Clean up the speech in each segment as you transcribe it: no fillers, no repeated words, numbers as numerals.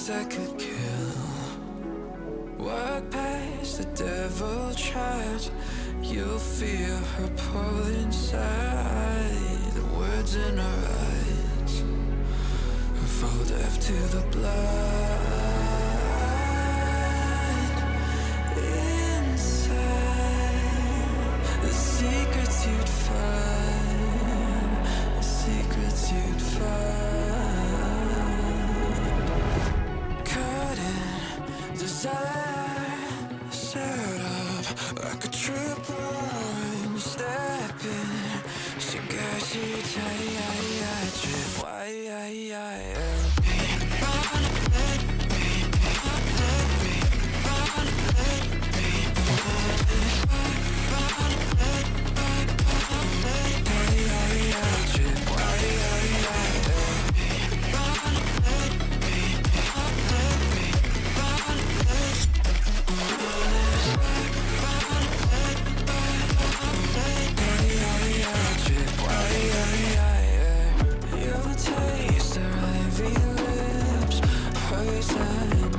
things I could kill. Walk past the devil traps, you'll feel her pull inside. The words in her eyes fall deaf to the blood. Inside, the secrets you'd find, the secrets you'd find. Caught in desire, set up like a tripwire. Step in, she got you tight, trip wire.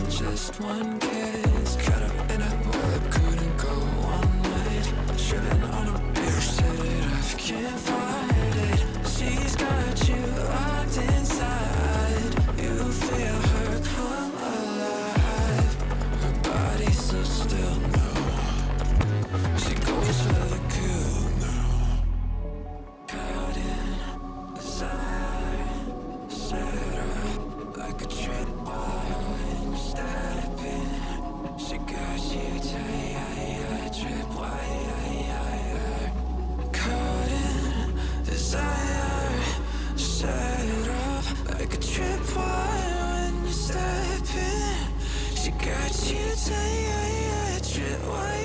Just one kiss, caught up in a web, couldn't go all night. Tripping on a bitch, set it off, can't find it. She's got you locked inside. You feel her come alive. Her body's so still now. She goes for the kill now. Caught in desire, set up like a tripwire. Step in, she got you tight, trip wire. Caught in desire, set up like a tripwire. When you step in, she got you tight, trip wire.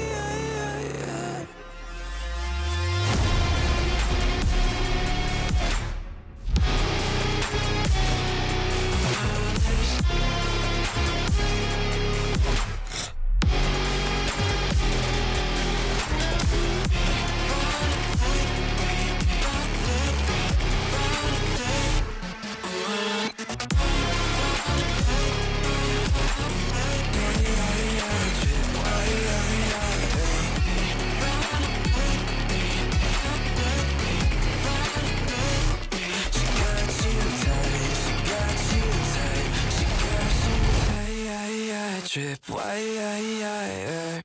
Trip wire.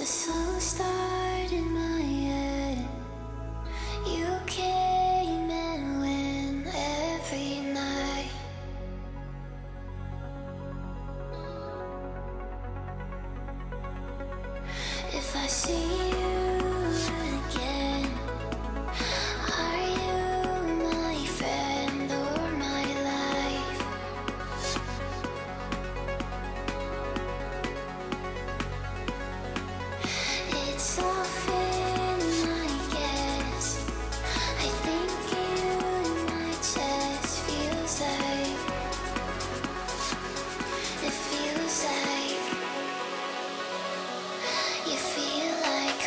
a slow start in my head. You came and went every night. If I see you again, are you my friend or my life? It's often, I guess, I think you in my chest feels like, it feels like you feel like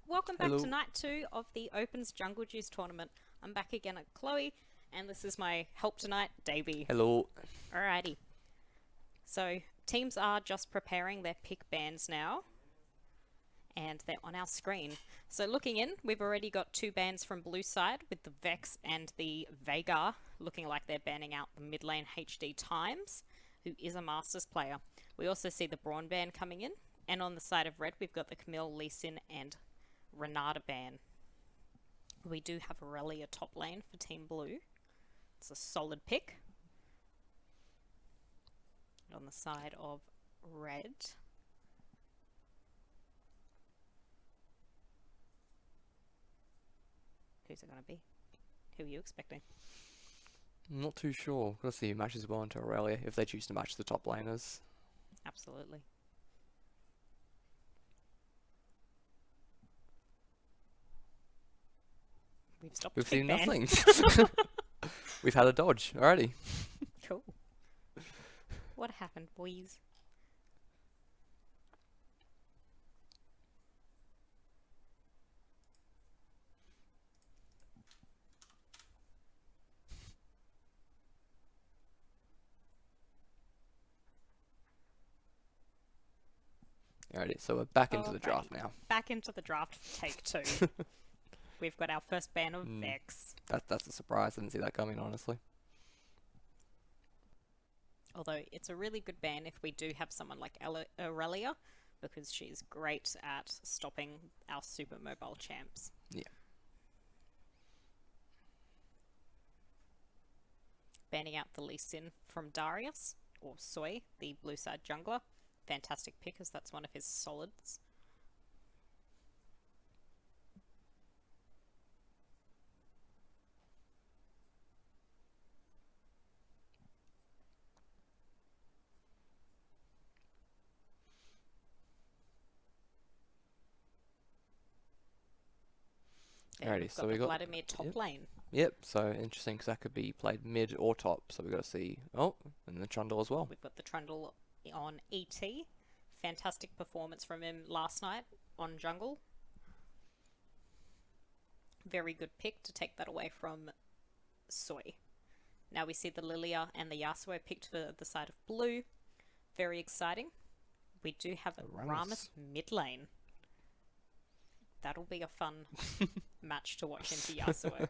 welcome back Hello. to night 2 of the Opens Jungle Juice tournament. I'm back again at Chloe, and this is my help tonight, Davey. Hello. Alrighty. So, teams are just preparing their pick bans now, and they're on our screen. So looking in, we've already got 2 bans from blue side with the Vex and the Veigar, looking like they're banning out the mid lane HD Times, who is a Masters player. We also see the Brawn ban coming in, and on the side of red, we've got the Camille, Lee Sin, and Renata ban. We do have Aurelia top lane for Team Blue. It's a solid pick. And on the side of red, who's it going to be? Who are you expecting? I'm not too sure. Got to see who matches well into Aurelia if they choose to match the top laners. Absolutely. We've seen nothing. We've had a dodge already. Cool. What happened, boys? Alrighty, so we're back into the draft now. Back into the draft for take 2. We've got our first ban of Vex. That's a surprise. I didn't see that coming, honestly. Although it's a really good ban if we do have someone like Aurelia, because she's great at stopping our super mobile champs. Yeah. Banning out the Lee Sin from Darius, or Soy, the blue side jungler. Fantastic pick, as that's one of his solids. Alrighty, so we got Vladimir top lane. Yep, so interesting because that could be played mid or top. So we got to see. Oh, and the Trundle as well. We've got the Trundle on ET. Fantastic performance from him last night on jungle. Very good pick to take that away from Soy. Now we see the Lilia and the Yasuo picked for the side of blue. Very exciting. We do have a Rammus mid lane. That'll be a fun match to watch into Yasuo.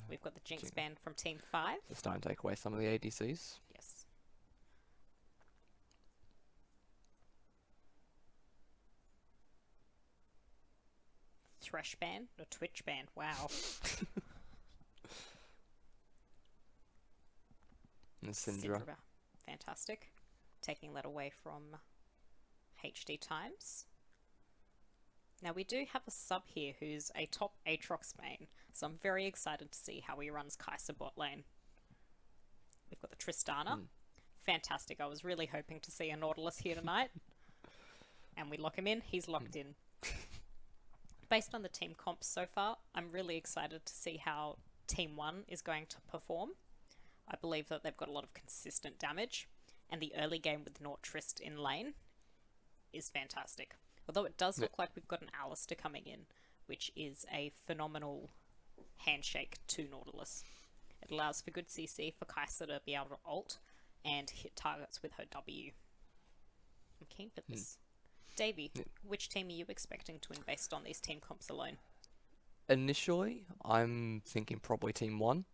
We've got the Jinx ban from Team 5. It's time to take away some of the ADCs. Yes. Thresh ban? Or Twitch ban. Wow. And Syndra. Fantastic. Taking that away from HD Times. Now we do have a sub here who's a top Aatrox main, so I'm very excited to see how he runs Kai'Sa bot lane. We've got the Tristana. Fantastic. I was really hoping to see a Nautilus here tonight. And we lock him in. He's locked in. Based on the team comps so far, I'm really excited to see how Team 1 is going to perform. I believe that they've got a lot of consistent damage, and the early game with Nort Trist in lane is fantastic. Although it does look like we've got an Alistair coming in, which is a phenomenal handshake to Nautilus. It allows for good CC for Kai'Sa to be able to ult and hit targets with her W. I'm keen for this. Davey, which team are you expecting to win based on these team comps alone? Initially, I'm thinking probably Team 1.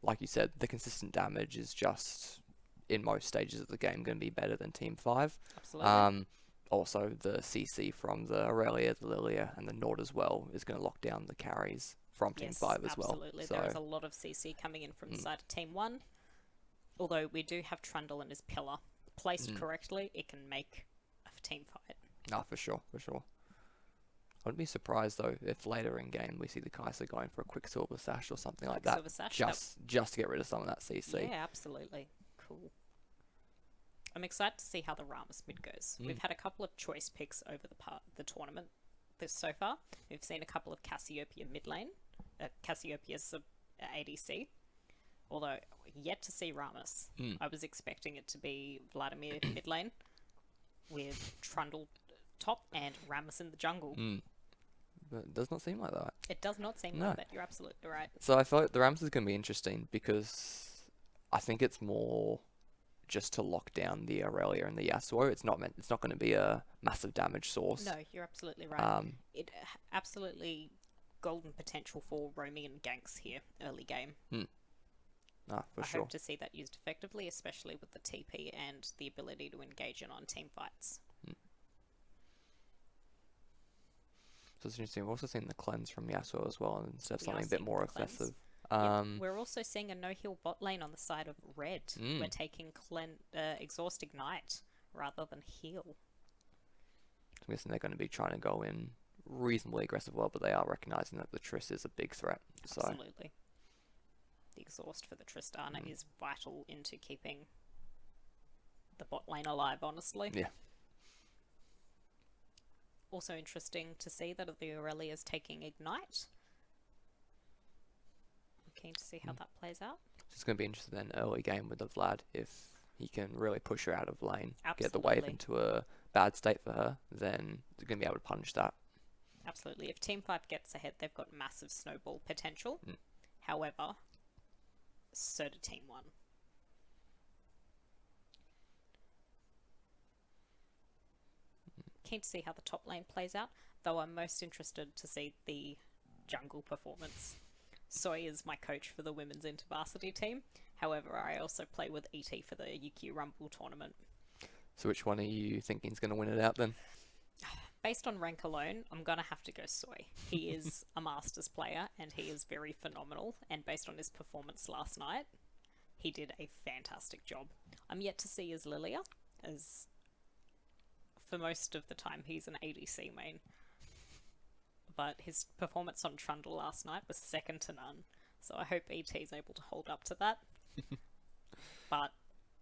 Like you said, the consistent damage is just, in most stages of the game, going to be better than Team 5. Absolutely. Also, the CC from the Aurelia, the Lilia, and the Nord as well is going to lock down the carries from Team 5 as well. Absolutely. There is a lot of CC coming in from the side of Team 1. Although we do have Trundle and his pillar. Placed correctly, it can make a team fight. Ah, for sure, for sure. I wouldn't be surprised though if later in game we see the Kai'Sa going for a Quicksilver Sash or something like that. Just to get rid of some of that CC. Yeah, absolutely. Cool. I'm excited to see how the Rammus mid goes. We've had a couple of choice picks over the tournament so far. We've seen a couple of Cassiopeia mid lane, Cassiopeia sub ADC. Although yet to see Rammus. I was expecting it to be Vladimir mid lane with Trundle top and Rammus in the jungle. But it does not seem like that. It does not seem No. like that. You're absolutely right. So I feel like the Rams is going to be interesting because I think it's more just to lock down the Aurelia and the Yasuo. It's not going to be a massive damage source. No, you're absolutely right. It absolutely golden potential for roaming and ganks here early game. For I sure. hope to see that used effectively, especially with the TP and the ability to engage in on team fights. So it's interesting. We've also seen the cleanse from Yasuo as well, instead of We are something a bit seeing more the cleanse. aggressive. Yep. We're also seeing a no-heal bot lane on the side of red. We're taking Exhaust Ignite rather than heal. I'm guessing they're going to be trying to go in reasonably aggressive well, but they are recognizing that the Triss is a big threat. So Absolutely. The exhaust for the Tristana is vital into keeping the bot lane alive, honestly. yeah, Also interesting to see that the Aurelia is taking Ignite. I'm keen to see how that plays out. it's going to be interesting then early game with the Vlad if he can really push her out of lane, get the Absolutely. wave into a bad state for her, then they're going to be able to punish that. Absolutely. If Team 5 gets ahead, they've got massive snowball potential. However, so do Team 1. Keen to see how the top lane plays out, though I'm most interested to see the jungle performance. Soy is my coach for the women's intervarsity team. However, I also play with ET for the UQ Rumble tournament. So which one are you thinking is going to win it out then? Based on rank alone, I'm going to have to go Soy. He is a Masters player and he is very phenomenal. And based on his performance last night, he did a fantastic job. I'm yet to see his Lilia, as for most of the time he's an ADC main. But his performance on Trundle last night was second to none. So I hope ET is able to hold up to that. But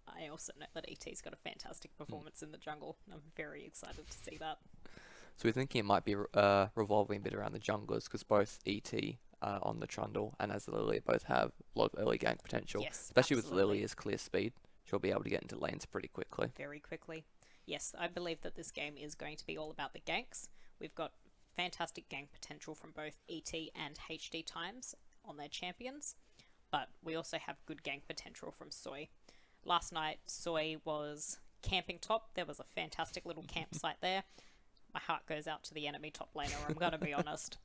I also know that ET's got a fantastic performance in the jungle. I'm very excited to see that. So we're thinking it might be revolving a bit around the junglers because both ET on the Trundle and as the Lilia both have a lot of early gank potential. Yes, especially absolutely. with Lilia's clear speed. She'll be able to get into lanes pretty quickly. Very quickly. Yes, I believe that this game is going to be all about the ganks. We've got fantastic gank potential from both ET and HD Times on their champions, but we also have good gank potential from Soy. Last night, Soy was camping top. There was a fantastic little campsite there. My heart goes out to the enemy top laner, I'm going to be honest.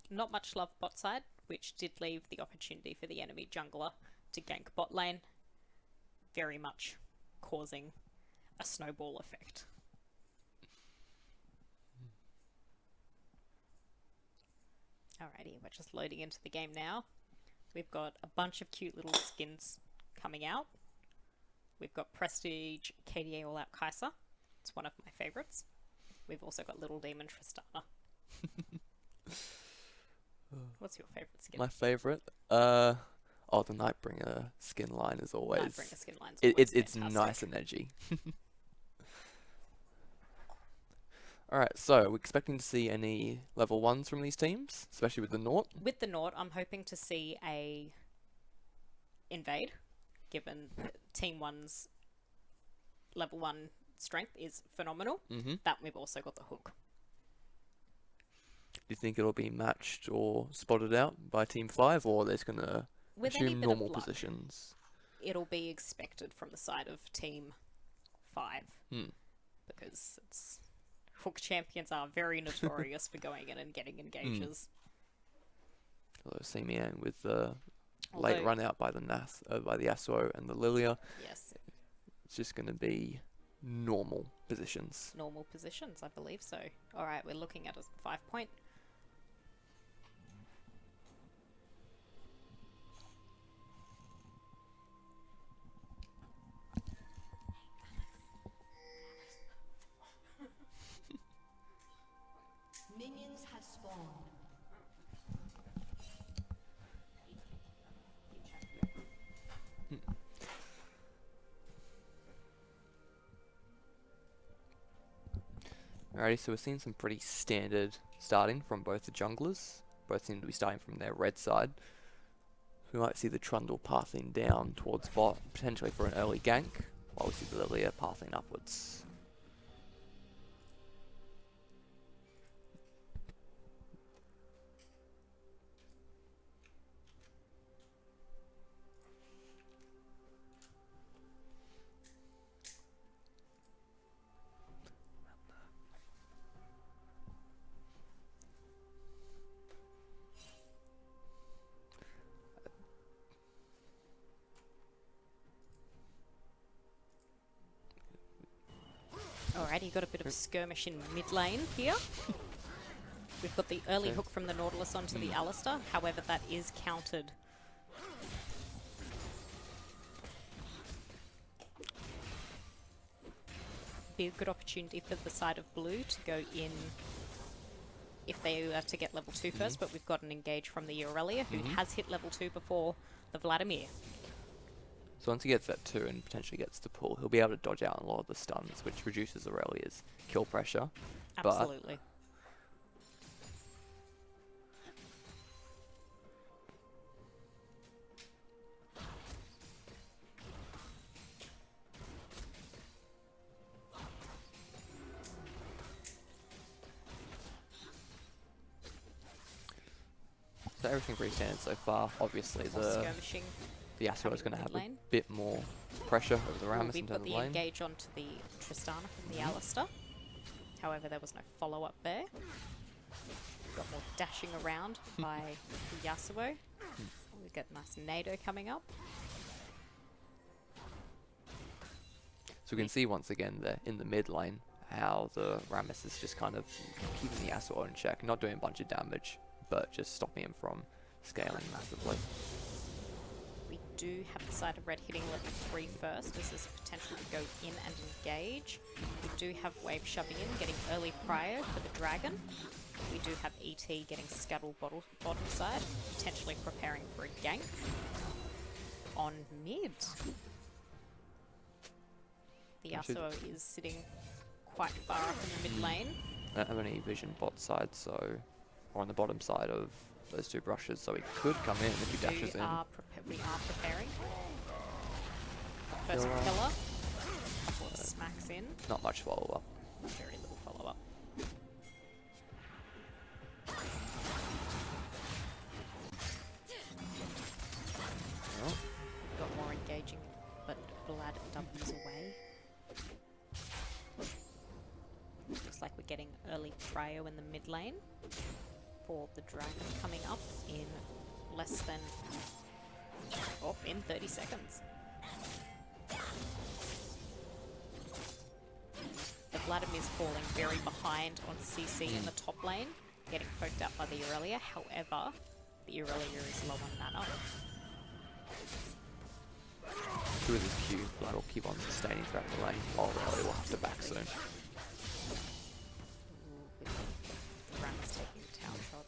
Not much love bot side, which did leave the opportunity for the enemy jungler to gank bot lane, very much causing a snowball effect. Alrighty, we're just loading into the game now. We've got a bunch of cute little skins coming out. We've got Prestige KDA All Out Kai'Sa. It's one of my favourites. We've also got Little Demon Tristana. What's your favourite skin? My favourite? The Nightbringer skin line is always... Nightbringer skin line's It's fantastic. nice and edgy. Alright, so we're expecting to see any level 1s from these teams, especially with the Nort. With the Nord, I'm hoping to see a invade, given Team 1's level 1 strength is phenomenal. That we've also got the hook. Do you think it'll be matched or spotted out by Team 5, or they're just going to With any assume bit normal of luck, positions? it'll be expected from the side of Team 5. Because it's... Hook champions are very notorious for going in and getting engages. Although see me in with the late Although- run out by the by the Yasuo and the Lilia. Yes, It's just going to be normal positions. normal positions, I believe so. Alright, we're looking at a 5-point. Minions have spawned. Alrighty, so we're seeing some pretty standard starting from both the junglers. Both seem to be starting from their red side. We might see the Trundle pathing down towards bot, potentially for an early gank, while we see the Lilia pathing upwards. side. You got a bit of a skirmish in mid lane here. We've got the early Okay. hook from the Nautilus onto the Alistair. However, that is countered. Be a good opportunity for the side of blue to go in if they are to get level 2 first, but we've got an engage from the Aurelia who has hit level 2 before the Vladimir. So once he gets that 2 and potentially gets the pull, he'll be able to dodge out a lot of the stuns, which reduces Aurelia's kill pressure. Absolutely. So everything pretty standard so far. Obviously More the skirmishing. Yasuo is coming going to have a mid-lane. bit more pressure over the Ooh, Rammus in we've terms got of the lane. engage onto the Tristana from the Alistair. However, there was no follow-up there. Got more dashing around by the Yasuo. We've got nice Nado coming up. So we can see once again there in the mid lane how the Rammus is just kind of keeping the Yasuo in check, not doing a bunch of damage, but just stopping him from scaling massively. We do have the side of red hitting level 3 first, as there's potential to go in and engage. We do have wave shoving in, getting early prio for the dragon. We do have ET getting scuttle bottom side, potentially preparing for a gank on mid. The Actually- Yasuo is sitting quite far up in the mid lane. I don't have any vision bot side, so or on the bottom side of those 2 brushes, so he could come in if he dashes in. We are preparing. First Pillar. pillar. Couple of smacks in. Not much follow up. Very little follow-up. Oh, Got more engaging, but Vlad W's away. Looks like we're getting early prio in the mid lane for the dragon coming up in less than in 30 seconds. The Vladimir's falling very behind on CC in the top lane, getting poked out by the Aurelia. However, the Aurelia is low on mana. Two with his Q, Vlad will keep on sustaining throughout the lane, while Aurelia will have to back soon. The Ram's taking the town shot.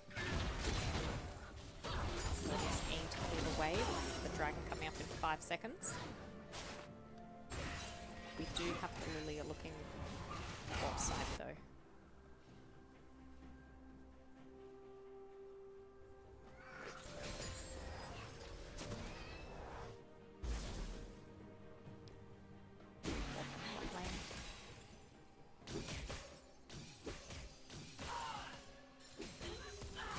Aurelia's aim to clear the wave. The dragon coming up in 5 seconds. We do have Lilia looking bot side though. Bot lane.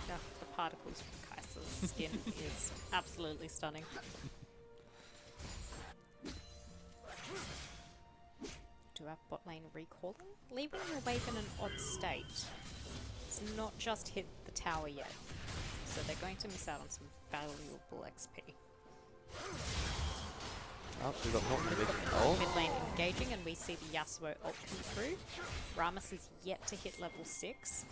Yeah, the particles from Kaiser's skin is absolutely stunning. Do have bot lane recalling, leaving your wave in an odd state. It's not just hit the tower yet, so they're going to miss out on some valuable XP. Oh, we've got Norton in mid. Oh, Mid lane engaging, and we see the Yasuo ult come through. Rammus is yet to hit level 6.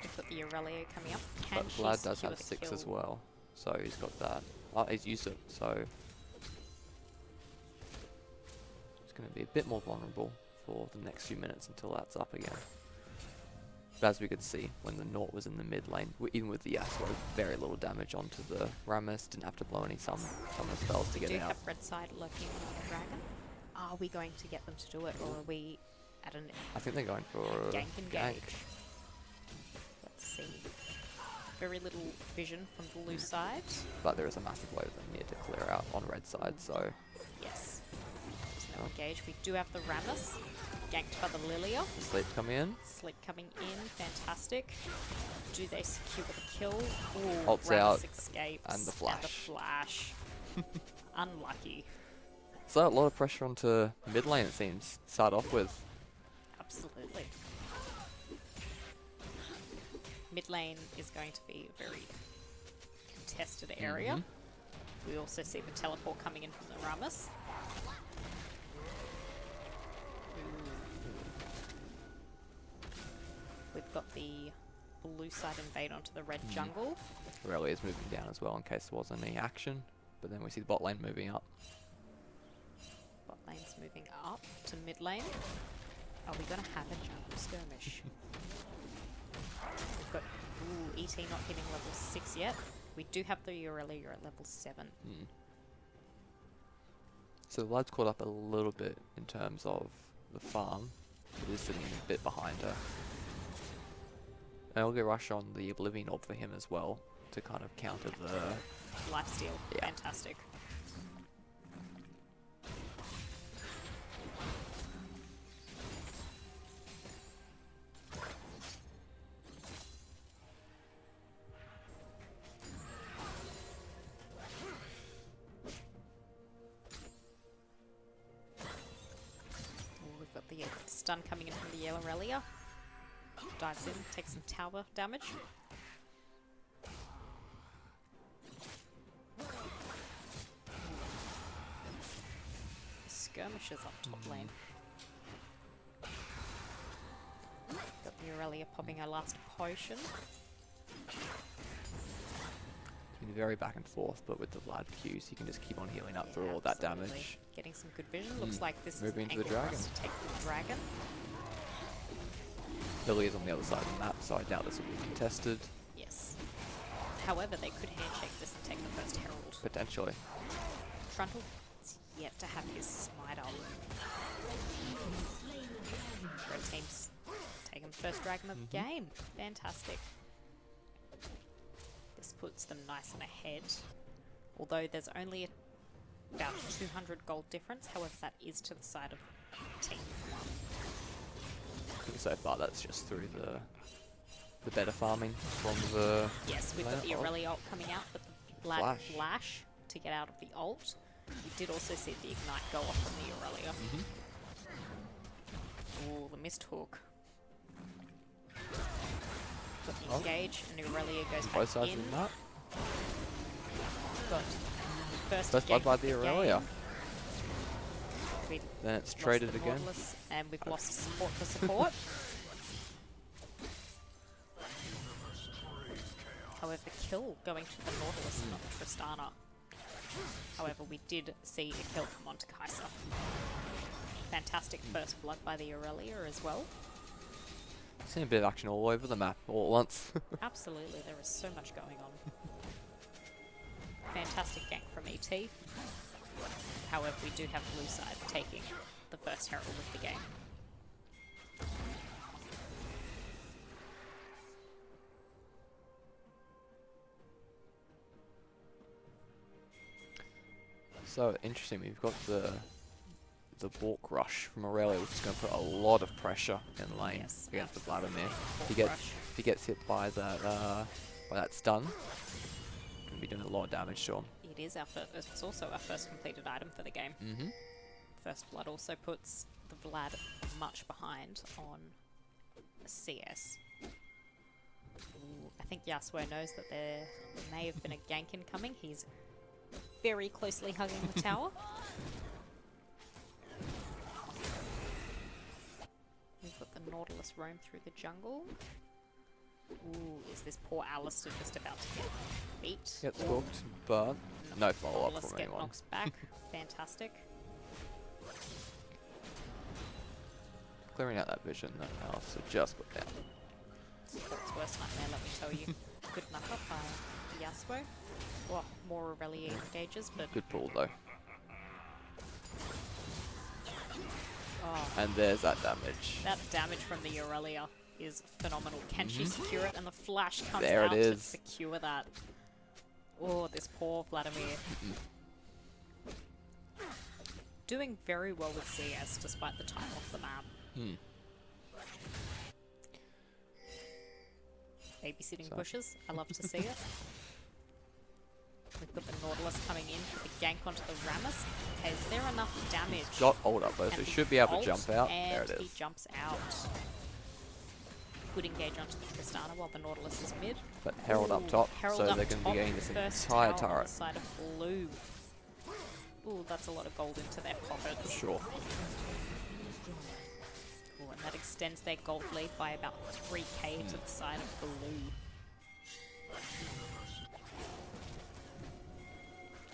We've got the Aurelia coming up. Can but she Vlad does secure have the 6 kill? as well, so he's got that. Oh, he's used it, so it's going to be a bit more vulnerable for the next few minutes until that's up again. But as we could see, when the Nort was in the mid lane, even with the Yasuo, very little damage onto the Rammus, didn't have to blow any summoner spells to We get do out. have red side lurking on the dragon. Are we going to get them to do it, or are we at an I think they're going for a gank gank. engage? Let's see. Very little vision from the blue side. But there is a massive wave that we need to clear out on red side, so Yes. There's no engage. We do have the Rammus ganked by the Lilia. Sleep coming in. Sleep coming in. Fantastic. Do they secure the kill? Ooh, Ult's Rammus out, escapes. and the And the flash. flash. Unlucky. So a lot of pressure onto mid lane, it seems, to start off with. Absolutely. Mid lane is going to be a very contested area. We also see the teleport coming in from the Rammus. we've got the blue side invade onto the red jungle. Aurelia's moving down as well in case there wasn't any action. But then we see the bot lane moving up. Bot lane's moving up to mid lane. Are we going to have a jungle skirmish? We've got ET not hitting level 6 yet. We do have the Aurelia at level 7. So the lad's caught up a little bit in terms of the farm. It is sitting a bit behind her. And we'll get rush on the Oblivion Orb for him as well to kind of counter the... Lifesteal. Yeah. Fantastic. We've got the stun coming in from the Aurelia. Dives in, takes some tower damage. Skirmishers up top lane. Got the Aurelia popping her last potion. It's been very back and forth, but with the Vlad Qs, you can just keep on healing up through all that Absolutely. damage. Getting some good vision. Looks like this is Moving an into the angle for us dragon. to take the dragon. Lily is on the other side of the map, so I doubt this will be contested. Yes. However, they could handshake this and take the first herald. Potentially. Trundle is yet to have his smite up. Red team's taking the first dragon of the game. Fantastic. This puts them nice and ahead. Although there's only about 200 gold difference, however that is to the side of team 1. I think so far that's just through the better farming from the... Yes, we've got the Aurelia ult coming out, but the Vlad flash to get out of the ult. You did also see the ignite go off from the Aurelia. Ooh, the missed hook. Got the engage, and Aurelia goes back Both sides in. of the map. Got first First blood gank by of the game. Aurelia. We Then it's lost traded the again. Nautilus, and we've lost support for support. However, kill going to the Nautilus, not Tristana. However, we did see a kill come onto Kai'Sa. Fantastic first blood by the Aurelia as well. Seen a bit of action all over the map all at once. Absolutely, there is so much going on. Fantastic gank from ET. However, we do have blue side taking the first herald of the game. So interesting, we've got the Bork rush from Aurelia, which is going to put a lot of pressure in lane Yes, against the absolutely. Vladimir. Bork If rush. he gets hit by that stun, going to be doing a lot of damage to him. It is our it's also our first completed item for the game. First blood also puts the Vlad much behind on CS. Ooh, I think Yasuo knows that there may have been a gank incoming. He's very closely hugging the tower. We've got the Nautilus roam through the jungle. Ooh, is this poor Alistair just about to get beat? Gets booked, but no follow-up Nautilus from get anyone. knocks back. Fantastic. Clearing out that vision that Alistair just put down. Sport's worst nightmare, let me tell you. Good knock up by Yasuo. Well, more Aurelia engages, but Good pull though. oh, And there's that damage. that damage from the Aurelia is phenomenal. Can she secure it? And the flash comes There it out to is. secure that. Oh, this poor Vladimir. Doing very well with CS despite the time off the map. Babysitting So- bushes. I love to see it. We've got the Nautilus coming in for the gank onto the Rammus. Okay, is there enough damage? Got ult up though, so And he should be able to ult, jump out. There and it he is. jumps out. Good engage onto the Tristana while the Nautilus is mid. But Herald up Ooh, top, Herald so up they're going to top, be getting this first entire tower on turret. the side of blue. Ooh, that's a lot of gold into their pockets. Sure. Ooh, and That extends their gold lead by about 3k to the side of blue.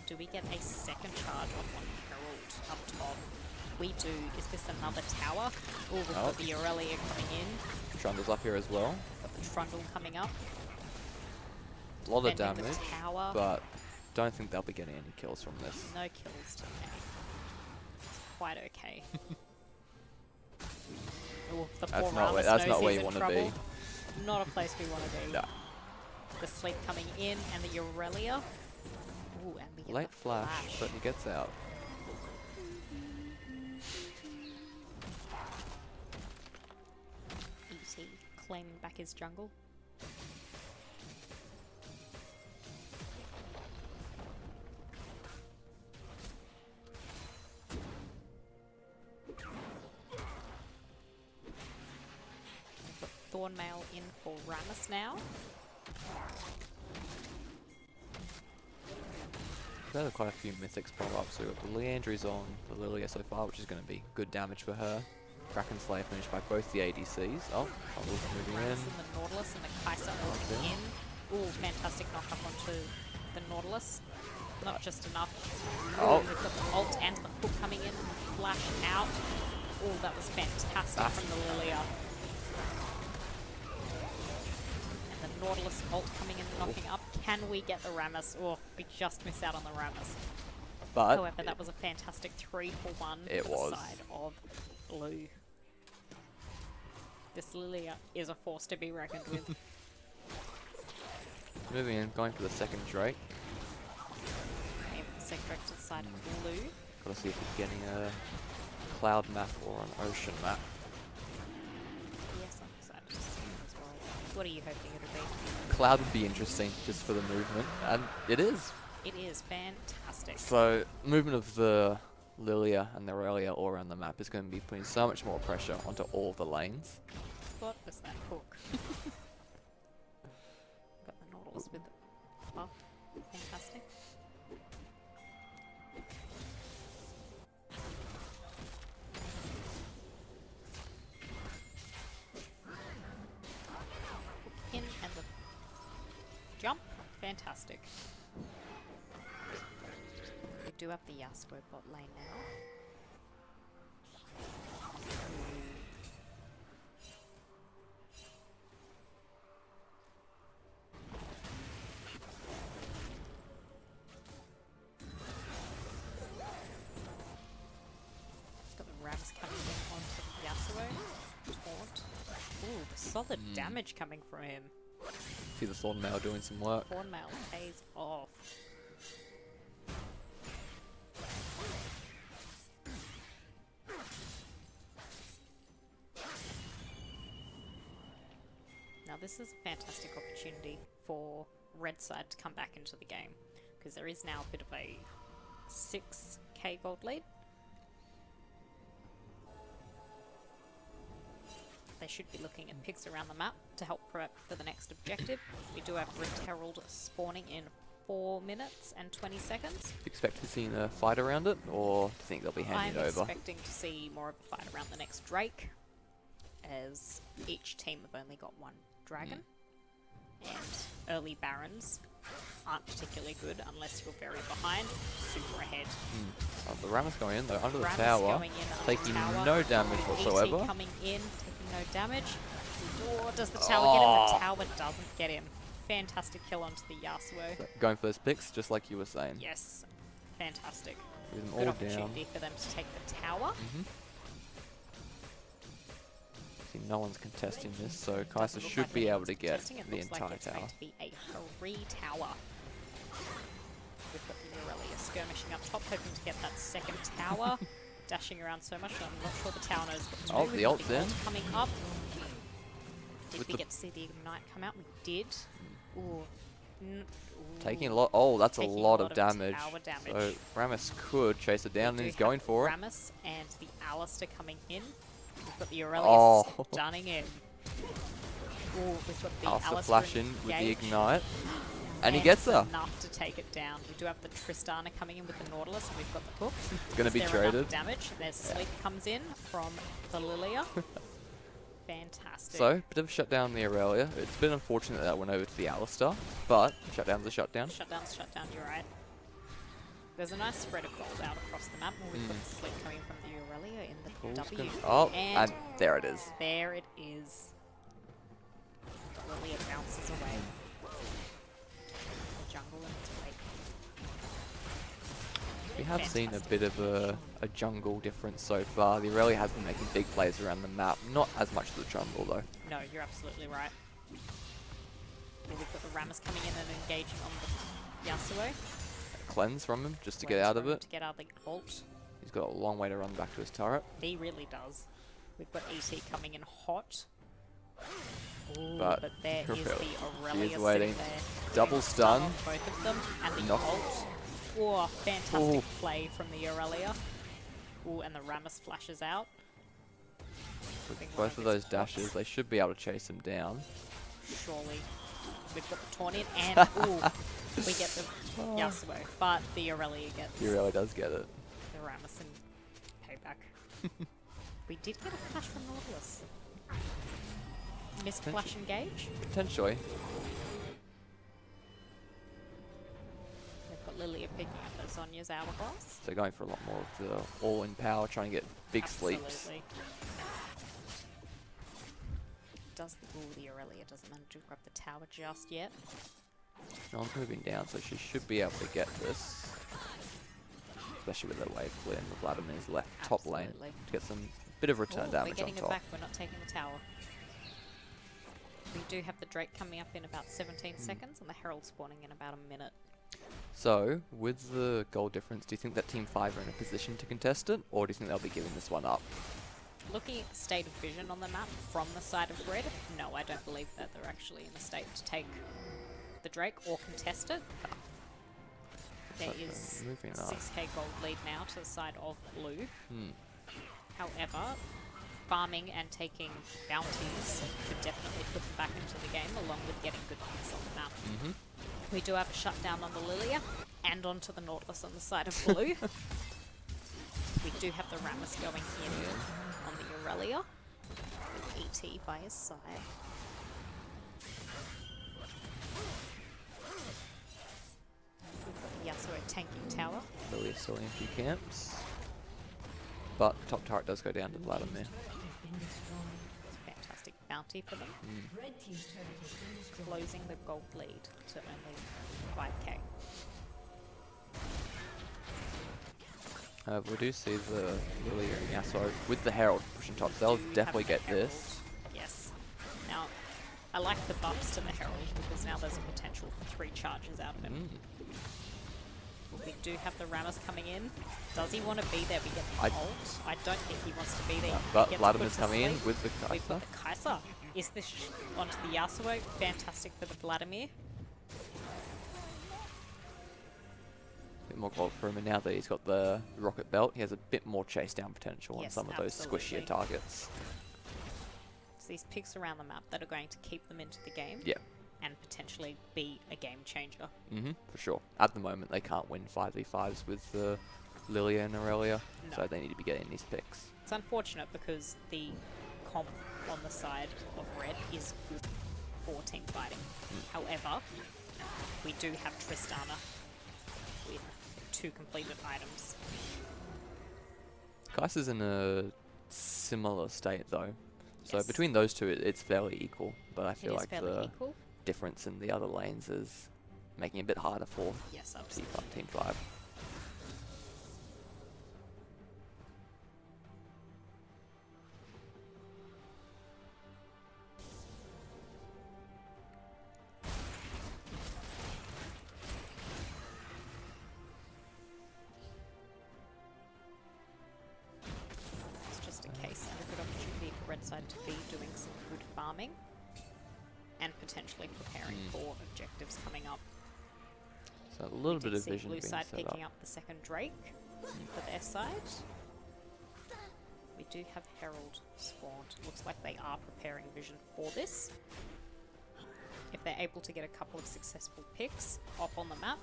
Do we get a second charge off on Herald up top? We do. Is this another tower? Oh, we've got the Aurelia coming in. Trundle's up here as well. Got the Trundle coming up. A lot of Defending the damage, tower. but don't think they'll be getting any kills from this. No kills today. It's quite okay. Ooh, the poor Rammus That's knows not where he's you in want to trouble. be. Not a place we want to be. No. The sleep coming in and the Aurelia. Ooh, and we get Late the flash, but he gets out. E.T. claiming back his jungle. Thornmail in for Rammus now. There are quite a few mythics pop up, so we've got the Leandry's on the Lilia so far, which is going to be good damage for her. Kraken Slayer finished by both the ADCs. Oh, Trundle's moving in. Rammus and the Nautilus and the Kai'Sa moving in. Ooh, fantastic knock up onto the Nautilus. Not just enough. Oh. We've got the ult and the hook coming in. Flash out. Oh, that was fantastic from the Lilia. And the Nautilus ult coming in and knocking up. Can we get the Rammus? Oh, we just missed out on the Rammus. But However, that was a fantastic 3-for-1 It for was. the side of blue. This Lilia is a force to be reckoned with. moving in, going for the second Drake. Aim for the second Drake to the side of blue. Gotta see if we're getting a cloud map or an ocean map. Yes, I'm excited to see it as well. What are you hoping it'll be? Cloud would be interesting just for the movement, and it is. It is fantastic. So, movement of the Lilia and the Aurelia all around the map is going to be putting so much more pressure onto all the lanes. What was that hook? Got the Nautilus with the buff. Fantastic. In and the jump. Fantastic. We do have the Yasuo bot lane now. Got the Rammus coming in onto the Yasuo. Taunt. Ooh, the solid damage coming from him. See the Thornmail doing some work. Thornmail pays off. Now this is a fantastic opportunity for red side to come back into the game, because there is now a bit of a 6k gold lead. They should be looking at picks around the map to help prep for the next objective. We do have Red Herald spawning in 4 minutes and 20 seconds. Expect to see a fight around it, or do you think they'll be handing I'm it over? expecting to see more of a fight around the next Drake, as each team have only got one dragon, and early Barons aren't particularly good unless you're very behind, super ahead. Oh, the Rammus going in though, under the Rammus tower, going in under taking the tower. no damage ET whatsoever. coming in, taking no damage. Oh, does the tower get him? The tower doesn't get him. Fantastic kill onto the Yasuo. Going for those picks, just like you were saying. Yes, fantastic. With them Good all down. opportunity for them to take the tower. See, no one's contesting this, so Doesn't Kai'Sa look should like be able anyone's to get contesting. It the looks like entire it's tower. going to be a free tower. We've got the Aurelia skirmishing up top, hoping to get that second tower. Dashing around so much, I'm not sure the tower knows what to do. Oh, We've the got ult's in. ult coming up. Did With we the- get to see the Ignite come out? We did. Ooh. Taking a lot. Oh, that's a Taking lot of tower damage. damage. So Rammus could chase it down, and We do he's going have for it. Rammus and the Alistair coming in. We've got the Aurelia Oh. stunning him. Ooh, we've got the Alistair Alistair flashing with the engaged. ignite, and he gets her. Enough to take it down. We do have the Tristana coming in with the Nautilus, and we've got the hook. It's going to be Is there enough traded. damage? There's sleep comes in from the Lilia. Fantastic. So, bit of a shutdown in the Aurelia. It's been unfortunate that went over to the Alistair, but shutdown's a shutdown. Shutdown's shutdown, you're right. There's a nice spread of gold out across the map, and we've got the split coming from the Aurelia in the Cool's W. Oh, and there it is. There it is. Aurelia bounces away. The jungle in its wake. We have seen a bit of a jungle difference so far. The Aurelia has been making big plays around the map. Not as much as the jungle, though. No, you're absolutely right. Well, we've got the Rammus coming in and engaging on the Yasuo. Cleanse from him, just to get out of it. To get out of the ult. He's got a long way to run back to his turret. He really does. We've got ET coming in hot. Ooh, But there is the Aurelia is waiting. sitting there. Double stun. On both of them. And the Knock. ult. Oh, fantastic play from the Aurelia. Ooh, and the Rammus flashes out. With both of those dashes, they should be able to chase him down. Surely. We've got the taunt in, and ooh, we get the Yasuo, but the Aurelia gets He really does get it. the Rammus in payback. We did get a flash from Nautilus. Missed flash engage. Potentially. They've got Lilia picking up those Sonya's hourglass. So going for a lot more of the all-in power, trying to get big sleeps. Absolutely. The Aurelia doesn't manage to grab the tower just yet. John's moving down, so she should be able to get this. Especially with the wave clear and the Vladimir's left top lane Absolutely. to get some bit of return We're damage on getting it top. back, we're not taking the tower. We do have the Drake coming up in about 17 seconds and the Herald spawning in about a minute. So, with the goal difference, do you think that Team 5 are in a position to contest it, or do you think they'll be giving this one up? Looking at the state of vision on the map from the side of red, no, I don't believe that they're actually in a state to take the Drake or contest it. There So, is moving a up. 6k gold lead now to the side of blue. Hmm. However, farming and taking bounties could definitely put them back into the game, along with getting good picks on the map. We do have a shutdown on the Lilia and onto the Nautilus on the side of blue. We do have the Rammus going in on the Aurelia with ET by his side. We've got the Yasuo tanking tower. Lilia still in a few camps. But top turret does go down to Vladimir. It's a fantastic bounty for them. Red team's turret has been destroyed. Closing the gold lead to only 5k. We do see the Lilia and Yasuo with the Herald pushing top. They'll Do have definitely the get Herald. this. Yes. Now, I like the buffs to the Herald because now there's a potential for 3 charges out of him. We do have the Rammus coming in. Does he want to be there? We get the ult. I don't think he wants to be there. He But gets Vladimir's put to coming in sleep. with the We've Kai'Sa. got the Kai'Sa. Is this onto the Yasuo? Fantastic for the Vladimir. Bit more gold for him, and now that he's got the rocket belt, he has a bit more chase down potential on Yes, some of those absolutely. squishier targets. It's these picks around the map that are going to keep them into the game. Yeah. And potentially be a game changer. For sure. At the moment, they can't win 5v5s with Lilia and Aurelia, No. so they need to be getting these picks. It's unfortunate because the comp on the side of red is good for team fighting. However, we do have Tristana with 2 completed items. Kai'Sa's in a similar state though. So Yes. between those two, it's fairly equal, but I It feel is like fairly the equal. difference in the other lanes is making it a bit harder for Yes, Team absolutely. 5. Team 5. It's just a case and a good opportunity for red side to be doing some good farming and potentially preparing for objectives coming up. So a little We bit did of see vision blue being side set up. picking up the second Drake for their side. We do have Herald spawned. Looks like they are preparing vision for this. If they're able to get a couple of successful picks up on the map,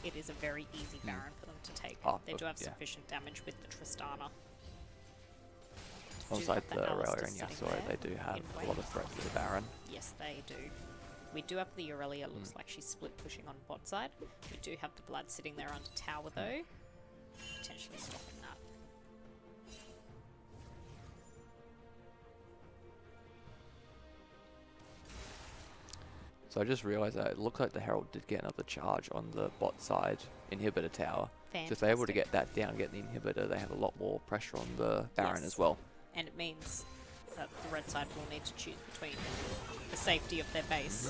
it is a very easy Baron for them to take. Oh, They do have yeah. sufficient damage with the Tristana. Alongside have the the Alistair Aurelia and sitting Yasuo, there they do have in a lot of threats to the Baron. Yes, they do. We do have the Aurelia, looks like she's split pushing on bot side. We do have the Blood sitting there under tower though. Potentially stopping that. So I just realised that it looks like the Herald did get another charge on the bot side inhibitor tower. Fantastic. So if they're able to get that down, get the inhibitor, they have a lot more pressure on the Baron Yes. as well. And it means that the red side will need to choose between the safety of their base.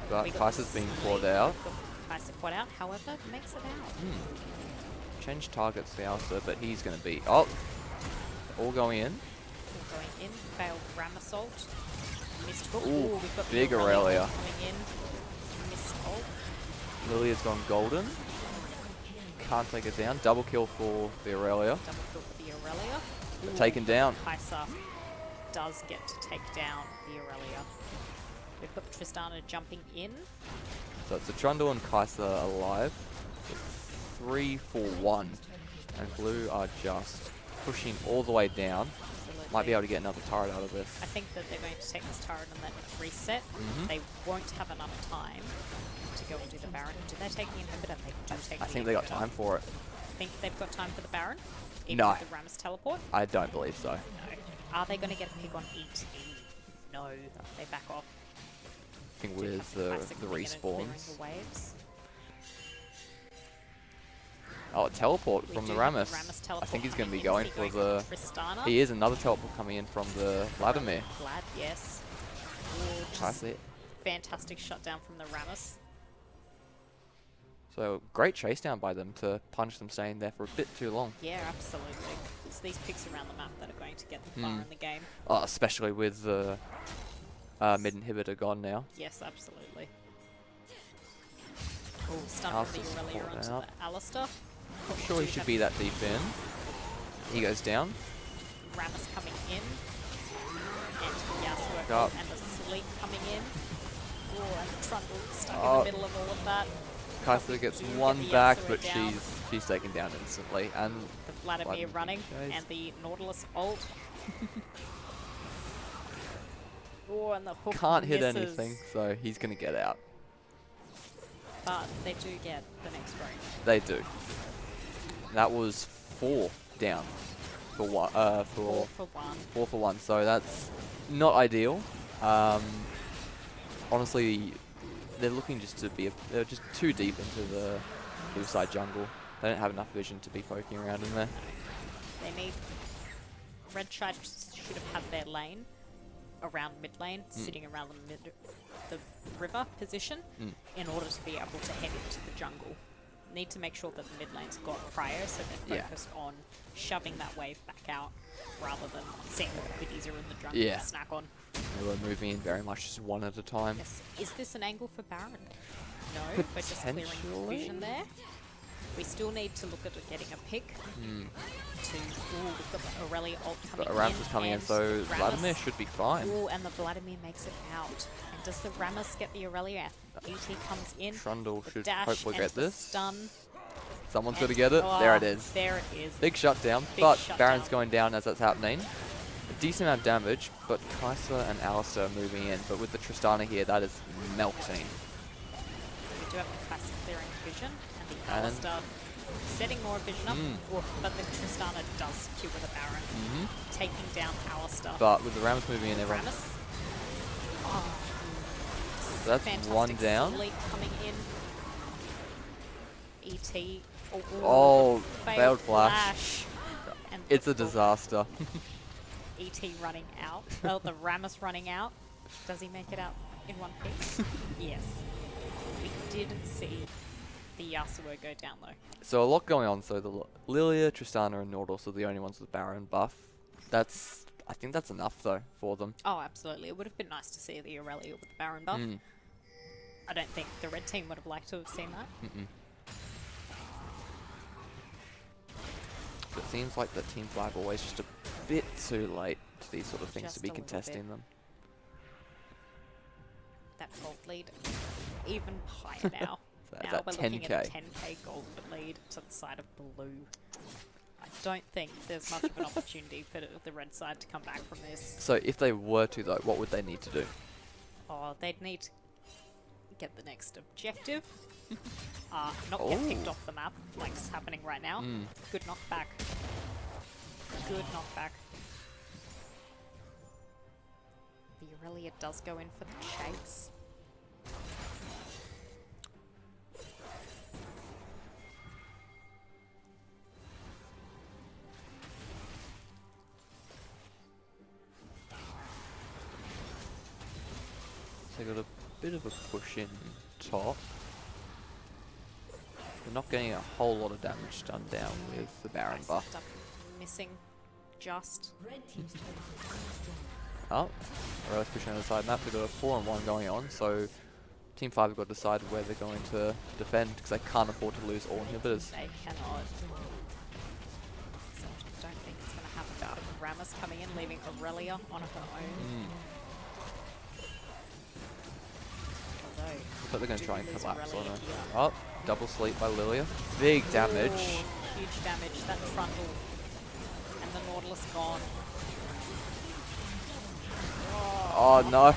But We got Kaiser's the being sleep, clawed out. got Kaiser caught out, however, makes it out. Change targets for Alistair, but he's going to be... Oh! All going in. All going in, failed Ram Assault. Missed hook. Ooh, Ooh, we've got the big Aurelia Aurelia. coming in. Missed ult. Lilia's gone golden. Can't take it down. Double kill for the Aurelia. Double kill for the Aurelia. But Ooh, taken down. Kaiser does get to take down the Aurelia. We've got Tristana jumping in. So it's a Trundle and Kaiser alive. 3-4-1. And Blue are just pushing all the way down. Absolutely. Might be able to get another turret out of this. I think that they're going to take this turret and then reset. They won't have enough time to go and do the Baron. Do they take the inhibitor? They do take I the think they got inhibitor. time for it. Think they've got time for the Baron? Even No. with the Rammus teleport? I don't believe so. No. Are they going to get a pick on ET? No. They back off. I think Do with have the Classic coming in and clearing respawns. the waves. Oh, a teleport We from do the have Rammus. Rammus I teleport think he's going to be coming going in. Is for he the... Tristana? He is. Another teleport coming in from the Vladimir. Vlad, yes. Ooh, just Kaiser. fantastic shutdown from the Rammus. So great chase down by them to punish them staying there for a bit too long. Yeah, absolutely. It's these picks around the map that are going to get them far in the game. Oh, especially with the mid inhibitor gone now. Yes, absolutely. Oh, stun from Alistair's the Aurelia caught onto out. the Alistair. Not sure he Do should have be that deep in. He goes down. Rammus coming in. And Yasuo Up. and the Sleep coming in. Oh, and the Trundle stuck in Oh. the middle of all of that. Kaiser gets do get one the back, Yasuo but down. she's taken down instantly. And The Vladimir Vladimir running goes. and the Nautilus ult. Oh, and the hook can't hit misses. anything, so he's going to get out. But they do get the next round. They do. That was 4 down for one. 4 for 1. 4 for 1. So that's not ideal. Honestly, they're looking just to be. They're just too deep into the hillside jungle. They don't have enough vision to be poking around in there. They need... Red Side should have had their lane around mid lane, sitting around the river position in order to be able to head into the jungle. Need to make sure that the mid lane's got prio, so they're Yeah. focused on shoving that wave back out rather than seeing the biddies are in the jungle Yeah. to snack on. They were moving in very much just one at a time. Yes. Is this an angle for Baron? No, but just clearing Potentially. vision there. We still need to look at getting a pick to... Ooh, we've got the Aurelia ult coming But in. Rammus is coming in, and so Rammus- Vladimir should be fine. Ooh, and the Vladimir makes it out. And does the Rammus get the Aurelia? ET comes in. Trundle The should dash hopefully and get the this. Stun. Someone's got to and- get it. There it oh, is. There it is. Big shutdown, Big but shutdown. Baron's going down as that's happening. A decent amount of damage, but Kaiser and Alistair are moving in. But with the Tristana here, that is melting. We do have the classic clearing vision. And the And- Alistair setting more vision up. Oof, but the Tristana does secure the Baron. Taking down Alistair. But with the Rammus moving in, everyone. Rammus. Oh, So that's fantastic one down. Sleep coming in. ET. Oh, failed flash. And It's the a disaster. ET running out. Oh, the Rammus running out. Does he make it out in one piece? Yes. We did see the Yasuo go down though. So a lot going on. So the Lilia, Tristana, and Nautilus are the only ones with Baron buff. I think that's enough though for them. Oh, absolutely. It would have been nice to see the Aurelia with the Baron buff. I don't think the red team would have liked to have seen that. It seems like the Team 5 always just a bit too late to these sort of things Just to be a little contesting bit. them. That gold lead even higher now. So that's Now at we're looking at a 10k. 10k gold lead to the side of blue. I don't think there's much of an opportunity for the red side to come back from this. So if they were to, though, what would they need to do? Oh, they'd need to get the next objective. Not get picked off the map like it's happening right now. Good knockback. Good knockback. The Aurelia does go in for the chase. They got a bit of a push in top. They're not getting a whole lot of damage done down with the Baron buff. Stuff missing just. Red team's turret has been destroyed. Oh, Aurelia's pushing on the side map. They've got a 4-on-1 going on, so Team 5 have got to decide where they're going to defend because they can't afford to lose all inhibitors. They cannot. So I don't think it's going to happen. Rammus coming in, leaving Aurelia on her own. Although, Looks like they're going to try and lose collapse on Aurelia her. here. Oh, double sleep by Lilia. Big damage. Ooh, huge damage. That trundle. And the Nautilus gone. Oh no.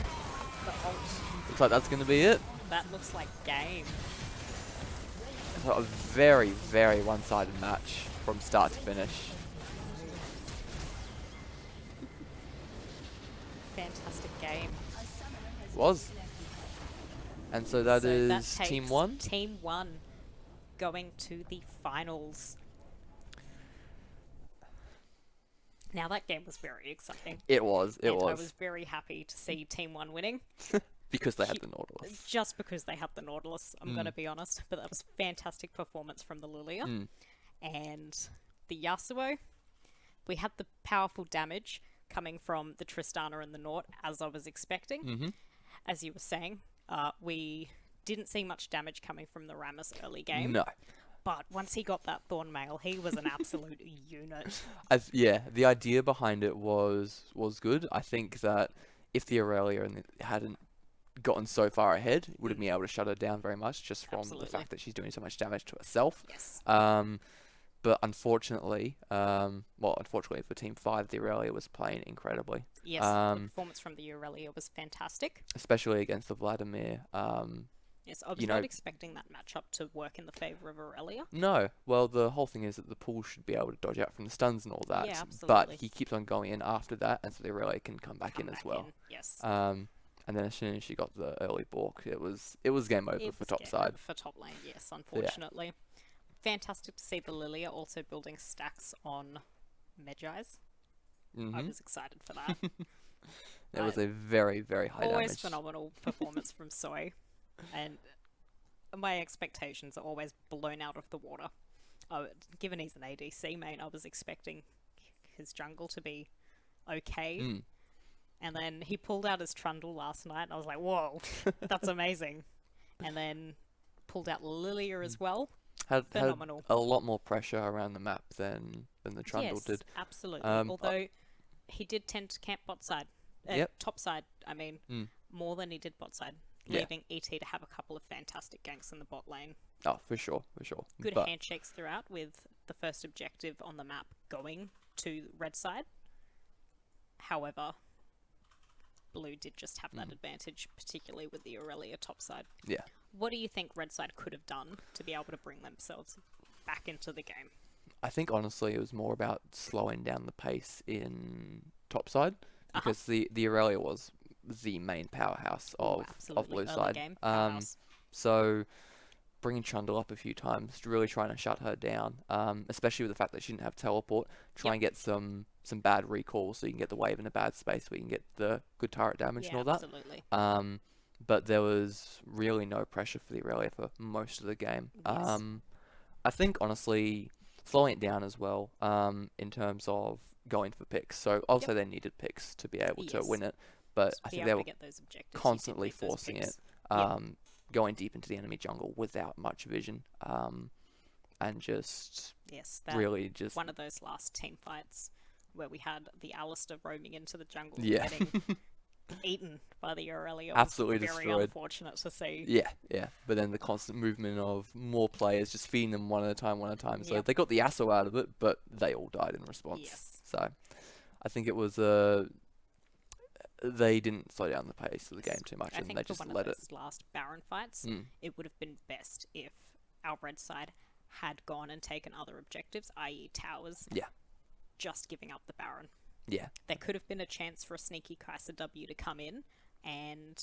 The ult. Looks like that's going to be it. That looks like game. So a very, very one-sided match from start to finish. Fantastic game. Was. And so that is takes Team 1? Team 1 going to the finals. Now that game was very exciting. It was. It and I was. was very happy to see Team 1 winning. Because they had the Nautilus. Just because they had the Nautilus, I'm going to be honest. But that was fantastic performance from the Lilia. And the Yasuo, we had the powerful damage coming from the Tristana and the Naut, as I was expecting. As you were saying, we didn't see much damage coming from the Rammus early game. No. But once he got that Thorn Mail, he was an absolute unit. Yeah, the idea behind it was good. I think that if the Aurelia hadn't gotten so far ahead, it would have been able to shut her down very much, just from the fact that she's doing so much damage to herself. Yes. But unfortunately, unfortunately for Team 5, the Aurelia was playing incredibly. Yes, the performance from the Aurelia was fantastic. Especially against the Vladimir. Yes, I was not expecting that matchup to work in the favour of Aurelia. No, well, the whole thing is that the pool should be able to dodge out from the stuns and all that. Yeah, absolutely. But he keeps on going in after that, and so the Aurelia can come back in as well. Yes. And then as soon as she got the early balk, it was game over for top side. For top lane, yes, unfortunately. Yeah. Fantastic to see the Lilia also building stacks on Medjai's. I was excited for that. It was a very, very high always damage. Phenomenal performance from Soy. And my expectations are always blown out of the water. Given he's an ADC main, I was expecting his jungle to be okay. And then he pulled out his Trundle last night, and I was like, whoa, that's amazing. And then pulled out Lilia as well. Had Phenomenal. a lot more pressure around the map than the Trundle did. Absolutely. Although he did tend to camp bot side. Top side, I mean, more than he did bot side. Leaving ET to have a couple of fantastic ganks in the bot lane. Oh, for sure. Good handshakes throughout, with the first objective on the map going to red side. However, blue did just have that advantage, particularly with the Aurelia top side. Yeah. What do you think red side could have done to be able to bring themselves back into the game? I think honestly it was more about slowing down the pace in top side, because the Aurelia was the main powerhouse of blue side. Game, so bringing Trundle up a few times, really trying to shut her down, especially with the fact that she didn't have teleport. Try and get some bad recall so you can get the wave in a bad space where you can get the good turret damage and all that. Absolutely. But there was really no pressure for the Aurelia for most of the game. Yes. I think honestly slowing it down as well, in terms of going for picks. So obviously they needed picks to be able to win it, but I think they were constantly forcing it, going deep into the enemy jungle without much vision, and just really just one of those last team fights where we had the Alistair roaming into the jungle, eaten by the Aurelia Absolutely was very destroyed. unfortunate to see. Yeah. But then the constant movement of more players just feeding them one at a time. So Yep. they got the Yasuo out of it, but they all died in response. Yes. So I think it was they didn't slow down the pace of the game too much, I and think they for just one let of it. those last Baron fights, it would have been best if our red side had gone and taken other objectives, i.e. towers, Yeah. just giving up the Baron. Yeah. There could have been a chance for a sneaky Kaiser W to come in and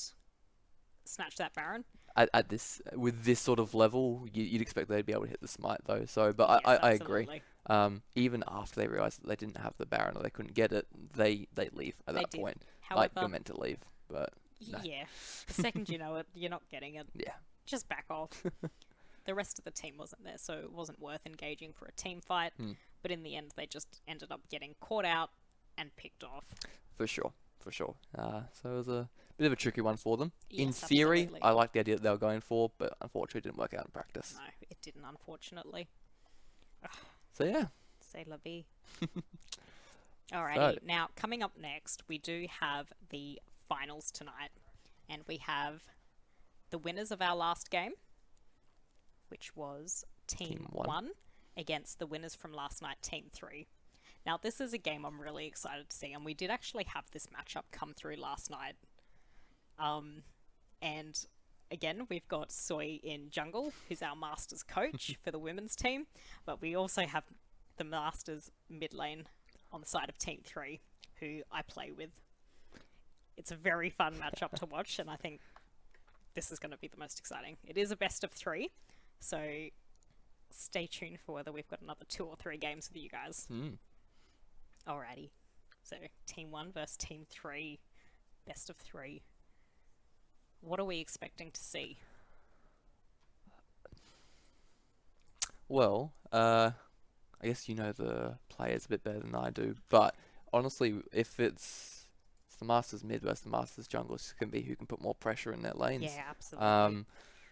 snatch that Baron. At this with this sort of level, you'd expect they'd be able to hit the smite though. So, but Yes, I agree. absolutely. Even after they realized that they didn't have the Baron or they couldn't get it, they leave at They that did. point. However, Like, you're meant to leave, but no. yeah, the second you know it, you're not getting it. Yeah. Just back off. The rest of the team wasn't there, so it wasn't worth engaging for a team fight. But in the end, they just ended up getting caught out and picked off. For sure. So it was a bit of a tricky one for them. In Yes, theory, absolutely. I like the idea that they were going for, but unfortunately, it didn't work out in practice. No, it didn't, unfortunately. So yeah. C'est la vie. Alrighty, now coming up next, we do have the finals tonight, and we have the winners of our last game, which was Team 1 against the winners from last night, Team 3. Now, this is a game I'm really excited to see, and we did actually have this matchup come through last night. And again, we've got Soy in jungle, who's our Masters coach for the women's team, but we also have the Masters mid lane on the side of Team 3, who I play with. It's a very fun matchup to watch, and I think this is going to be the most exciting. It is a best of 3, so stay tuned for whether we've got another 2 or 3 games with you guys. Alrighty, so Team 1 versus Team 3, best of 3. What are we expecting to see? Well, I guess you know the players a bit better than I do, but honestly, if it's the Masters mid versus the Masters jungle, it's going to be who can put more pressure in their lanes. Yeah, absolutely.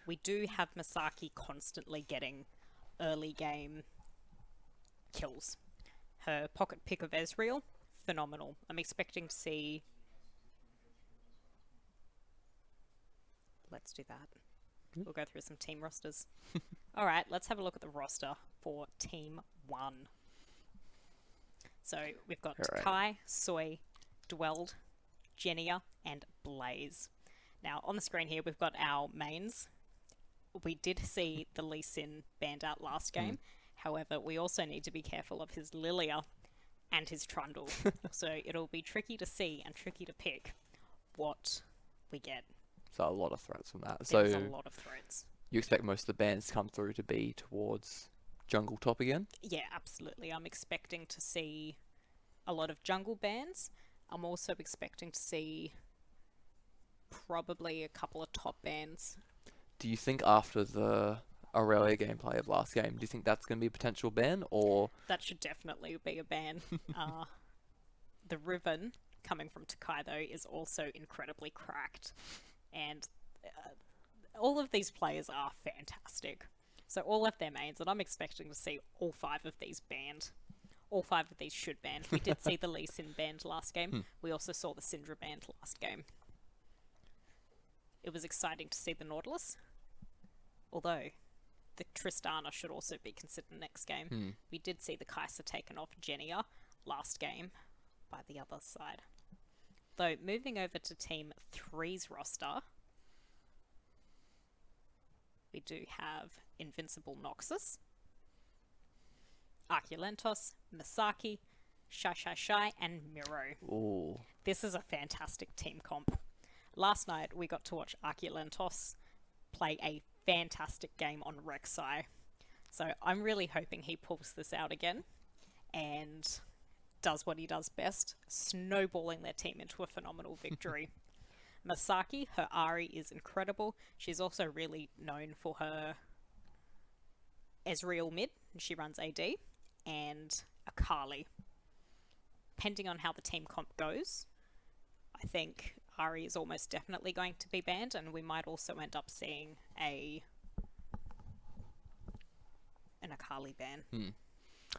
We do have Misaki constantly getting early game kills. Her pocket pick of Ezreal, phenomenal. I'm expecting to see... Let's do that. We'll go through some team rosters. Alright, let's have a look at the roster for Team 1. So, we've got Kai, Soy, Dwelled, Genia, and Blaze. Now, on the screen here, we've got our mains. We did see the Lee Sin banned out last game. However, we also need to be careful of his Lilia and his Trundle. So, it'll be tricky to see and tricky to pick what we get. So a lot of threats from that. There's so a lot of threats. you expect most of the bans to come through to be towards jungle top again? Yeah, absolutely. I'm expecting to see a lot of jungle bans. I'm also expecting to see probably a couple of top bans. Do you think after the Aurelia gameplay of last game, do you think that's going to be a potential ban, or...? That should definitely be a ban. The Riven, coming from Takai though, is also incredibly cracked. And all of these players are fantastic. So all of their mains, and I'm expecting to see all 5 of these banned. All 5 of these should ban. We did see the Lee Sin banned last game. We also saw the Syndra banned last game. It was exciting to see the Nautilus. Although, the Tristana should also be considered next game. We did see the Kai'Sa taken off Genia last game by the other side. Though, moving over to Team 3's roster, we do have Invincible Noxus, Arculentos, Misaki, Shy, and Miro. Ooh. This is a fantastic team comp. Last night, we got to watch Arculentos play a fantastic game on Rek'Sai. So I'm really hoping he pulls this out again and does what he does best, snowballing their team into a phenomenal victory. Misaki, her Ahri is incredible. She's also really known for her Ezreal mid, she runs AD, and Akali. Depending on how the team comp goes, I think Ahri is almost definitely going to be banned, and we might also end up seeing an Akali ban.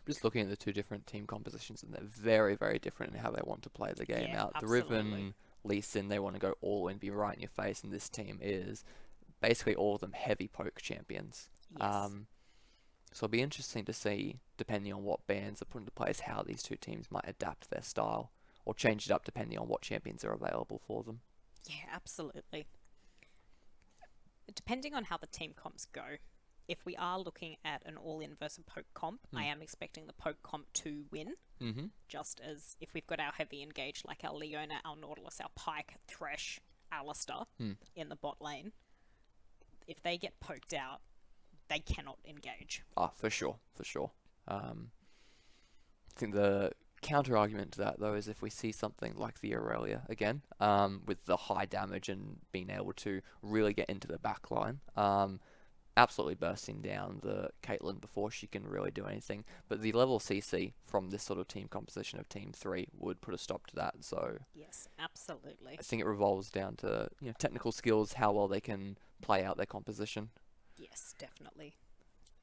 Just looking at the 2 different team compositions, and they're very, very different in how they want to play the game Yeah, out. absolutely. The Riven Lee Sin, they want to go all in, be right in your face, and this team is basically all of them heavy poke champions. Yes. So it'll be interesting to see, depending on what bans are put into place, how these two teams might adapt their style or change it up depending on what champions are available for them. Yeah, absolutely. Depending on how the team comps go, if we are looking at an all-in versus poke comp, I am expecting the poke comp to win. Mm-hmm. Just as if we've got our heavy engaged, like our Leona, our Nautilus, our Pike, Thresh, Alistair in the bot lane, if they get poked out, they cannot engage. For sure. I think the counter argument to that, though, is if we see something like the Aurelia again, with the high damage and being able to really get into the back line, absolutely bursting down the Caitlyn before she can really do anything. But the level CC from this sort of team composition of Team 3 would put a stop to that. So Yes, absolutely. I think it revolves down to technical skills, how well they can play out their composition. Yes, definitely.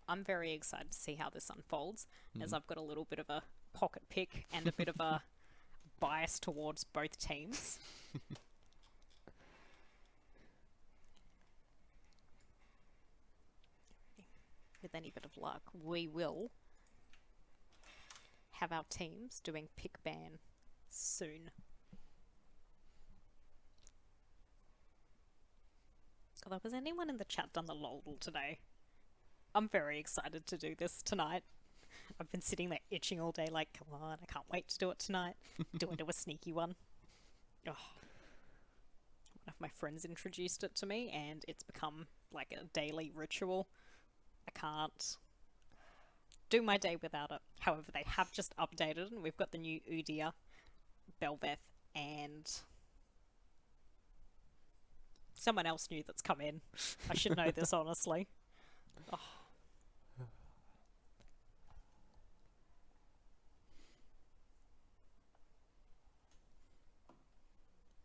I'm very excited to see how this unfolds, as I've got a little bit of a pocket pick and a bit of a bias towards both teams. With any bit of luck, we will have our teams doing pick ban soon. Although, has anyone in the chat done the LOL today? I'm very excited to do this tonight. I've been sitting there itching all day like, come on, I can't wait to do it tonight. Do I do a sneaky one? Oh. One of my friends introduced it to me and it's become like a daily ritual. I can't do my day without it. However, they have just updated and we've got the new Udyr, Belveth, and someone else new that's come in. I should know this, honestly. Oh.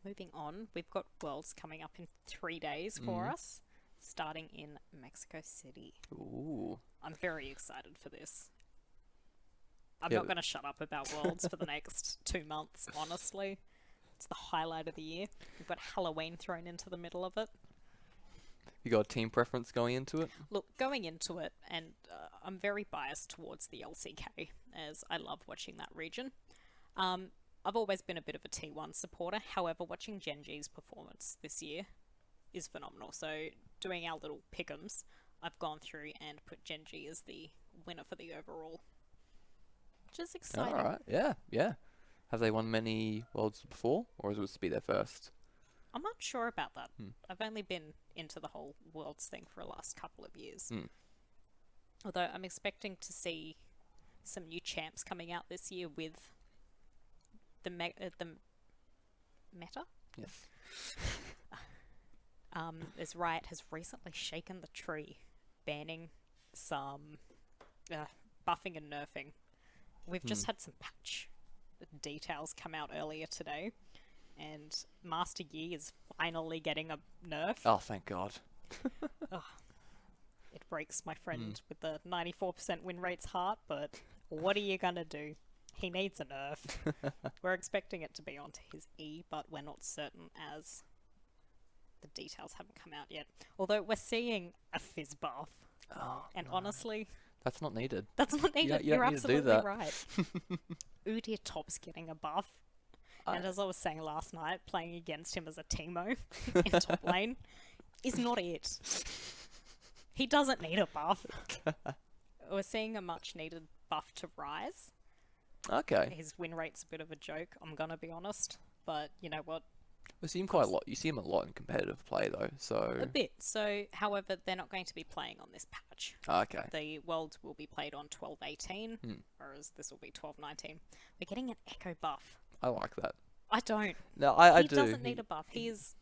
Moving on, we've got Worlds coming up in 3 days for us, starting in Mexico City. Ooh. I'm very excited for this. I'm not going to shut up about Worlds for the next 2 months, honestly. It's the highlight of the year. We've got Halloween thrown into the middle of it. You got a team preference going into it? Look, going into it, and I'm very biased towards the LCK, as I love watching that region. I've always been a bit of a T1 supporter. However, watching Genji's performance this year is phenomenal. So doing our little pick'ems, I've gone through and put Genji as the winner for the overall. Which is exciting. Alright, yeah. Have they won many Worlds before, or is it to be their first? I'm not sure about that. I've only been into the whole Worlds thing for the last couple of years. Although I'm expecting to see some new champs coming out this year with the meta. Yes. As Riot has recently shaken the tree, banning some buffing and nerfing. We've just had some patch details come out earlier today, and Master Yi is finally getting a nerf. Oh, thank God. It breaks my friend with the 94% win rate's heart, but what are you gonna do? He needs a nerf. We're expecting it to be onto his E, but we're not certain as the details haven't come out yet. Although we're seeing a fizz buff. Oh, And no. honestly, That's not needed. that's not needed. you don't You're need to do absolutely that. right. Udyr Top's getting a buff. And as I was saying last night, playing against him as a Teemo in top lane is not it. He doesn't need a buff. We're seeing a much needed buff to Rise. Okay. His win rate's a bit of a joke, I'm gonna be honest. But you know what? We see him quite a lot. You see him a lot in competitive play, though. So. A bit. So, however, they're not going to be playing on this patch. Okay. The Worlds will be played on 12-18, whereas this will be 12-19. We're getting an Echo buff. I like that. I don't. No, I He do. doesn't need a buff. He is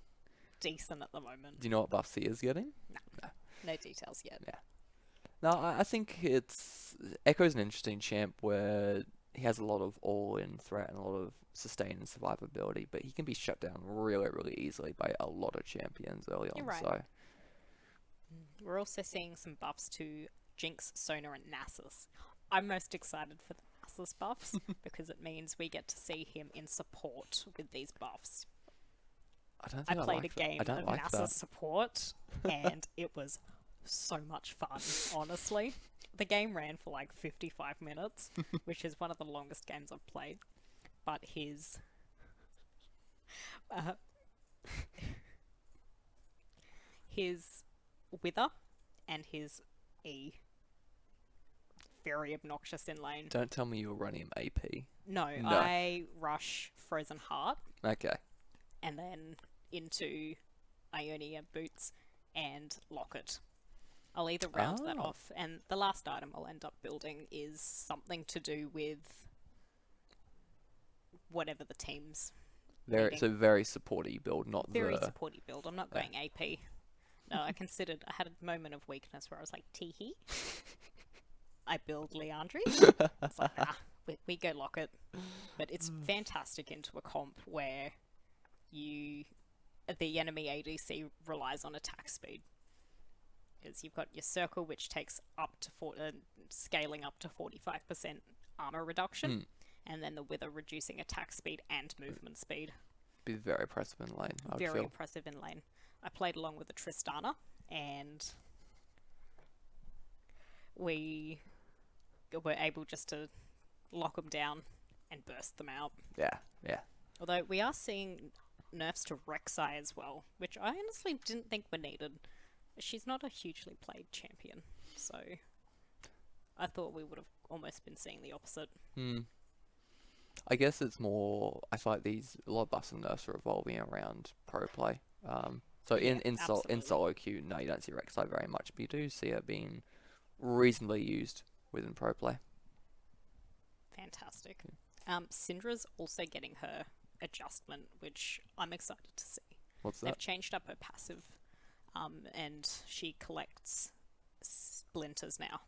decent at the moment. Do you know what buffs he is getting? No details yet. Yeah. No, I think Echo's an interesting champ where he has a lot of all-in threat and a lot of sustain and survivability, but he can be shut down really, really easily by a lot of champions early on. You're right. So We're also seeing some buffs to Jinx, Sona, and Nasus. I'm most excited for the Nasus buffs because it means we get to see him in support with these buffs. I don't I think played a like that. game I don't of like NASA that. support, and it was so much fun, honestly. The game ran for like 55 minutes, which is one of the longest games I've played. But uh, his Wither and his E, very obnoxious in lane. Don't tell me you were running him AP. No, No. I rush Frozen Heart Okay. and then into Ionia Boots and Locket. I'll either round that Oh. off, and the last item I'll end up building is something to do with whatever the team's Very Meeting. so very supporty build, not very the. supporty build. I'm not going AP. No, I had a moment of weakness where I was like, teehee. I build Leandri. It's like, nah, we go Locket. But it's fantastic into a comp where the enemy ADC relies on attack speed. Because you've got your circle, which takes up to scaling up to 45% armor reduction, and then the Wither reducing attack speed and movement speed. Be very impressive in lane. I would Very feel. impressive in lane. I played along with a Tristana, and we were able just to lock them down and burst them out. Yeah, yeah. Although we are seeing nerfs to Rek'Sai as well, which I honestly didn't think were needed. She's not a hugely played champion, so I thought we would have almost been seeing the opposite. I guess it's more. I feel like a lot of buffs and nerfs are revolving around pro play. So Yeah, in absolutely. solo queue, no, you don't see Rek'Sai very much, but you do see her being reasonably used within pro play. Fantastic. Syndra's also getting her adjustment, which I'm excited to see. What's They've that? changed up her passive, and she collects splinters now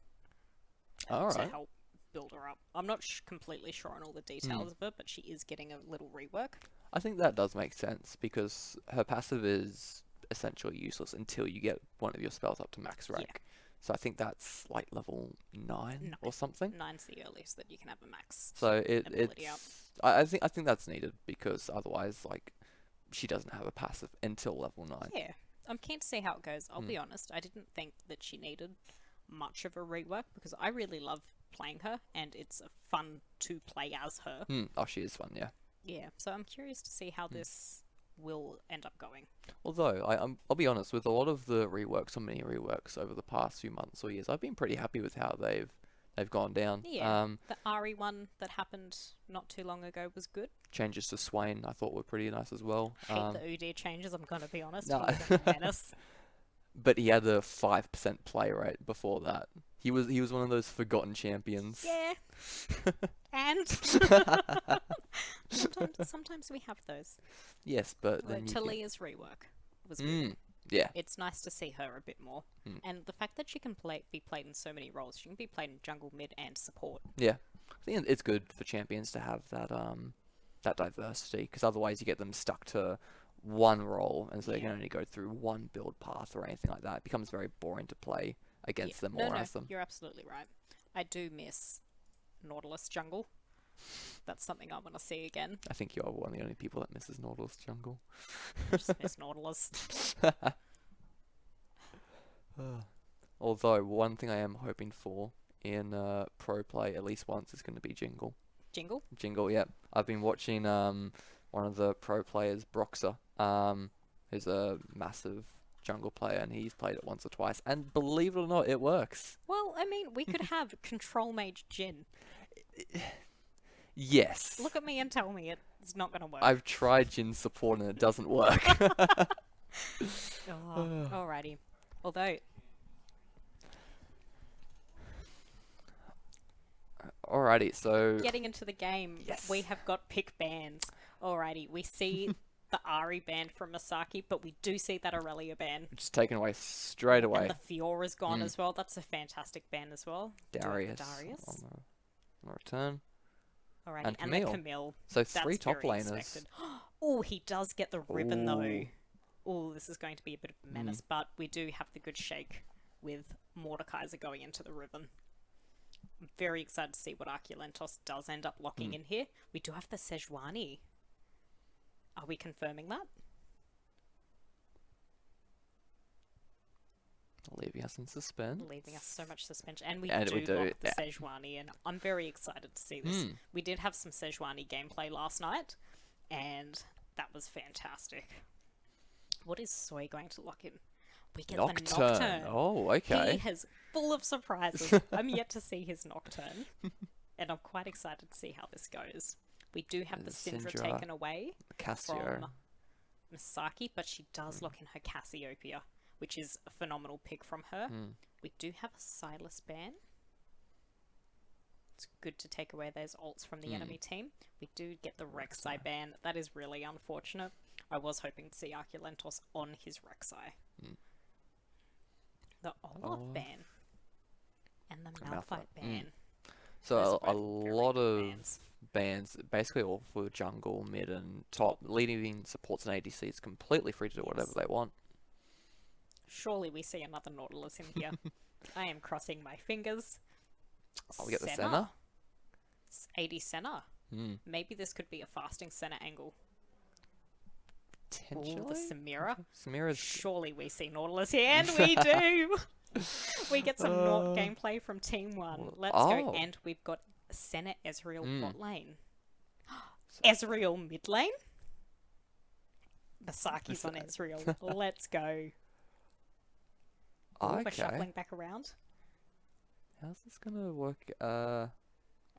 All to right. help build her up. I'm not completely sure on all the details of it, but she is getting a little rework. I think that does make sense because her passive is essentially useless until you get one of your spells up to max rank. Yeah. So I think that's like level 9 or something. 9's the earliest that you can have a max. So ability up. I think that's needed because otherwise like she doesn't have a passive until level 9. Yeah, I'm keen to see how it goes. I'll be honest, I didn't think that she needed much of a rework because I really love playing her and it's fun to play as her. Oh, she is fun, yeah. Yeah, so I'm curious to see how this will end up going. Although I'll be honest, with a lot of the reworks or mini reworks over the past few months or years, I've been pretty happy with how they've gone down. Yeah, the Ari one that happened not too long ago was good. Changes to Swain I thought were pretty nice as well. Hate the Udyr changes, I'm gonna be honest. No. He was a menace. But he had a 5% play rate before that. He was one of those forgotten champions. Yeah. And sometimes we have those. Yes, but Although then you can- Talia's rework was good. yeah. It's nice to see her a bit more. And the fact that she can be played in so many roles, she can be played in jungle, mid, and support. Yeah, I think it's good for champions to have that that diversity because otherwise you get them stuck to one role and so they can Yeah. only go through one build path or anything like that. It becomes very boring to play against them no, or no, as them. you're absolutely right. I do miss Nautilus jungle. That's something I want to see again. I think you are one of the only people that misses Nautilus jungle. I just miss Nautilus. Although one thing I am hoping for in pro play at least once is going to be Jingle. Jingle? Jingle, yep. I've been watching one of the pro players, Broxer, who's a massive jungle player, and he's played it once or twice, and believe it or not, it works. Well, I mean, we could have Control Mage Jin. Yes. Look at me and tell me it's not going to work. I've tried Jin support and it doesn't work. Oh, alrighty. Although, Alrighty, so getting into the game, Yes. we have got pick bans. Alrighty, we see the Ari ban from Masaki, but we do see that Aurelia ban. just taken away straight away. And the Fiora's gone as well. That's a fantastic ban as well. Do we have the Darius, Darius. on the return. Alrighty, and and the Camille. Camille. So That's three top very laners. expected. Oh, he does get the ribbon Ooh. though. Oh, this is going to be a bit of a menace, but we do have the good shake with Mordekaiser going into the ribbon. I'm very excited to see what Arculentos does end up locking in here. We do have the Sejuani. Are we confirming that? Leaving us in suspense. leaving us so much suspension. And we And do we do, lock the yeah. Sejuani, and I'm very excited to see this. Hmm. We did have some Sejuani gameplay last night, and that was fantastic. What is Soy going to lock in? We get the Nocturne. Oh, He okay. is full of surprises. I'm yet to see his Nocturne, and I'm quite excited to see how this goes. We do have the Syndra Syndra, taken away Cassio. from Misaki, but she does lock in her Cassiopeia, which is a phenomenal pick from her. We do have a Silas ban. It's good to take away those ults from the enemy team. We do get the Rek'Sai ban. That is really unfortunate. I was hoping to see Arculentos on his Rek'Sai. The Olaf ban and the Malphite ban. So Those a are both very lot good of bans, basically all for jungle, mid, and top. Leading supports and ADCs completely free to do whatever they want. Surely we see another Nautilus in here. I am crossing my fingers. Oh, we get the Senna. AD Senna. Maybe this could be a fasting Senna angle. Potentially. Ooh, the Samira. Samira's Surely we see Nautilus here, and we do! We get some Naut gameplay from Team 1. Let's go. And we've got Senna Ezreal bot lane. Ezreal mid lane? Masaki's on Ezreal. Let's go. Ooh, we're shuffling back around. How's this gonna work?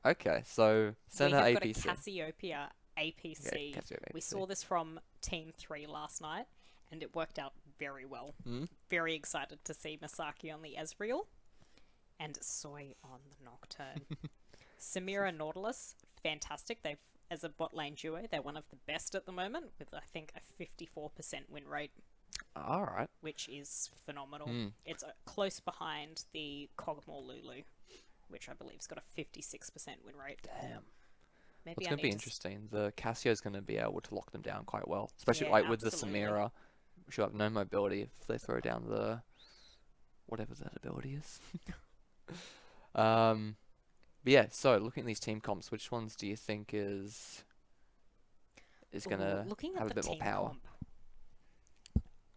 Okay, so Senna We have got a APC. Cassiopeia APC. Cassiopeia We APC. saw this from Team 3 last night, and it worked out very well. Very excited to see Misaki on the Ezreal, and Soy on the Nocturne. Samira Nautilus, fantastic. They've, as a bot lane duo, they're one of the best at the moment, with I think a 54% win rate, All right. which is phenomenal. It's close behind the Kog'Maw Lulu, which I believe has got a 56% win rate. Damn. Maybe It's I going to need be interesting. The Cassio's going to be able to lock them down quite well, especially Yeah, like with absolutely. the Samira. She'll have no mobility if they throw down the whatever that ability is. But yeah. So looking at these team comps, which ones do you think is going to looking have at a the bit more team power? comp,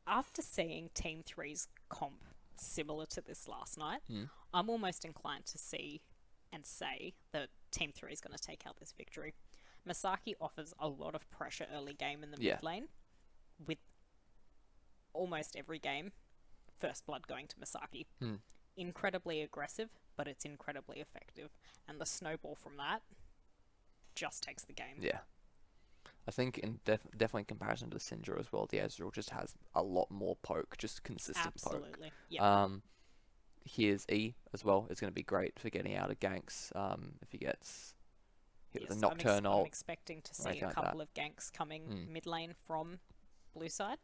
after seeing Team 3's comp similar to this last night, I'm almost inclined to see and say that Team 3 is going to take out this victory. Misaki offers a lot of pressure early game in the mid lane, with almost every game, first blood going to Misaki. Incredibly aggressive, but it's incredibly effective. And the snowball from that just takes the game. Yeah. I think definitely in comparison to Syndra as well, the Ezreal just has a lot more poke, just consistent poke. Absolutely. Yeah. Here's E as well. It's going to be great for getting out of ganks. If he gets hit with a I'm Nocturne ult. expecting to see anything a like couple that. of ganks coming mid lane from blue side.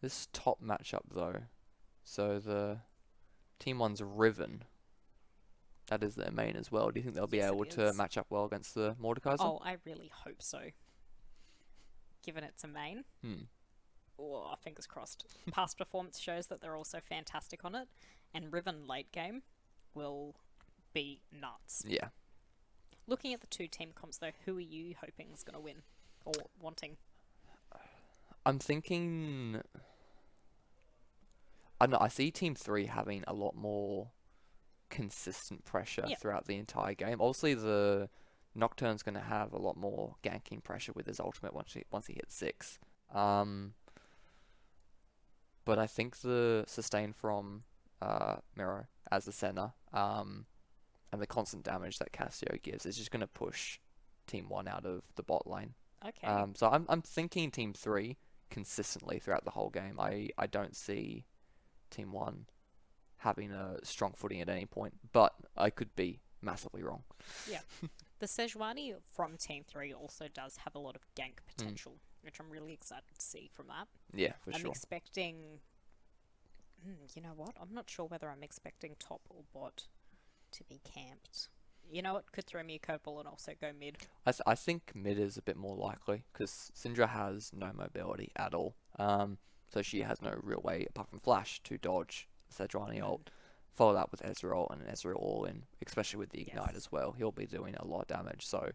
This top matchup though, so the Team 1's Riven. That is their main as well. Do you think they'll be Yes, it able to is. match up well against the Mordekaiser? Oh, I really hope so. Given it's a main. Oh, fingers crossed. Past performance shows that they're also fantastic on it. And Riven late game will be nuts. Yeah. Looking at the two team comps though, who are you hoping is going to win? Or wanting? I'm thinking... I don't know, I see Team 3 having a lot more consistent pressure throughout the entire game. Obviously, the Nocturne's going to have a lot more ganking pressure with his ultimate once he hits 6. But I think the sustain from Miro as the Senna and the constant damage that Cassio gives is just going to push Team 1 out of the bot lane. Okay. So I'm thinking Team 3 consistently throughout the whole game. I don't see Team 1 having a strong footing at any point, but I could be massively wrong. Yeah. The Sejuani from Team 3 also does have a lot of gank potential, which I'm really excited to see from that. Yeah, for I'm sure. expecting... you know what? I'm not sure whether I'm expecting top or bot to be camped. You know what? Could throw me a curveball and also go mid. I think mid is a bit more likely, because Syndra has no mobility at all. So she has no real way, apart from Flash, to dodge Sejuani ult. Follow that with Ezreal and Ezreal all-in, especially with the Ignite as well. He'll be doing a lot of damage. So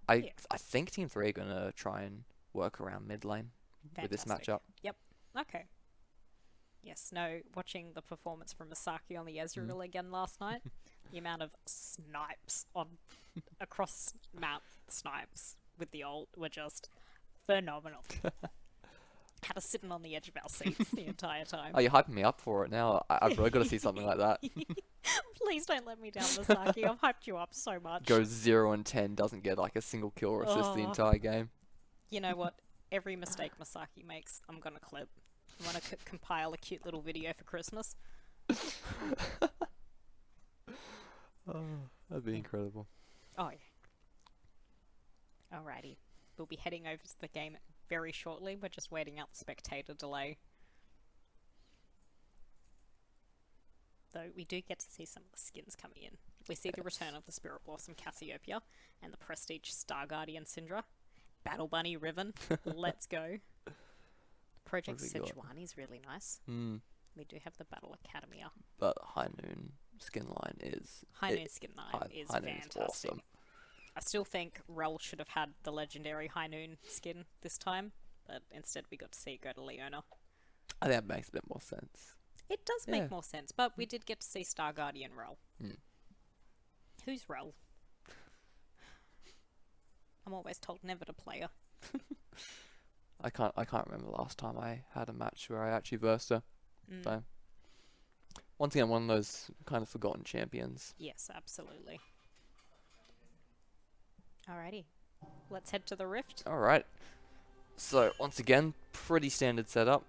I think Team 3 are going to try and work around mid lane with this matchup. Yep. Okay. Yes, no, watching the performance from Masaki on the Ezreal again last night, the amount of snipes on across map snipes with the ult were just phenomenal. Had us sitting on the edge of our seats the entire time. Oh, you're hyping me up for it now. I've really got to see something like that. Please don't let me down, Masaki. I've hyped you up so much. Goes 0 and 10, doesn't get like a single kill or assist the Oh. entire game. You know what? Every mistake Masaki makes, I'm gonna clip. I'm gonna compile a cute little video for Christmas. Oh, that'd be incredible. Oh, yeah. Alrighty. We'll be heading over to the game very shortly. We're just waiting out the spectator delay. Though we do get to see some of the skins coming in. We see the return of the Spirit Blossom Cassiopeia and the Prestige Star Guardian Syndra. Battle Bunny Riven. Let's go. Project What have we got? Sejuani's really nice. We do have the Battle Academia. But High Noon skin line is... High Noon Skin 9 is High Noon's fantastic. awesome. I still think Rel should have had the legendary High Noon skin this time, but instead we got to see it go to Leona. I think that makes a bit more sense. It does Yeah. make more sense, but we did get to see Star Guardian Rel. Who's Rel? I'm always told never to play her. I can't remember the last time I had a match where I actually versed her. So, once again, one of those kind of forgotten champions. Yes, absolutely. Alrighty, let's head to the Rift. Alright. So, once again, pretty standard setup.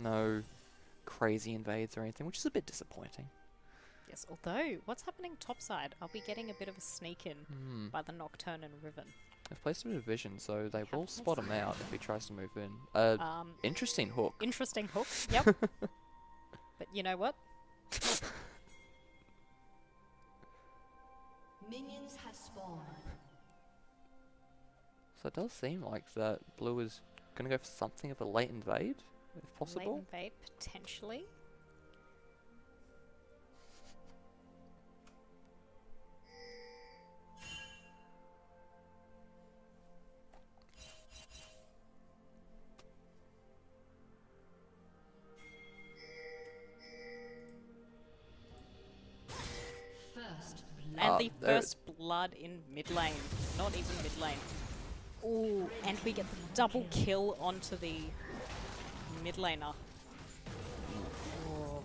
No crazy invades or anything, which is a bit disappointing. Yes, although, what's happening topside? Are we getting a bit of a sneak in by the Nocturne and Riven? They've placed a bit of vision, so they will Have spot they? him out if he tries to move in. Interesting hook. Interesting hook, yep. But you know what? Minions have spawned. So it does seem like that blue is going to go for something of a late invade, if possible. Late invade, potentially. First And Ah, the there- first blood in mid lane. Not even mid lane. Ooh, and we get the double kill onto the mid laner. Oh,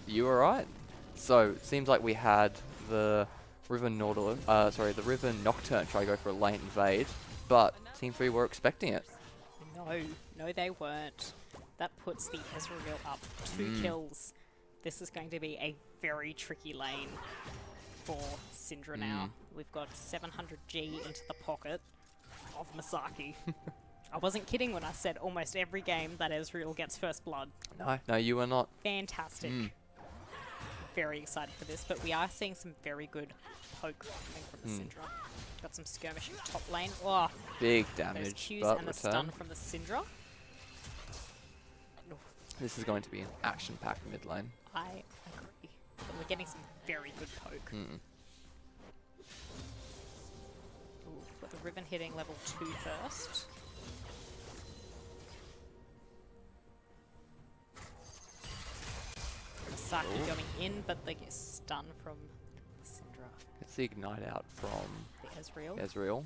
You were right. So it seems like we had the Riven the Riven Nocturne try to go for a late invade, but Team 3 were expecting it. no, they weren't. That puts the Ezreal up 2 kills. This is going to be a very tricky lane for Syndra now. We've got 700G into the pocket of Masaki. I wasn't kidding when I said almost every game that Ezreal gets first blood. No, you were not. Fantastic. Very excited for this, but we are seeing some very good poke coming from the Syndra. Got some skirmishing top lane. Oh, Big those damage, Qs but and the stun return. from the Syndra. This is going to be an action-packed mid lane. I agree. But we're getting some very good poke. Ooh, got the Riven hitting level 2 first. Masaki going in, but they get stun from Syndra. Gets the ignite out from The Ezreal. Ezreal.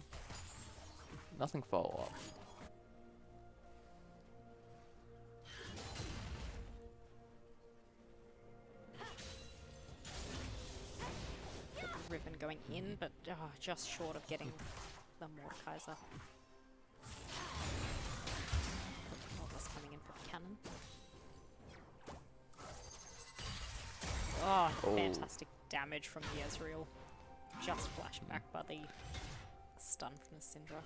Nothing follow-up. Got the Riven going in, but just short of getting the Mordekaiser. Morde's coming in for the cannon. Oh, Oh. fantastic damage from the Ezreal. Just flashed back by the stun from the Syndra.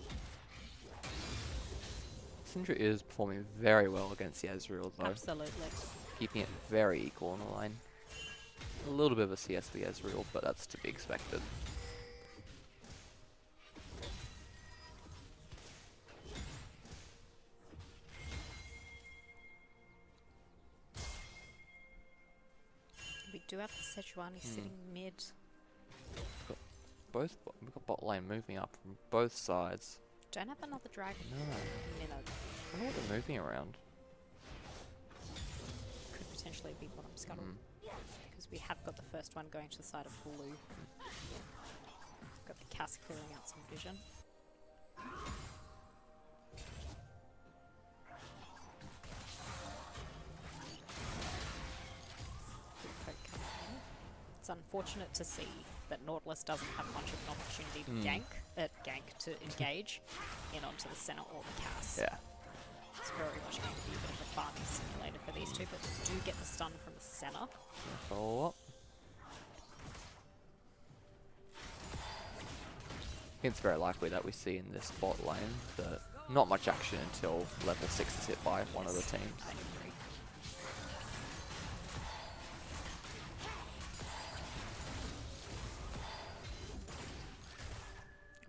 Syndra is performing very well against the Ezreal though, Absolutely. keeping it very equal in the lane. A little bit of a CS for the Ezreal, but that's to be expected. We do have the Sejuani sitting mid. We've got bot lane moving up from both sides. Don't have another dragon. No. Minute. I don't know what they're moving around. potentially a big bottom scuttle. Because we have got the first one going to the side of blue. Got the Cass clearing out some vision. Good poke coming in. It's unfortunate to see that Nautilus doesn't have much of an opportunity to engage in onto the center or the Cass. Yeah. It's very much going to be a bit of a farming simulator for these two, but they do get the stun from the center. Follow up. I think it's very likely that we see in this bot lane that not much action until level 6 is hit by one of the teams. I agree.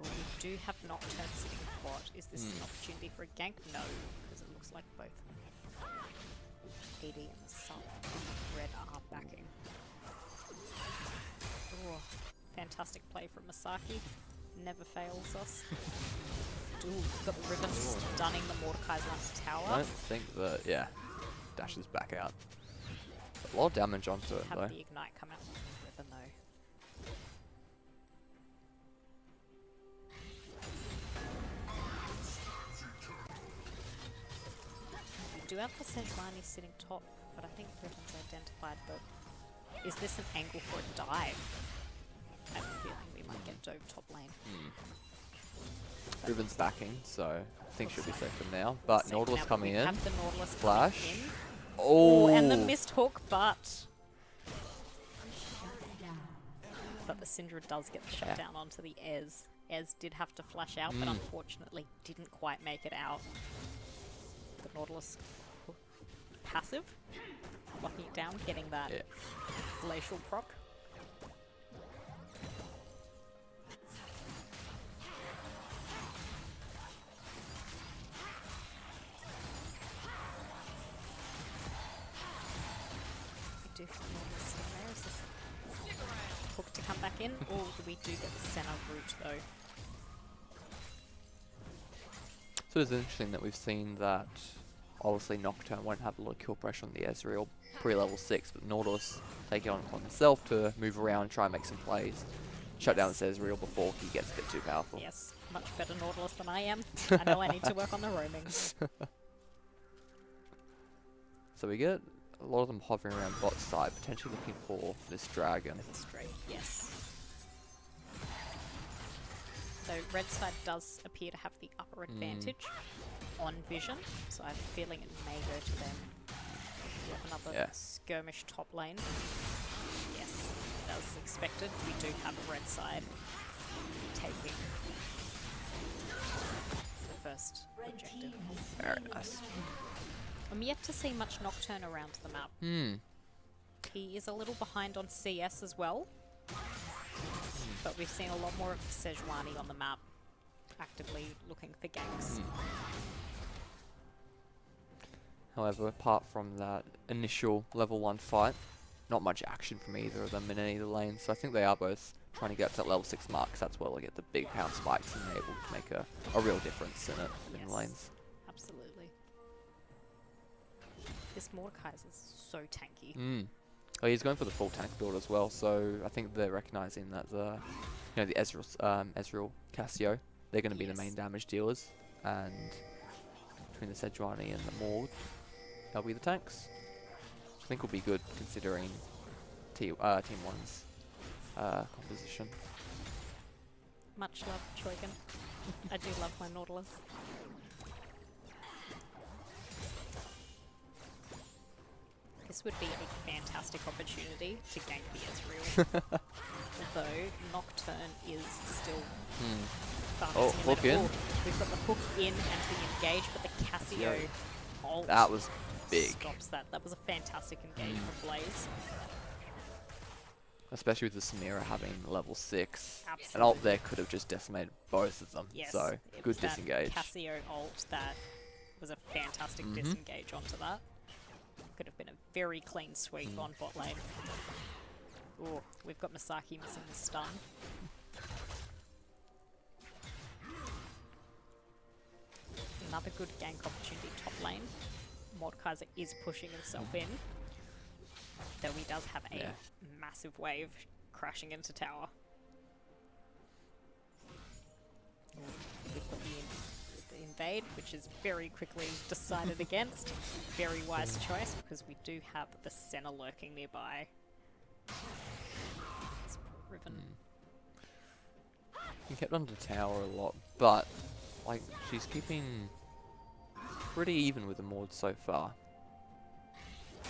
Well, we do have Nocturne sitting bot. Is this an opportunity for a gank? No, because it looks like both AD and the sub red are backing. Oh, fantastic play from Masaki. Never fails us. Ooh, got the Riven stunning the Mordekaiser onto tower. I don't think that, yeah, dashes back out. A lot of damage onto it Have though. the ignite come out from the Riven though. We do have the Sejuani sitting top, but I think Riven's identified, but is this an angle for a dive? I have a feeling we might get dove top lane. Riven's backing, so I think she'll be safe for now. But Safe Nautilus now, coming we in. have the Nautilus Flash. coming in. Oh, And the missed hook, but the Syndra does get the shutdown onto the Ez. Ez did have to flash out, but unfortunately didn't quite make it out. The Nautilus passive, locking it down, getting that glacial proc. We do have Nautilus sitting there. Is this hook to come back in, or do we do get the center route though? So it's interesting that we've seen that obviously Nocturne won't have a lot of kill pressure on the Ezreal pre-level 6, but Nautilus take it on himself to move around, try and make some plays, shut down this Ezreal before he gets a bit too powerful. Yes, much better Nautilus than I am. I know I need to work on the roaming. So we get a lot of them hovering around bot side, potentially looking for this dragon. Straight, yes. So red side does appear to have the upper advantage on vision, so I have a feeling it may go to them. We have another skirmish top lane. Yes, as expected, we do have a red side taking the first objective. Very nice. I'm yet to see much Nocturne around the map. He is a little behind on CS as well, but we've seen a lot more of Sejuani on the map, actively looking for ganks. However, apart from that initial level 1 fight, not much action from either of them in either lane, so I think they are both trying to get to that level 6 mark, 'cause that's where they get the big pound spikes and they're able to make a real difference in it, in the lanes. Absolutely. This Mordekaiser is so tanky. Oh, he's going for the full tank build as well, so I think they're recognizing that the Ezreal, Cassio, they're going to be the main damage dealers, and between the Sejuani and the Morg, they'll be the tanks. Which I think will be good considering Team 1's composition. Much love, Choigan. I do love my Nautilus. This would be a fantastic opportunity to gank the Ezreal. Although Nocturne is still Oh, hook in. We've got the hook in and the engage, but the Cassio ult That was big. stops that. That was a fantastic engage from Blaze. Especially with the Samira having level 6. Absolutely. An ult there could have just decimated both of them. Yes, So, it good was that disengage. Cassio ult that was a fantastic disengage onto that. Could have been a very clean sweep on bot lane. Oh, we've got Masaki missing the stun. Another good gank opportunity top lane. Mordekaiser is pushing himself in. Though he does have a Yeah. massive wave crashing into tower. We've got the invade, which is very quickly decided against. Very wise choice, because we do have the Senna lurking nearby. It's Riven. He kept under tower a lot, but like she's keeping pretty even with the Maud so far.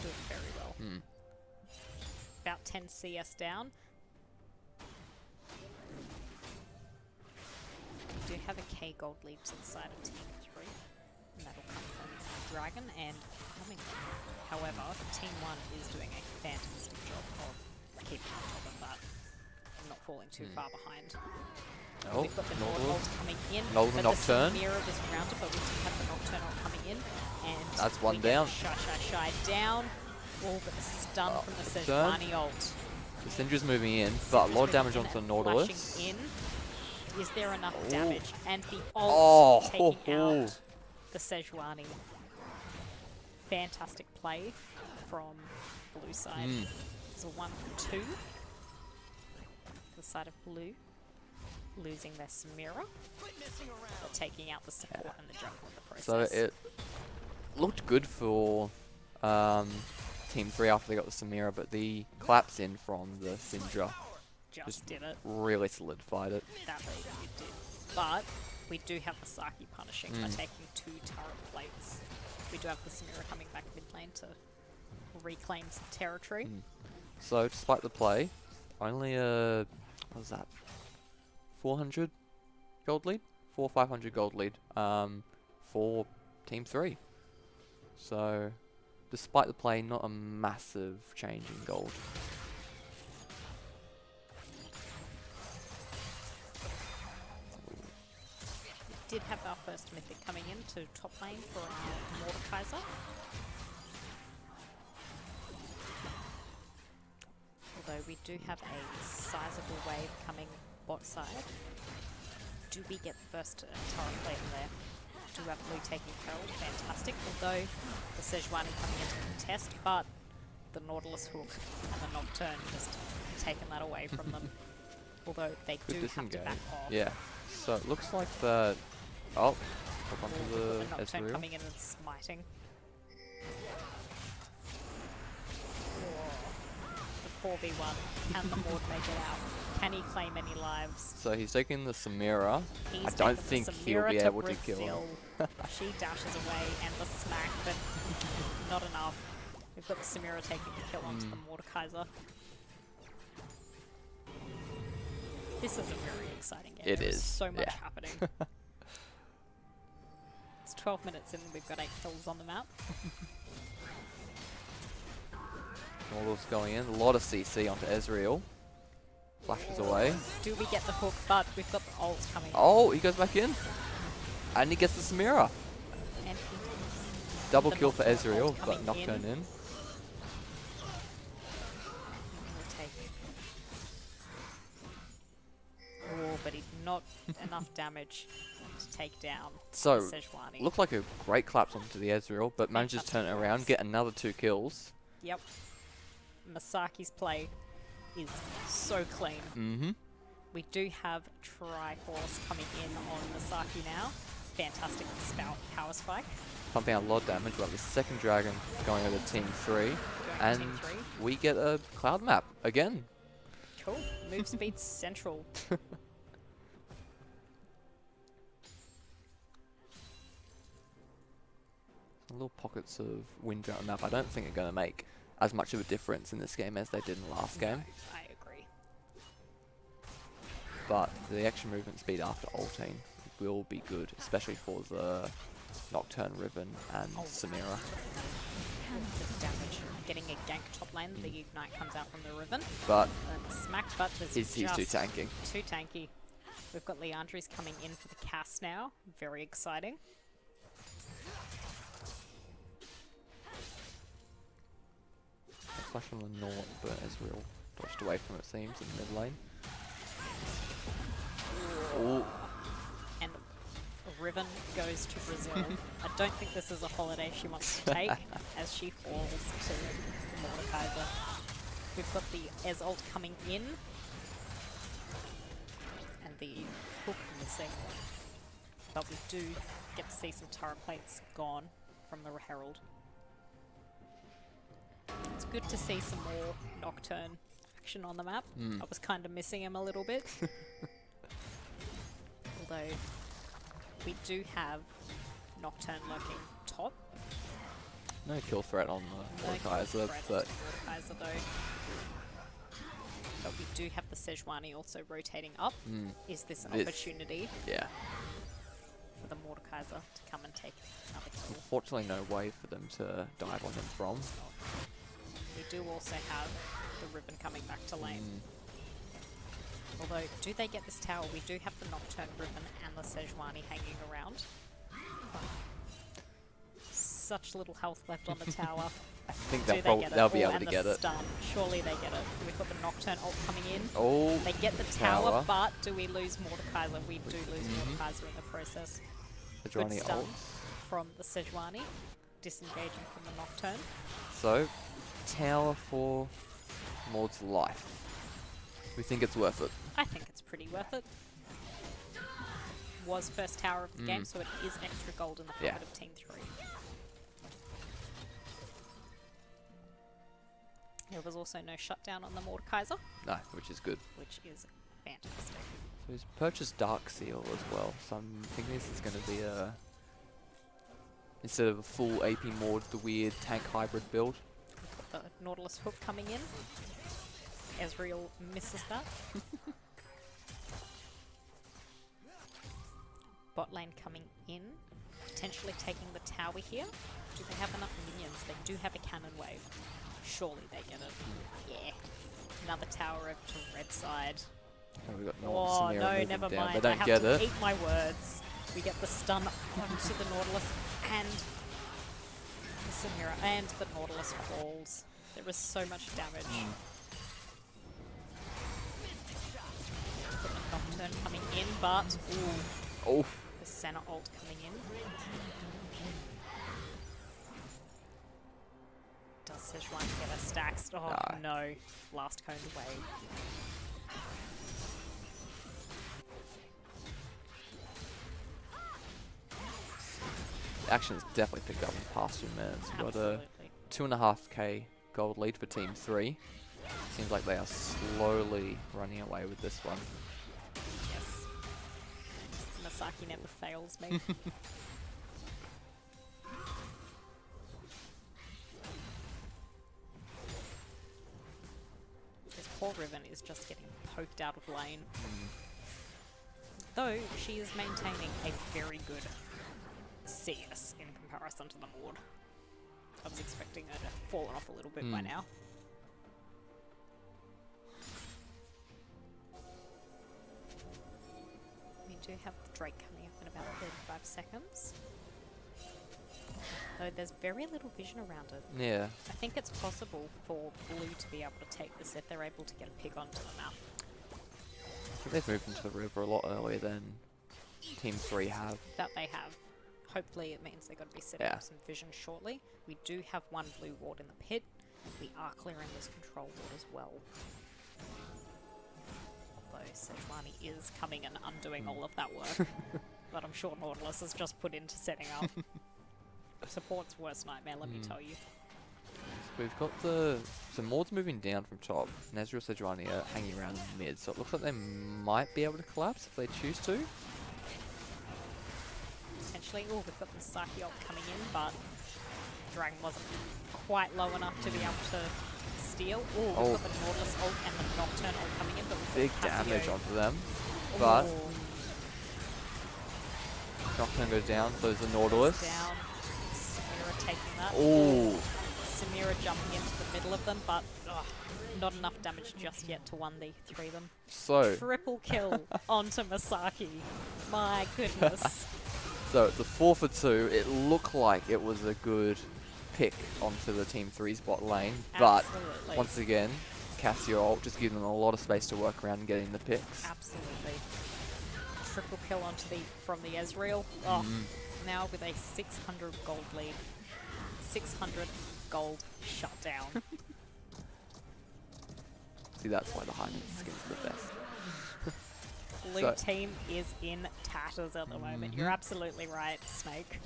Doing very well. About 10 CS down. We do have a K gold lead to the side of Team 3. And that'll come from Dragon and coming. However, Team 1 is doing a fantastic job of keeping on top of that and not falling too far behind. Oh, We've got the Nord coming in. Nord but Nocturne. The Samira was grounded, but we do have the Nocturnal coming in. And That's one we get down. Shy down. All but the stun from the turn. Sejuani ult. The Syndra's moving in, but a lot of damage onto Flashing Nautilus. in. Is there enough Oh. damage? And the Oh, ult taking out the Sejuani. Fantastic play from blue side. It's a 1-2. The side of blue losing their Samira, but taking out the support and the jungle in the process. So it looked good for Team 3 after they got the Samira, but the collapse in from the Syndra just did it. really solidified it. That really did. But we do have the Saki punishing by taking 2 turret plates. We do have the Samira coming back mid lane to reclaim some territory. So despite the play, only a what was that? 400 gold lead, 400-500 gold lead for Team 3. So despite the play, not a massive change in gold. We did have our first mythic coming into top lane for our Mordekaiser. Although we do have a sizable wave coming bot side. Do we get the first turret plate in there? Do have blue taking Herald, fantastic. Although the Sejuani coming into contest, but the Nautilus hook and the Nocturne just taken that away from them. Although they Good do have to disengage. back off. Yeah. So it looks like that. Oh, up onto We've got the the Nocturne Ezreal. coming in and smiting. The 4v1. Can the Mord make it out? Can he claim any lives? So he's taking the Samira. He's I don't taken think the he'll Samira be able to kill Brazil. him. She dashes away and the smack, but not enough. We've got the Samira taking the kill onto the Mordekaiser. This is a very exciting game. It There is, so much yeah. happening. It's 12 minutes in and we've got 8 kills on the map. Nautilus going in. A lot of CC onto Ezreal. Flashes away. Do we get the hook? But we've got the ult coming. Oh, he goes back in. And he gets the Samira. And Double the kill for Nocturne Ezreal, ult but coming Nocturne in. We'll take. Oh, but he's not enough damage to take down So, the Sejuani. looked like a great collapse onto the Ezreal, but manages to turn it around, get another 2 kills. Yep. Masaki's play is so clean. Mm-hmm. We do have Triforce coming in on Masaki now. Fantastic spout power spike. Pumping out a lot of damage. We have the second dragon going over Team 3. Going And to Team 3. we get a cloud map again. Cool. Move speed central. Little pockets of wind throughout the map. I don't think are going to make as much of a difference in this game as they did in the last game. I agree. But the extra movement speed after ulting will be good, especially for the Nocturne, Riven, and Samira. The damage. Getting a gank top lane. The ignite comes out from the Riven. But And smack, but there's he's too just tanky. too tanky. We've got Leandri's coming in for the cast now. Very exciting. Flash on the Naught, but Ezreal dodged away from it, seems, in the mid lane. Ooh. And Riven goes to Brazil. I don't think this is a holiday she wants to take as she falls to Mordekaiser. We've got the Ez ult coming in. And the hook missing. But we do get to see some turret plates gone from the Herald. It's good to see some more Nocturne action on the map. I was kind of missing him a little bit. Although we do have Nocturne lurking top. No kill threat on the Mordekaiser, but Mordekaiser though. But we do have the Sejuani also rotating up. Is this an opportunity yeah. for the Mordekaiser to come and take another kill? Unfortunately, no way for them to dive on him from. We do also have the Ribbon coming back to lane. Although, do they get this tower? We do have the Nocturne Ribbon and the Sejuani hanging around. Such little health left on the tower. I think Do they'll be able to get it. Stun. Surely they get it. We've got the Nocturne ult coming in. Oh, They get the tower, but do we lose Mordekaiser? We do lose Mordekaiser in the process. Good Sejuani stun ult. from the Sejuani, disengaging from the Nocturne. So, tower for Mord's life. We think it's worth it. I think it's pretty worth it. Was first tower of the game, so it is extra gold in the pocket of Team 3. There was also no shutdown on the Mordekaiser, No, which is good. which is fantastic. So he's purchased Dark Seal as well. So I'm thinking this is going to be a... Instead of a full AP Mord, the weird tank hybrid build. We've got the Nautilus hook coming in. Ezreal misses that. Bot lane coming in. Potentially taking the tower here. Do they have enough minions? They do have a cannon wave. Surely they get it. Yeah. Another tower over to red side. And we've got Oh Samira no, moving never down. mind. They don't I have get to it. eat my words. We get the stun onto the Nautilus and the Samira, and the Nautilus falls. There is so much damage. Got the Nocturne coming in, but ooh, Oh, the Senna ult coming in. Does Sejuani get a stacks? Oh no, last cone away. action's definitely picked up in the past few minutes. We've got a Absolutely. 2.5k gold lead for Team 3. Seems like they are slowly running away with this one. Yes. Masaki never fails me. This poor Riven is just getting poked out of lane. Though she is maintaining a very good CS in comparison to the Mord. I was expecting her to have fallen off a little bit by now. We do have the Drake coming up in about 35 seconds. Though there's very little vision around it. Yeah. I think it's possible for Blue to be able to take this if they're able to get a pig onto the map. I think they've moved into the river a lot earlier than Team 3 have. That they have. Hopefully it means they're going to be setting up some vision shortly. We do have one blue ward in the pit. We are clearing this control ward as well. Although Sejuani is coming and undoing all of that work. But I'm sure Nautilus has just put into setting up. Support's worst nightmare, let me tell you. We've got the... So Mord's moving down from top. Nezreal Sejuani are hanging around in mid. So it looks like they might be able to collapse if they choose to. Potentially. Oh, we've got the Saki ult coming in, but Dragon wasn't quite low enough to be able to steal. Oh, we've got the Nautilus ult and the Nocturne ult coming in, but we've Big got damage Cassio. onto them. But Oh, Nocturne goes down, so there's the Nautilus. down. Samira taking that. Oh, Samira jumping into the middle of them, but not enough damage just yet to 1v3 them. so Triple kill onto Masaki. My goodness. So it's a 4 for 2. It looked like it was a good pick onto the Team 3's bot lane, but Absolutely. once again, Cassio ult just giving them a lot of space to work around and getting the picks. Absolutely. Triple kill onto from the Ezreal. Oh, now with a 600 gold lead. 600 gold shutdown. See, that's why the Highness skin's the best. Blue So- team is in tatters at the moment. You're absolutely right, Snake.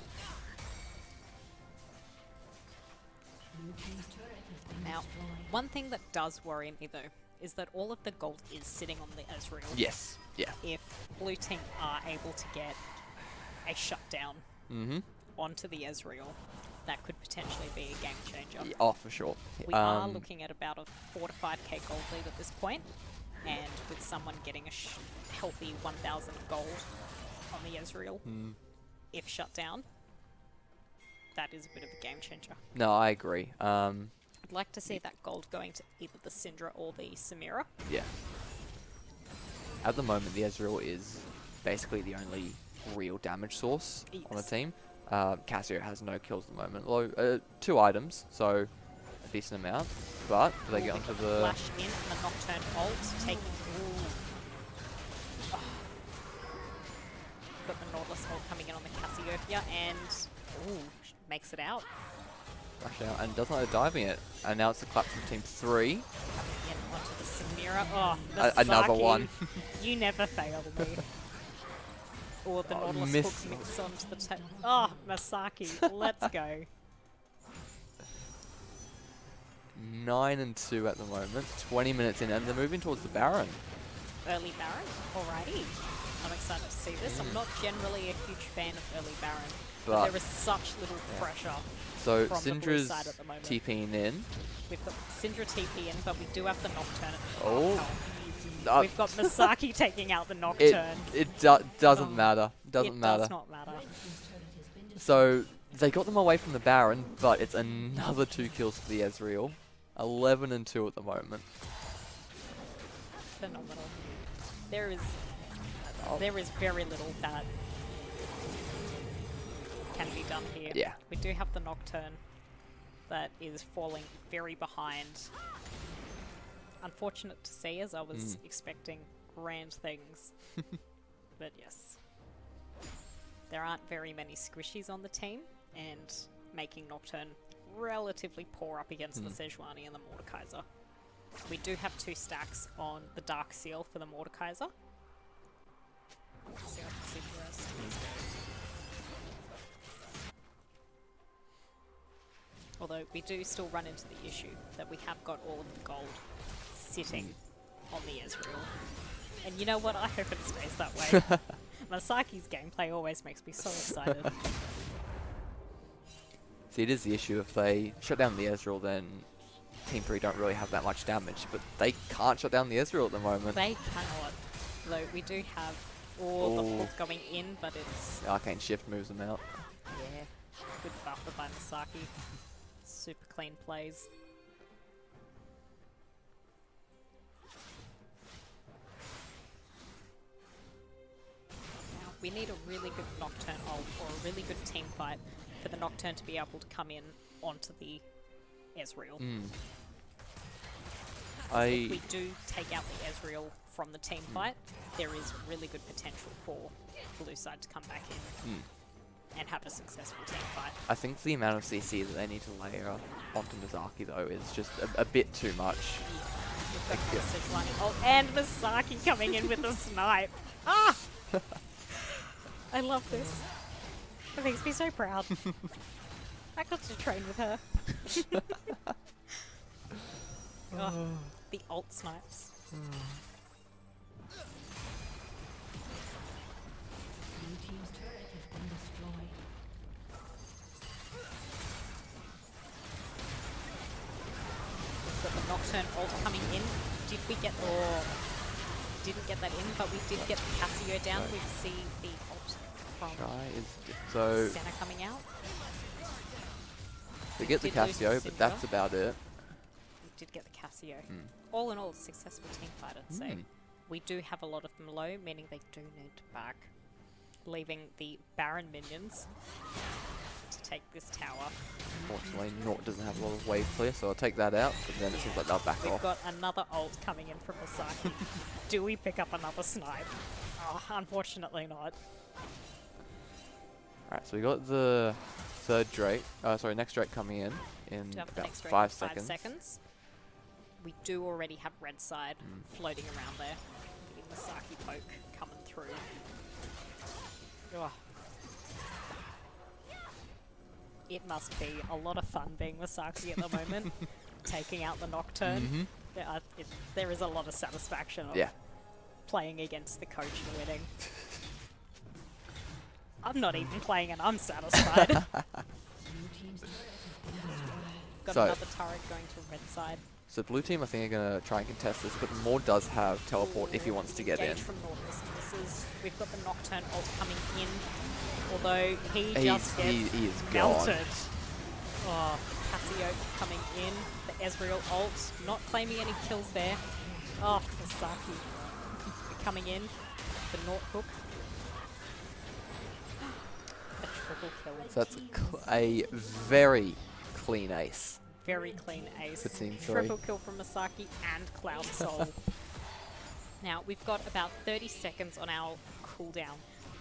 Now, one thing that does worry me though is that all of the gold is sitting on the Ezreal. Yes. Yeah. If blue team are able to get a shutdown onto the Ezreal, that could potentially be a game changer. Oh, for sure. We are looking at about a 4 to 5k gold lead at this point, and with someone getting a healthy 1,000 gold on the Ezreal, if shut down, that is a bit of a game changer. No, I agree. I'd like to see that gold going to either the Syndra or the Samira. Yeah. At the moment, the Ezreal is basically the only real damage source on the Yes. team. Cassio has no kills at the moment. Although, 2 items, so a decent amount. But they get onto the... Flash in, and the Nocturne ult, taking... Ooh. Oh. Got the Nautilus ult coming in on the Cassiopeia, and... Ooh, makes it out. Flash out and doesn't like diving it. And now it's the clap from Team 3. Coming in onto the Samira. Oh, Another Masaki, one. You never fail me. Or the Oh, Nautilus miss. hook mix onto the tail. Oh, Masaki, let's go. 9 and 2 at the moment. 20 minutes in, and they're moving towards the Baron. Early Baron, alrighty. I'm excited to see this. I'm not generally a huge fan of early Baron, but there is such little pressure. So from the blue Syndra's side at the moment. TPing in. We've got Syndra TP in, but we do have the Nocturne. Oh. We've got Masaki taking out the Nocturne. It doesn't Oh, matter. Doesn't it matter. does not matter. So they got them away from the Baron, but it's another 2 kills for the Ezreal. 11 and 2 at the moment. Phenomenal. There is very little that can be done here. Yeah. We do have the Nocturne that is falling very behind. Unfortunate to see, as I was expecting grand things. But yes. There aren't very many squishies on the team, and making Nocturne relatively poor up against the Sejuani and the Mordekaiser. We do have 2 stacks on the Dark Seal for the Mordekaiser. See if I can see the rest. Although we do still run into the issue that we have got all of the gold sitting on the Ezreal. And you know what? I hope it stays that way. Masaki's gameplay always makes me so excited. See, it is the issue. If they shut down the Ezreal, then Team 3 don't really have that much damage. But they can't shut down the Ezreal at the moment. They cannot. Though we do have all the hook going in, but it's... The Arcane Shift moves them out. Yeah. Good buffer by Masaki. Super clean plays. Now, we need a really good Nocturne ult or a really good team fight for the Nocturne to be able to come in onto the Ezreal. If we do take out the Ezreal from the team fight, there is really good potential for blue side to come back in and have a successful team fight. I think the amount of CC that they need to layer onto Mizaki, though, is just a bit too much. We've got another Sejuani. Oh, and Masaki coming in with the snipe. Ah! I love this. It makes me so proud. I got to train with her. Oh, the ult snipes. Blue team's turret has been destroyed. We've got the Nocturne ult coming in. Did we get didn't get that in, but we did get the Cassio down. We see the ult from Shy is so Senna coming out. they get the did lose Cassio, the but that's Syndra. about it. We did get the Cassio. All in all, a successful team fight, I'd say. We do have a lot of them low, meaning they do need to back, leaving the Baron minions to take this tower. Unfortunately, Nort doesn't have a lot of wave clear, so I'll take that out, but then it seems like they'll back We've off. got another ult coming in from Masaki. Do we pick up another snipe? Oh, unfortunately not. Alright, so we got the next Drake coming in Do have the about next 5 5 seconds. seconds. we do already have red side floating around there. The Masaki poke coming through. Ugh. It must be a lot of fun being Masaki at the moment, taking out the Nocturne. There is a lot of satisfaction of playing against the coach and winning. I'm not even playing and I'm satisfied. Got So- another turret going to red side. So blue team, I think, are going to try and contest this, but Maw does have teleport if he wants to get in. Engage from North misses. We've got the Nocturne ult coming in, although he just gets he is melted. gone. Oh, Cassio coming in. The Ezreal ult, not claiming any kills there. Oh, Masaki coming in. The Nort hook. A triple kill. So that's a very clean ace. Very clean ace. For Team 3. Triple kill from Masaki and Cloud Soul. Now, we've got about 30 seconds on our cooldown.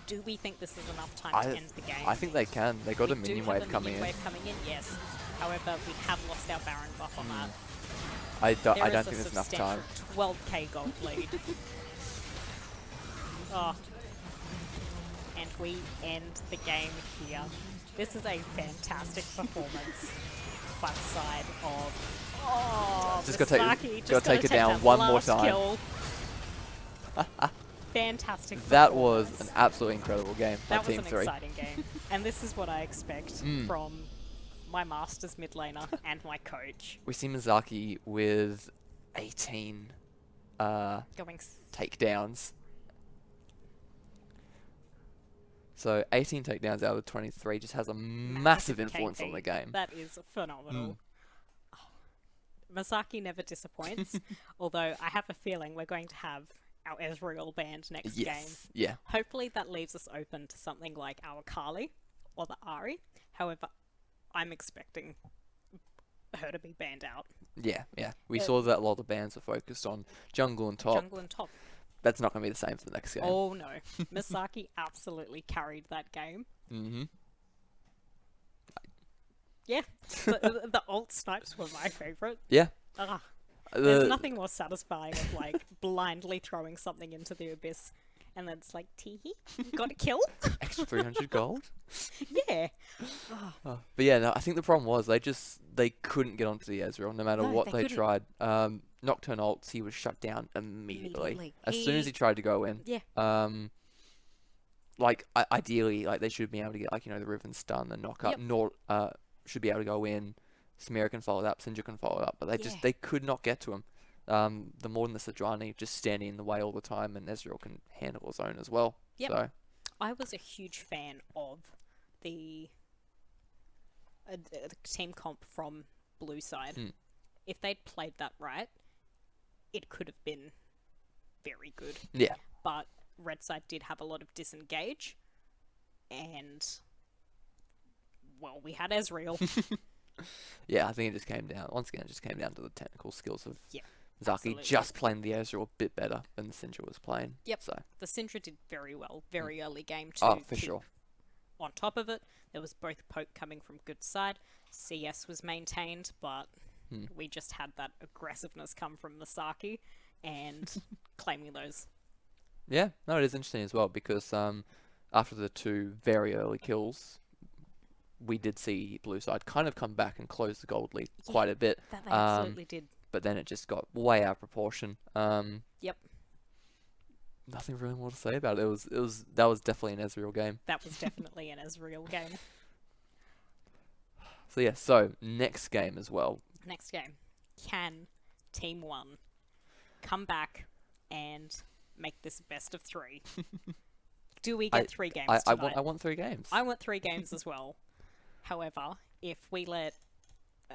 Do we think this is enough time to end the game? I think they can. They got a We minion do have wave a coming minion in. wave coming in, yes. However, we have lost our Baron buff on that. I There don't is think a there's enough time. substantial 12k gold lead. Oh. And we end the game here. This is a fantastic performance by the side of... Oh, Just gotta Masaki take just it down that one more last time. Kill. Fantastic That was performance. an absolutely incredible game by That was Team an 3. exciting game. And this is what I expect from my Masters mid laner and my coach. We see Mizaki with 18 Going takedowns. So 18 takedowns out of 23 just has a massive influence on KP. the game. That is phenomenal. Masaki never disappoints, although I have a feeling we're going to have our Ezreal banned next game. Yes. Yeah. Hopefully that leaves us open to something like our Kali or the Ari. However, I'm expecting her to be banned out. Yeah. Yeah. We saw that a lot of the bans are focused on jungle and top. Jungle and top. That's not going to be the same for the next game. Oh no. Masaki absolutely carried that game. Mm-hmm. Yeah. The ult snipes were my favourite. Yeah. There's nothing more satisfying of like blindly throwing something into the abyss and then it's like, tee-hee, got a kill? Extra 300 gold. Yeah. But yeah, no, I think the problem was they couldn't get onto the Ezreal no matter No, what they they couldn't. tried. Nocturne ults, he was shut down immediately. Immediately. As soon as he tried to go in. Yeah. Like ideally, like they should be able to get like the Riven stun and knock up. Yep. Nort should be able to go in. Samira can follow it up. Syndra can follow it up, but they could not get to him. The more than the Sedrani just standing in the way all the time, and Ezreal can handle his own as well. Yep. So I was a huge fan of the team comp from blue side. If they'd played that right, it could have been very good. yeah, But red side did have a lot of disengage, and well, we had Ezreal. yeah. I think it just came down once again. It just came down to the technical skills of Yeah, Zaki absolutely. just playing the Ezreal a bit better than the Syndra was playing. Yep. So The Syndra did very well, very early game to oh, for keep sure. on top of it. There was both poke coming from good side. CS was maintained, but we just had that aggressiveness come from Masaki and claiming those. Yeah, no, it is interesting as well because after the two very early kills, we did see blue side kind of come back and close the gold lead quite a bit. That they absolutely did. But then it just got way out of proportion. Yep. Nothing really more to say about it. That was definitely an Ezreal game. That was definitely an Ezreal game. So yeah, so next game as well. Next game. Can Team 1 come back and make this best of 3? Do we get 3 games I tonight? want 3 games. I want 3 games as well. However, if we let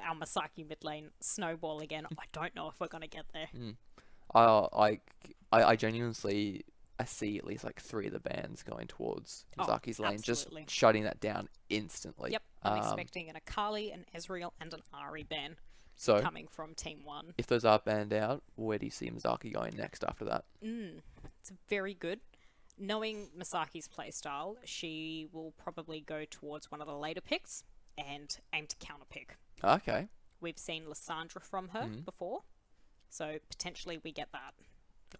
our Masaki mid lane snowball again, I don't know if we're going to get there. I genuinely I see at least like 3 of the bans going towards Mizaki's lane, absolutely. just shutting that down instantly. Yep, I'm expecting an Akali, an Ezreal, and an Ari ban So coming from Team 1. if those are banned out, where do you see Mizaki going next after that? It's very good. Knowing Masaki's playstyle, she will probably go towards one of the later picks and aim to counterpick. Okay. We've seen Lysandra from her before, So potentially we get that.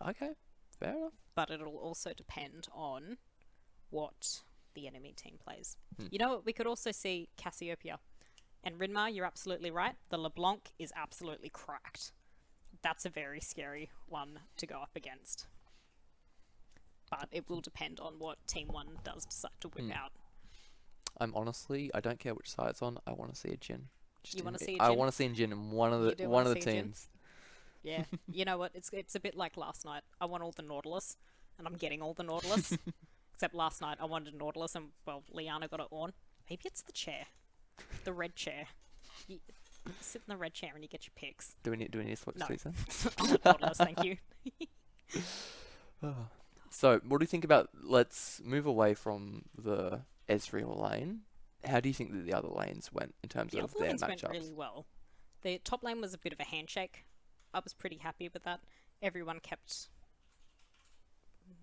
Okay, fair enough. But it'll also depend on what the enemy team plays. Hmm. You know what? We could also see Cassiopeia. And Rinmar, you're absolutely right. The LeBlanc is absolutely cracked. That's a very scary one to go up against. But it will depend on what Team 1 does decide to whip out. I don't care which side it's on. I want to see a Jhin. You want to see a Jhin? I want to see a Jhin in one of You do the wanna see a Jhin? teams. Yeah. You know what? It's a bit like last night. I want all the Nautilus, and I'm getting all the Nautilus. Except last night I wanted a Nautilus, and, well, Liana got it on. Maybe it's the chair. The red chair. You sit in the red chair and you get your picks. Do we need to switch No. season? I want Nautilus, thank you. So, what do you think about? Let's move away from the Ezreal lane. How do you think that the other lanes went in terms The of other their lanes went matchups? really well. The top lane was a bit of a handshake. I was pretty happy with that. Everyone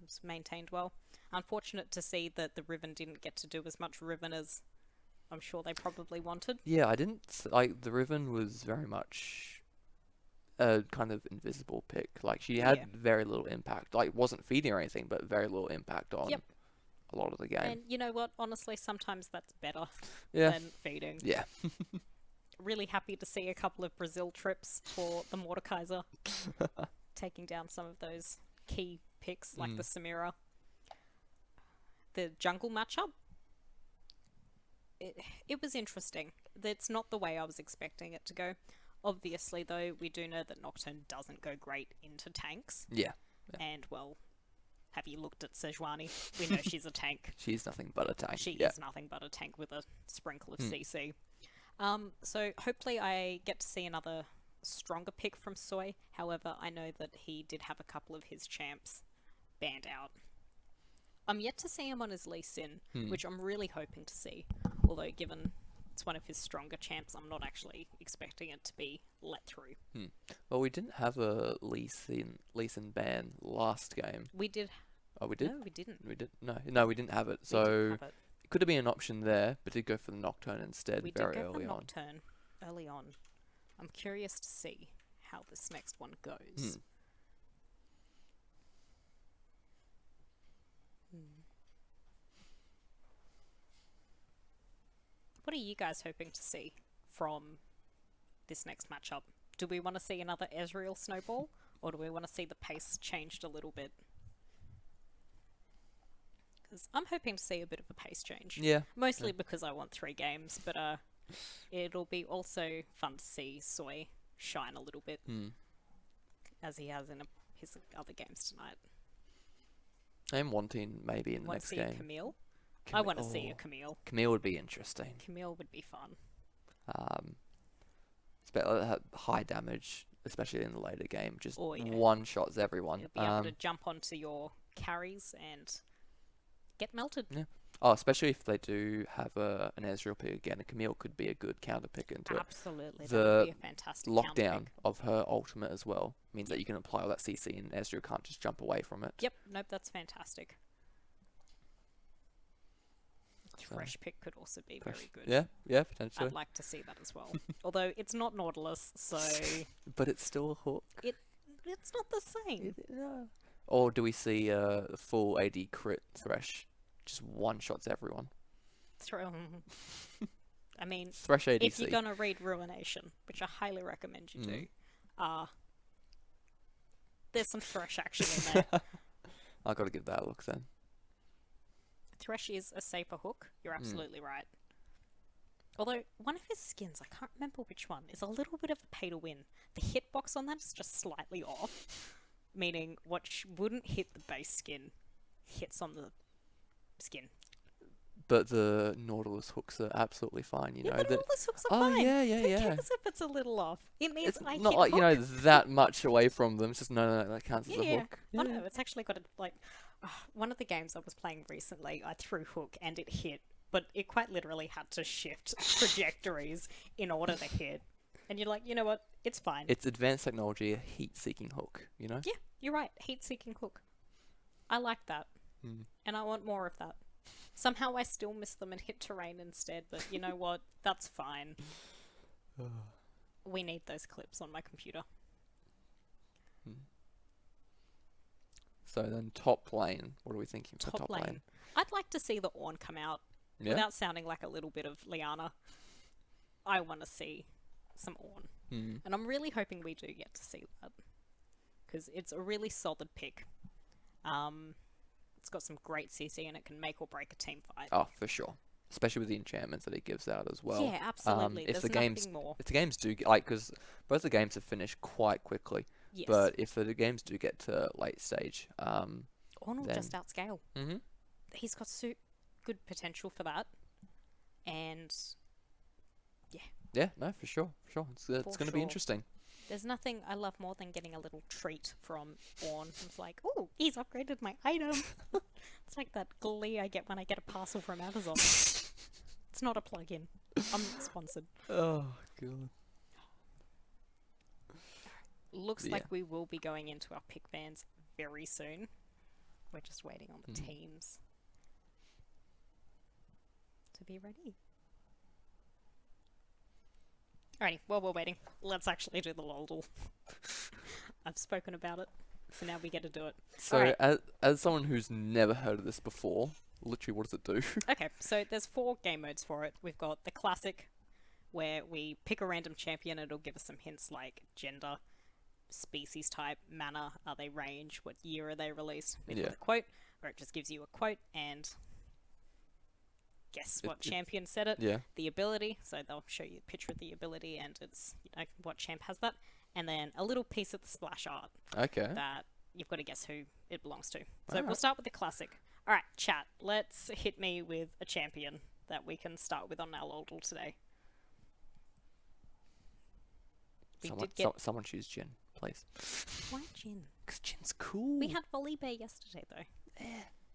was maintained well. Unfortunate to see that the Riven didn't get to do as much Riven as I'm sure they probably wanted. Yeah, I didn't like the Riven was very much a kind of invisible pick. Like she had Yeah. very little impact. Like wasn't feeding or anything, but very little impact on Yep. a lot of the game. And you know what? Honestly, sometimes that's better Yeah. than feeding. Yeah. Really happy to see a couple of Brazil trips for the Mordekaiser, taking down some of those key picks like the Samira. The jungle matchup, it was interesting. It's not the way I was expecting it to go. Obviously, though, we do know that Nocturne doesn't go great into tanks. Yeah. And, well, have you looked at Sejuani? We know she's a tank. She's nothing but a tank. She yeah. is nothing but a tank with a sprinkle of CC. So hopefully I get to see another stronger pick from Soy. However, I know that he did have a couple of his champs banned out. I'm yet to see him on his Lee Sin, which I'm really hoping to see. Although, given it's one of his stronger champs, I'm not actually expecting it to be let through. Well, we didn't have a Lee Sin ban last game. We did. Oh, we did? No, we didn't. We did? No, we didn't have it. We So didn't have it. it could have been an option there, but did go for the Nocturne instead We very did go early for on. Nocturne early on. I'm curious to see how this next one goes. What are you guys hoping to see from this next matchup? Do we want to see another Ezreal snowball, or do we want to see the pace changed a little bit? Because I'm hoping to see a bit of a pace change. Yeah. Mostly because I want 3 games, but it'll be also fun to see Soy shine a little bit, as he has in his other games tonight. I'm wanting maybe in the Want to next see game. a Camille? I want to see a Camille. Camille would be interesting. Camille would be fun. High damage, especially in the later game. Just Oh, yeah. one shots everyone. You'll be able to jump onto your carries and get melted. Yeah. Oh, especially if they do have an Ezreal pick again. A Camille could be a good counter pick into it. Absolutely, that The would be a fantastic counter Lockdown pick. of her ultimate as well means that you can apply all that CC and Ezreal can't just jump away from it. Yep, nope, that's fantastic. Thresh pick could also be very good. Yeah, potentially. I'd like to see that as well. Although it's not Nautilus, so But it's still a hook. it's not the same. Or do we see a full AD crit Thresh? Just one shots everyone. I mean, Thresh ADC. if you're gonna read Ruination, which I highly recommend you do, there's some Thresh action in there. I gotta give that a look then. Thresh is a safer hook. You're absolutely right. Although one of his skins, I can't remember which one, is a little bit of a pay to win. The hitbox on that is just slightly off, meaning what wouldn't hit the base skin hits on the skin. But the Nautilus hooks are absolutely fine, you know. The that Nautilus hooks are Oh, fine. yeah, yeah, Who yeah. cares if it's a little off? It means It's I not hit like, you know, hook. that much away from them. It's just, no, that counts as a Yeah. hook. Oh no, it's actually got a, like, one of the games I was playing recently, I threw hook and it hit, but it quite literally had to shift trajectories in order to hit. And you're like, you know what? It's fine. It's advanced technology, a heat-seeking hook, you know? Yeah, you're right. Heat-seeking hook. I like that. And I want more of that. Somehow I still miss them and hit terrain instead, but you know what? That's fine. We need those clips on my computer. So then top lane. What are we thinking for top lane? I'd like to see the Ornn come out Yeah. without sounding like a little bit of Liana. I want to see some Ornn. And I'm really hoping we do get to see that. Because it's a really solid pick. It's got some great CC and it can make or break a team fight. Oh, for sure. Especially with the enchantments that it gives out as well. Yeah, absolutely. If There's the games, nothing more. if the games do like, because both the games have finished quite quickly. Yes. But if the games do get to late stage, Ornn will then- just outscale. He's got good potential for that. And yeah, no, for sure, It's going to be sure. interesting. there's nothing I love more than getting a little treat from Ornn. It's like, oh, he's upgraded my item. It's like that glee I get when I get a parcel from Amazon. It's not a plug-in. I'm not sponsored. Oh god. Looks But like yeah. we will be going into our pick bans very soon. We're just waiting on the teams to be ready. Alrighty, while we're waiting, let's actually do the LOL. I've spoken about it, so now we get to do it. So Alright. as someone who's never heard of this before, literally, what does it do? Okay, so there's 4 game modes for it. We've got the classic, where we pick a random champion. It'll give us some hints like gender, species type, mana, are they range, what year are they released. We've Yeah. got a quote, where it just gives you a quote and guess what champion said it. Yeah. The ability, so they'll show you a picture of the ability and it's what champ has that. And then a little piece of the splash art Okay. that you've got to guess who it belongs to. So we'll Alright. start with the classic. Alright, chat, let's hit me with a champion that we can start with on our LOL today. We did get... Someone choose Jin, please. Why Jin? Because Jin's cool. We had Volibear yesterday though.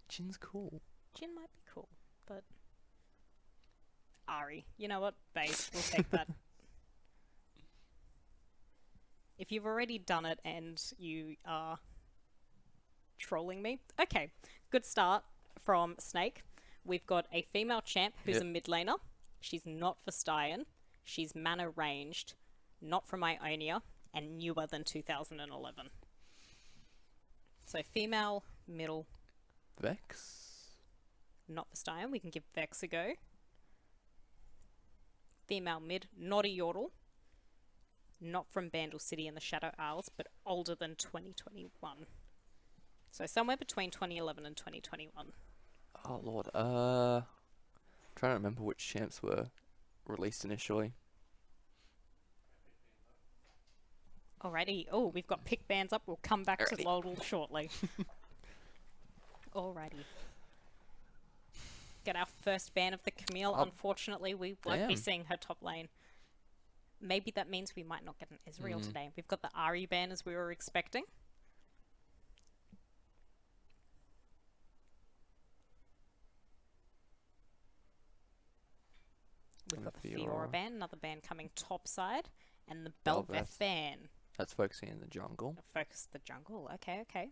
Jin's cool. Jin might be cool, but... Ari. You know what? Base. We'll take that. If you've already done it and you are trolling me, okay. Good start from Snake. We've got a female champ who's Yep. a mid laner. She's not for Styrian. She's mana ranged, not from Ionia, and newer than 2011. So female, middle, Vex. not for Styrian. We can give Vex a go. Female mid, not a Yordle. Not from Bandle City and the Shadow Isles, but older than 2021. So somewhere between 2011 and 2021. Oh lord. Trying to remember which champs were released initially. Alrighty. Oh, we've got pick bands up. We'll come back to Alrighty. LOL shortly. Alrighty. Get our first ban of the Camille. Oh. Unfortunately, we won't be Damn. seeing her top lane. Maybe that means we might not get an Israel today. We've got the Ari ban as we were expecting. We've got the Fiora Fiora. ban, another ban coming topside, and the Belveth. Belveth ban. That's focusing in the jungle. Focus the jungle. Okay, okay.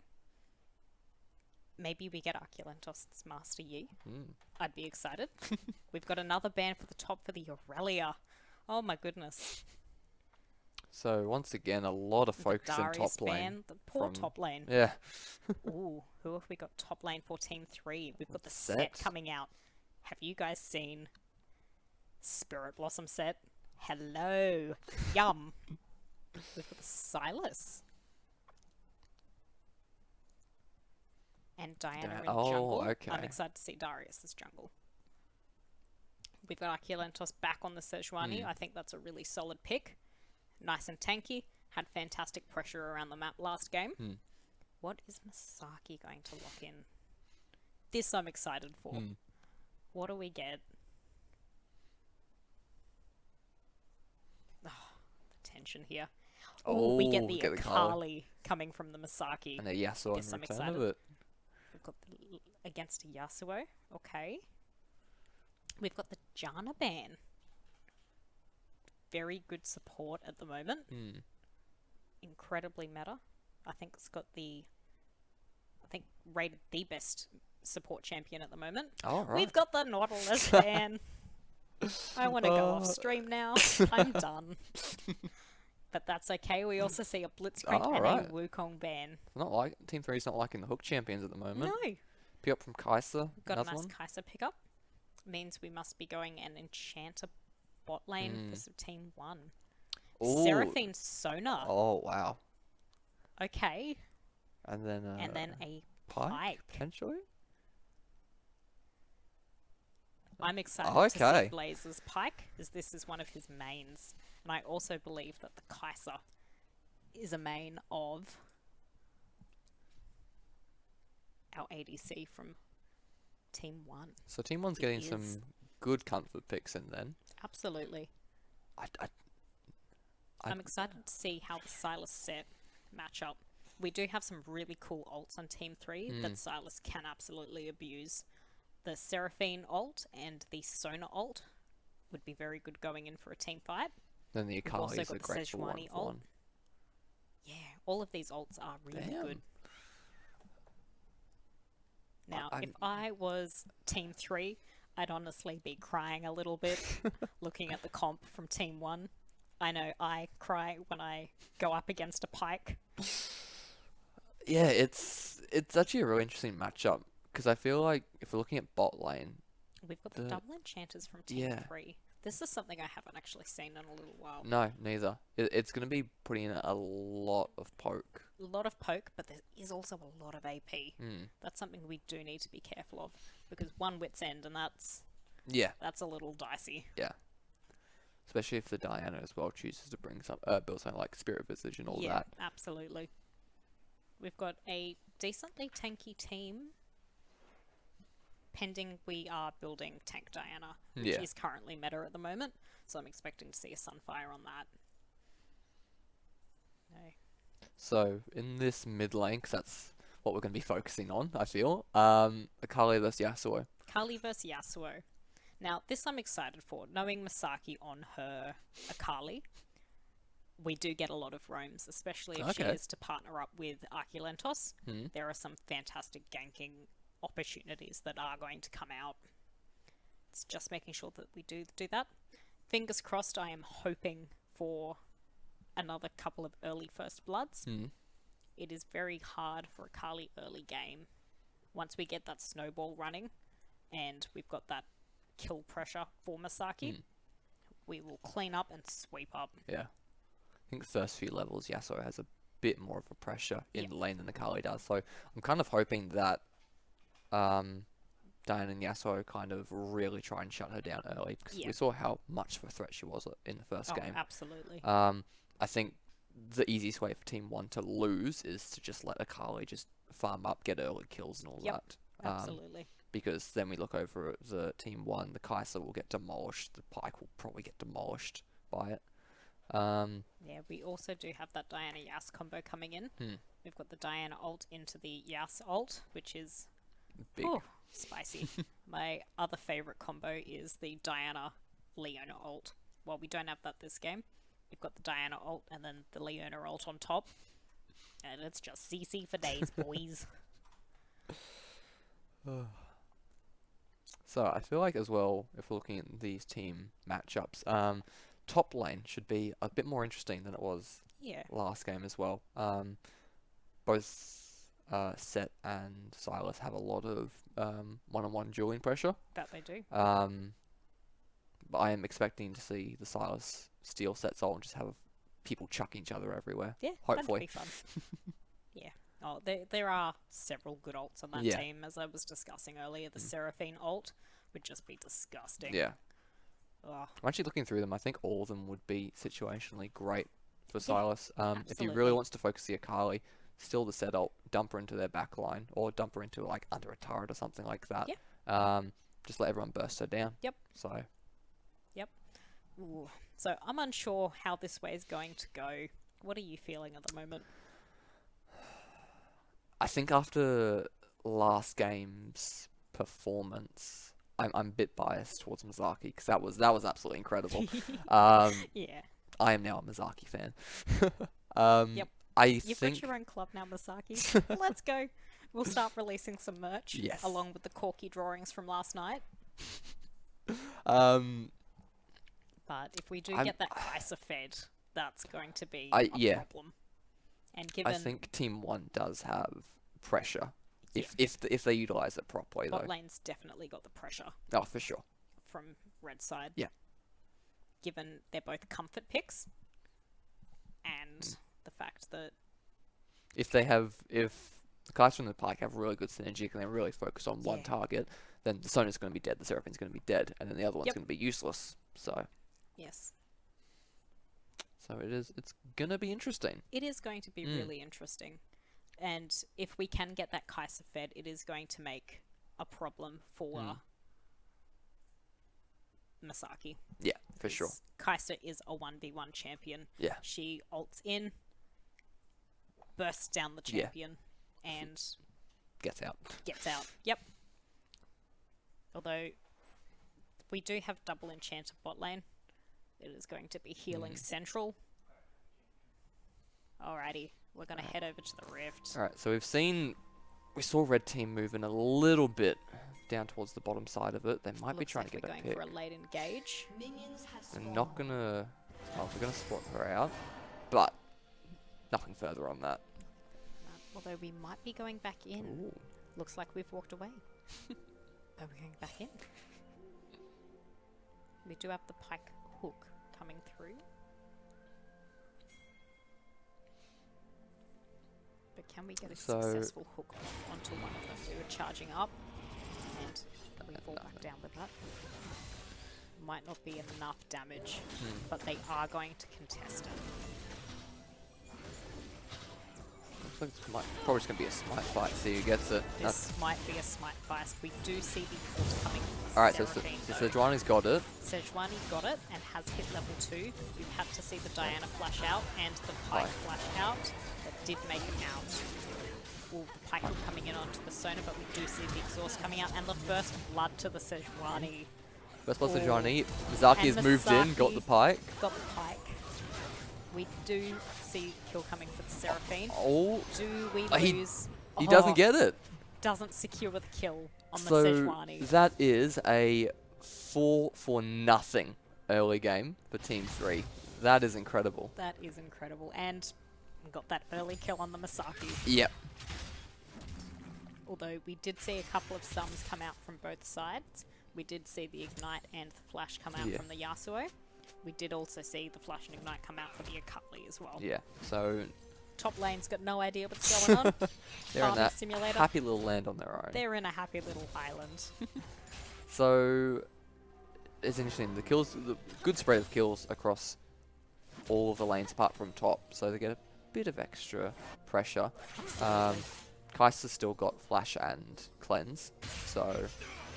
Maybe we get Arculentos Master Yi. I'd be excited. We've got another ban for the top for the Aurelia. Oh my goodness. So once again, a lot of The focus in Darius top lane. ban. The poor from- top lane. Yeah. Ooh, who have we got top lane for Team 3? We've got the Set. set coming out. Have you guys seen Spirit Blossom set? Hello. Yum. We've got the Silas. And Diana in Oh, jungle. okay. I'm excited to see Darius as jungle. We've got Arculentos back on the Sejuani. I think that's a really solid pick. Nice and tanky. Had fantastic pressure around the map last game. What is Masaki going to lock in? This I'm excited for. What do we get? Oh, the tension here. Oh, we get Oh, the get the Akali coming from the Masaki. And a Yasuo Guess in I'm return excited. of it. We've got the against a Yasuo. Okay. We've got the Janna ban. Very good support at the moment. Incredibly meta. I think it's got rated the best support champion at the moment. Oh, right. We've got the Nautilus ban. I want to go off stream now. I'm done. but that's okay. We also see a Blitzcrank Oh, and right. a Wukong ban. Not like Team 3's not liking the Hook champions at the moment. No, Pick up from Kaiser. got a Another nice one. Kai'Sa pickup. Means we must be going an Enchanter bot lane for Team 1. Ooh. Seraphine Sona. Oh wow. Okay. And then a Pike Pike. potentially. I'm excited Oh, to see okay. Blaze's Pike, as this is one of his mains. And I also believe that the Kai'Sa is a main of our ADC from Team 1. So Team 1's It getting is. some good comfort picks in then. Absolutely. I'm excited to see how the Silas set match up. We do have some really cool ults on Team 3 that Silas can absolutely abuse. The Seraphine ult and the Sona ult would be very good going in for a team fight. Then the We've also Akali is got a the great for Sejuani ult. 1-for-1. Yeah, all of these ults are really Damn. good. Now, I'm- if I was Team 3, I'd honestly be crying a little bit looking at the comp from Team 1. I know I cry when I go up against a Pike. Yeah, it's actually a really interesting matchup because I feel like if we're looking at bot lane, We've got the double enchanters from Team Yeah. 3. This is something I haven't actually seen in a little while. no, neither. It's going to be putting in a lot of poke. A lot of poke, but there is also a lot of AP. Mm. That's something we do need to be careful of, because one wit's end, and that's Yeah, a little dicey. yeah. Especially if the Diana as well chooses to bring some build something like Spirit Visage and all Yeah, that. absolutely. We've got a decently tanky team, pending we are building Tank Diana, which Yeah. is currently meta at the moment, so I'm expecting to see a Sunfire on that. No. So in this mid lane, 'cause that's what we're going to be focusing on, I feel. Akali versus Yasuo. Kali vs Yasuo. Now, this I'm excited for. Knowing Masaki on her Akali, we do get a lot of roams, especially if she Okay. is to partner up with Arculentos. Hmm. There are some fantastic ganking opportunities that are going to come out. It's just making sure that we do that. Fingers crossed, I am hoping for another couple of early first bloods. Hmm. It is very hard for a Kali early game. Once we get that snowball running and we've got that kill pressure for Masaki, we will clean up and sweep up. Yeah. I think the first few levels, Yasuo has a bit more of a pressure in the lane than Akali does. So I'm kind of hoping that Diana and Yasuo kind of really try and shut her down early, because we saw how much of a threat she was in the first game. Absolutely. I think the easiest way for Team 1 to lose is to just let Akali just farm up, get early kills and all that. Absolutely. Because then we look over at the Team 1, the Kai'Sa will get demolished, the Pike will probably get demolished by it. Yeah, we also do have that Diana Yas combo coming in. We've got the Diana ult into the Yas ult, which is Big. spicy. My other favorite combo is the Diana Leona ult. Well, we don't have that this game. We've got the Diana ult and then the Leona ult on top. And it's just CC for days, boys. So I feel like as well, if we're looking at these team matchups, top lane should be a bit more interesting than it was Yeah. last game as well. Both Set and Silas have a lot of one-on-one dueling pressure. That they do. But I am expecting to see the Silas steal Set's ult and just have people chucking each other everywhere. Yeah, Hopefully. that'd be fun. Yeah. Oh, there are several good ults on that Yeah. team, as I was discussing earlier. The Seraphine ult would just be disgusting. Yeah. Oh, I'm actually looking through them. I think all of them would be situationally great for Silas. If he absolutely. really wants to focus the Akali, still the set ult, dump her into their back line, or dump her into like under a turret or something like that. Just let everyone burst her down. Yep. So ooh. So I'm unsure how this way is going to go. What are you feeling at the moment? I think after last game's performance, I'm a bit biased towards Mizaki, because that was absolutely incredible. Yeah. I am now a Mizaki fan. Yep. You've Got your own club now, Masaki. Let's go. We'll start releasing some merch. Yes. Along with the Corky drawings from last night. But if we do get that Kai'Sa fed, that's going to be I- a yeah. problem. And given I think Team 1 does have pressure Yeah. if they utilize it properly, bot though. lane's definitely got the pressure Oh, for sure. from red side. Yeah. Given they're both comfort picks, and the fact that If the Kai'Sa and the Pyke have really good synergy and they really focus on one Yeah. target, then the Sona's going to be dead, the Seraphine's going to be dead, and then the other one's Yep. going to be useless. So yes, it's going to be interesting. it is going to be really interesting. And if we can get that Kai'Sa fed, it is going to make a problem for Masaki. Yeah, for sure. because Kai'Sa is a 1v1 champion. Yeah. She ults in, bursts down the Yeah. champion, and Gets out. gets out. Yep. Although we do have double enchanted bot lane. It is going to be healing central. Alrighty, we're gonna head over to the rift. Alright, so we saw red team moving a little bit down towards the bottom side of it. They might be Looks trying like to get we're a going pick. for a late engage. Minions have They're spawned. not gonna. Oh, they're gonna spot her out, but nothing further on that. Although we might be going back in. Ooh. Looks like we've walked away. Are we going back in? We do have the pike hook coming through. But can we get a So- successful hook onto one of them? We were charging up and we fall back down with that. Might not be enough damage, but they are going to contest it. Looks like it's probably just gonna be a smite fight. See who gets it. This might be a smite feist. We do see the ult coming from Alright, so Seraphine, though. Sejuani's got it. Sejuani got it and has hit level 2. We've had to see the Diana flash out and the Pike flash out. That did make it out. Well, the Pike was coming in onto the Sona, but we do see the exhaust coming out and the first blood to the Sejuani. First blood Ooh. Sejuani. Mizaki has And moved in, got Misaki the pike. Got the Pike. We do see kill coming for the Seraphine. Oh, Do we he- lose? he doesn't get it. Doesn't secure the kill on the So Sejuani. that is a 4 for nothing early game for Team 3. That is incredible. That is incredible. And we got that early kill on the Misaki. Yep. Although we did see a couple of sums come out from both sides. We did see the Ignite and the Flash come out Yeah. from the Yasuo. We did also see the Flash and Ignite come out from the Akali as well. Yeah. So Top lane's got no idea what's going on. they're in Farming that simulator. happy little land on their own. They're in a happy little island. So it's interesting. The kills, the good spread of kills across all of the lanes apart from top, so they get a bit of extra pressure. Kai'Sa's still got flash and cleanse, so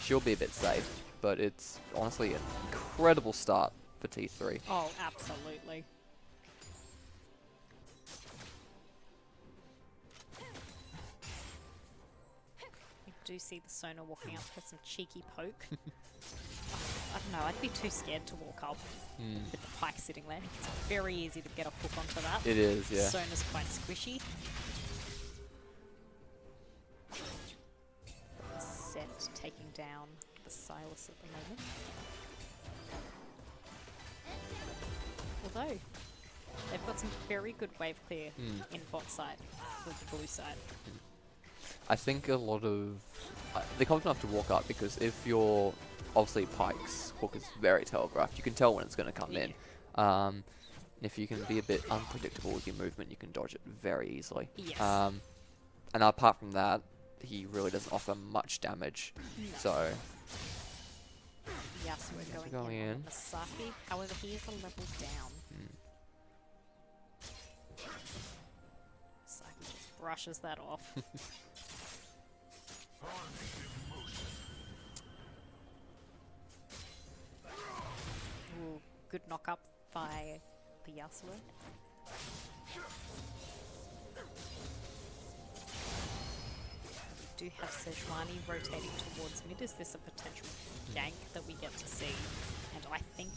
she'll be a bit safe. But it's honestly an incredible start for T3. Oh, absolutely. We do see the Sona walking up for some cheeky poke. I don't know, I'd be too scared to walk up with the Pike sitting there. It's very easy to get a hook onto that. It is, yeah. Sona's quite squishy. Set taking down the Silas at the moment. Although, they've got some very good wave clear in bot side with the blue side. I think a lot of they're confident enough to walk up because if you're obviously Pike's hook is very telegraphed, you can tell when it's going to come in. If you can be a bit unpredictable with your movement, you can dodge it very easily. Yes. And apart from that, he really doesn't offer much damage. So Yes, we're going in. in. On Masaki, however, he is a level down. Masaki just brushes that off. Ooh, good knock up by the Yasuo. We do have Sejuani rotating towards mid. Is this a potential gank that we get to see? And I think...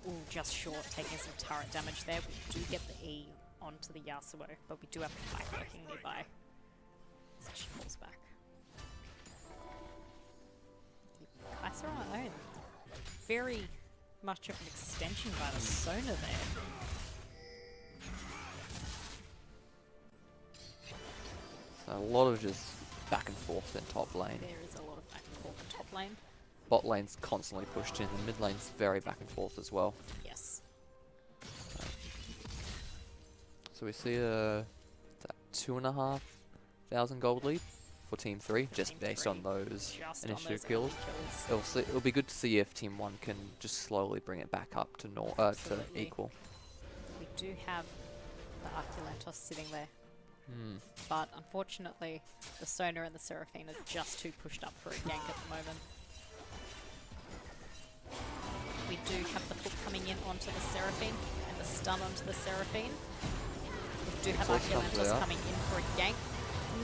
Ooh, just short, taking some turret damage there. We do get the E onto the Yasuo, but we do have the Pike lurking nearby. So she falls back. Kai'Sa on her own. Very much of an extension by the Sona there. So a lot of just back and forth in top lane. There is a lot of back and forth in top lane. Bot lane's constantly pushed in, and mid lane's very back and forth as well. Yes. So we see a 2,500 gold lead for Team 3, just Team based 3, on those just on initiative those kills. early kills. It'll be good to see if Team 1 can just slowly bring it back up to to Absolutely. equal. We do have the Arculantos sitting there, but unfortunately the Sona and the Seraphine are just too pushed up for a gank at the moment. We do have the hook coming in onto the Seraphine and the stun onto the Seraphine. We do have Exhaust comes Arculantos out. coming in for a gank.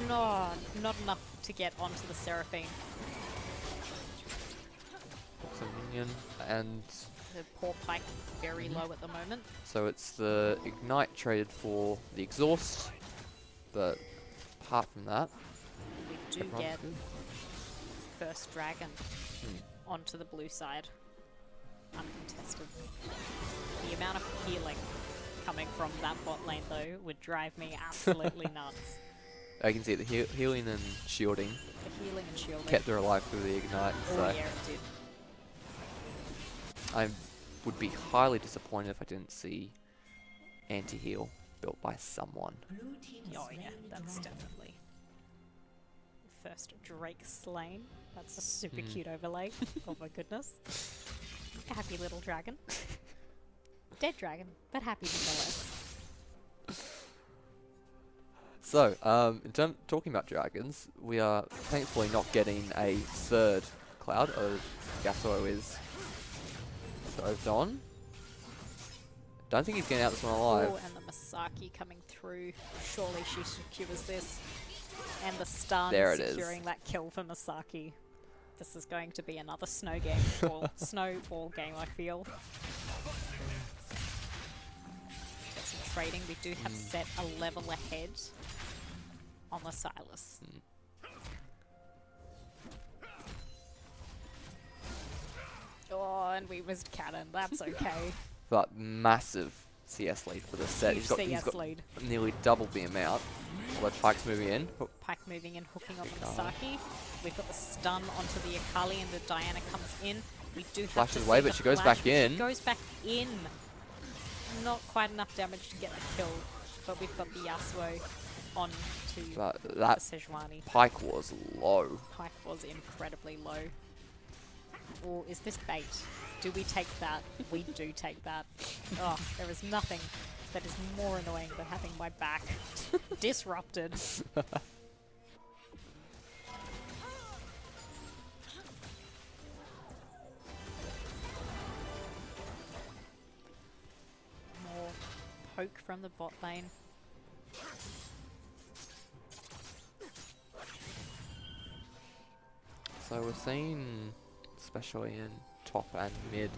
No, not enough to get onto the Seraphine. It's a minion, and The poor Pike very low at the moment. so it's the Ignite traded for the exhaust, but apart from that, We do everyone's get good. first dragon onto the blue side. Uncontested. The amount of healing coming from that bot lane though would drive me absolutely nuts. I can see the healing and shielding The healing and shielding. kept her alive through the Ignite, Oh so yeah, it did. I would be highly disappointed if I didn't see anti-heal built by someone. Blue team has Oh yeah, slain the that's dragon. definitely. First Drake slain. That's a super cute overlay. Oh my goodness. Happy little dragon. Dead dragon, but happy nonetheless. So, talking about dragons, we are thankfully not getting a third cloud. Yasuo is dove on. Don't think he's getting out this one alive. Oh, and the Masaki coming through. Surely she secures this. And the stun There it is. securing that kill for Masaki. This is going to be another snow game, or snowball game, I feel. Get some trading. We do have set a level ahead on the Silas. Oh, and we missed cannon. That's okay. But massive CS lead for the set. Huge He's CS got lead. nearly double the amount. Although Pike's moving in. Pike moving in, hooking on the Masaki. We've got the stun onto the Akali, and the Diana comes in. We do have Flashes to away, see but the she goes flash, back but she in. goes back in. Not quite enough damage to get the kill, but we've got the Yasuo on to But the that Sejuani. Pike was low. Pike was incredibly low. Or is this bait? Do we take that? We do take that. Oh, there is nothing that is more annoying than having my back disrupted. More poke from the bot lane. So we're seeing, especially in top and mid,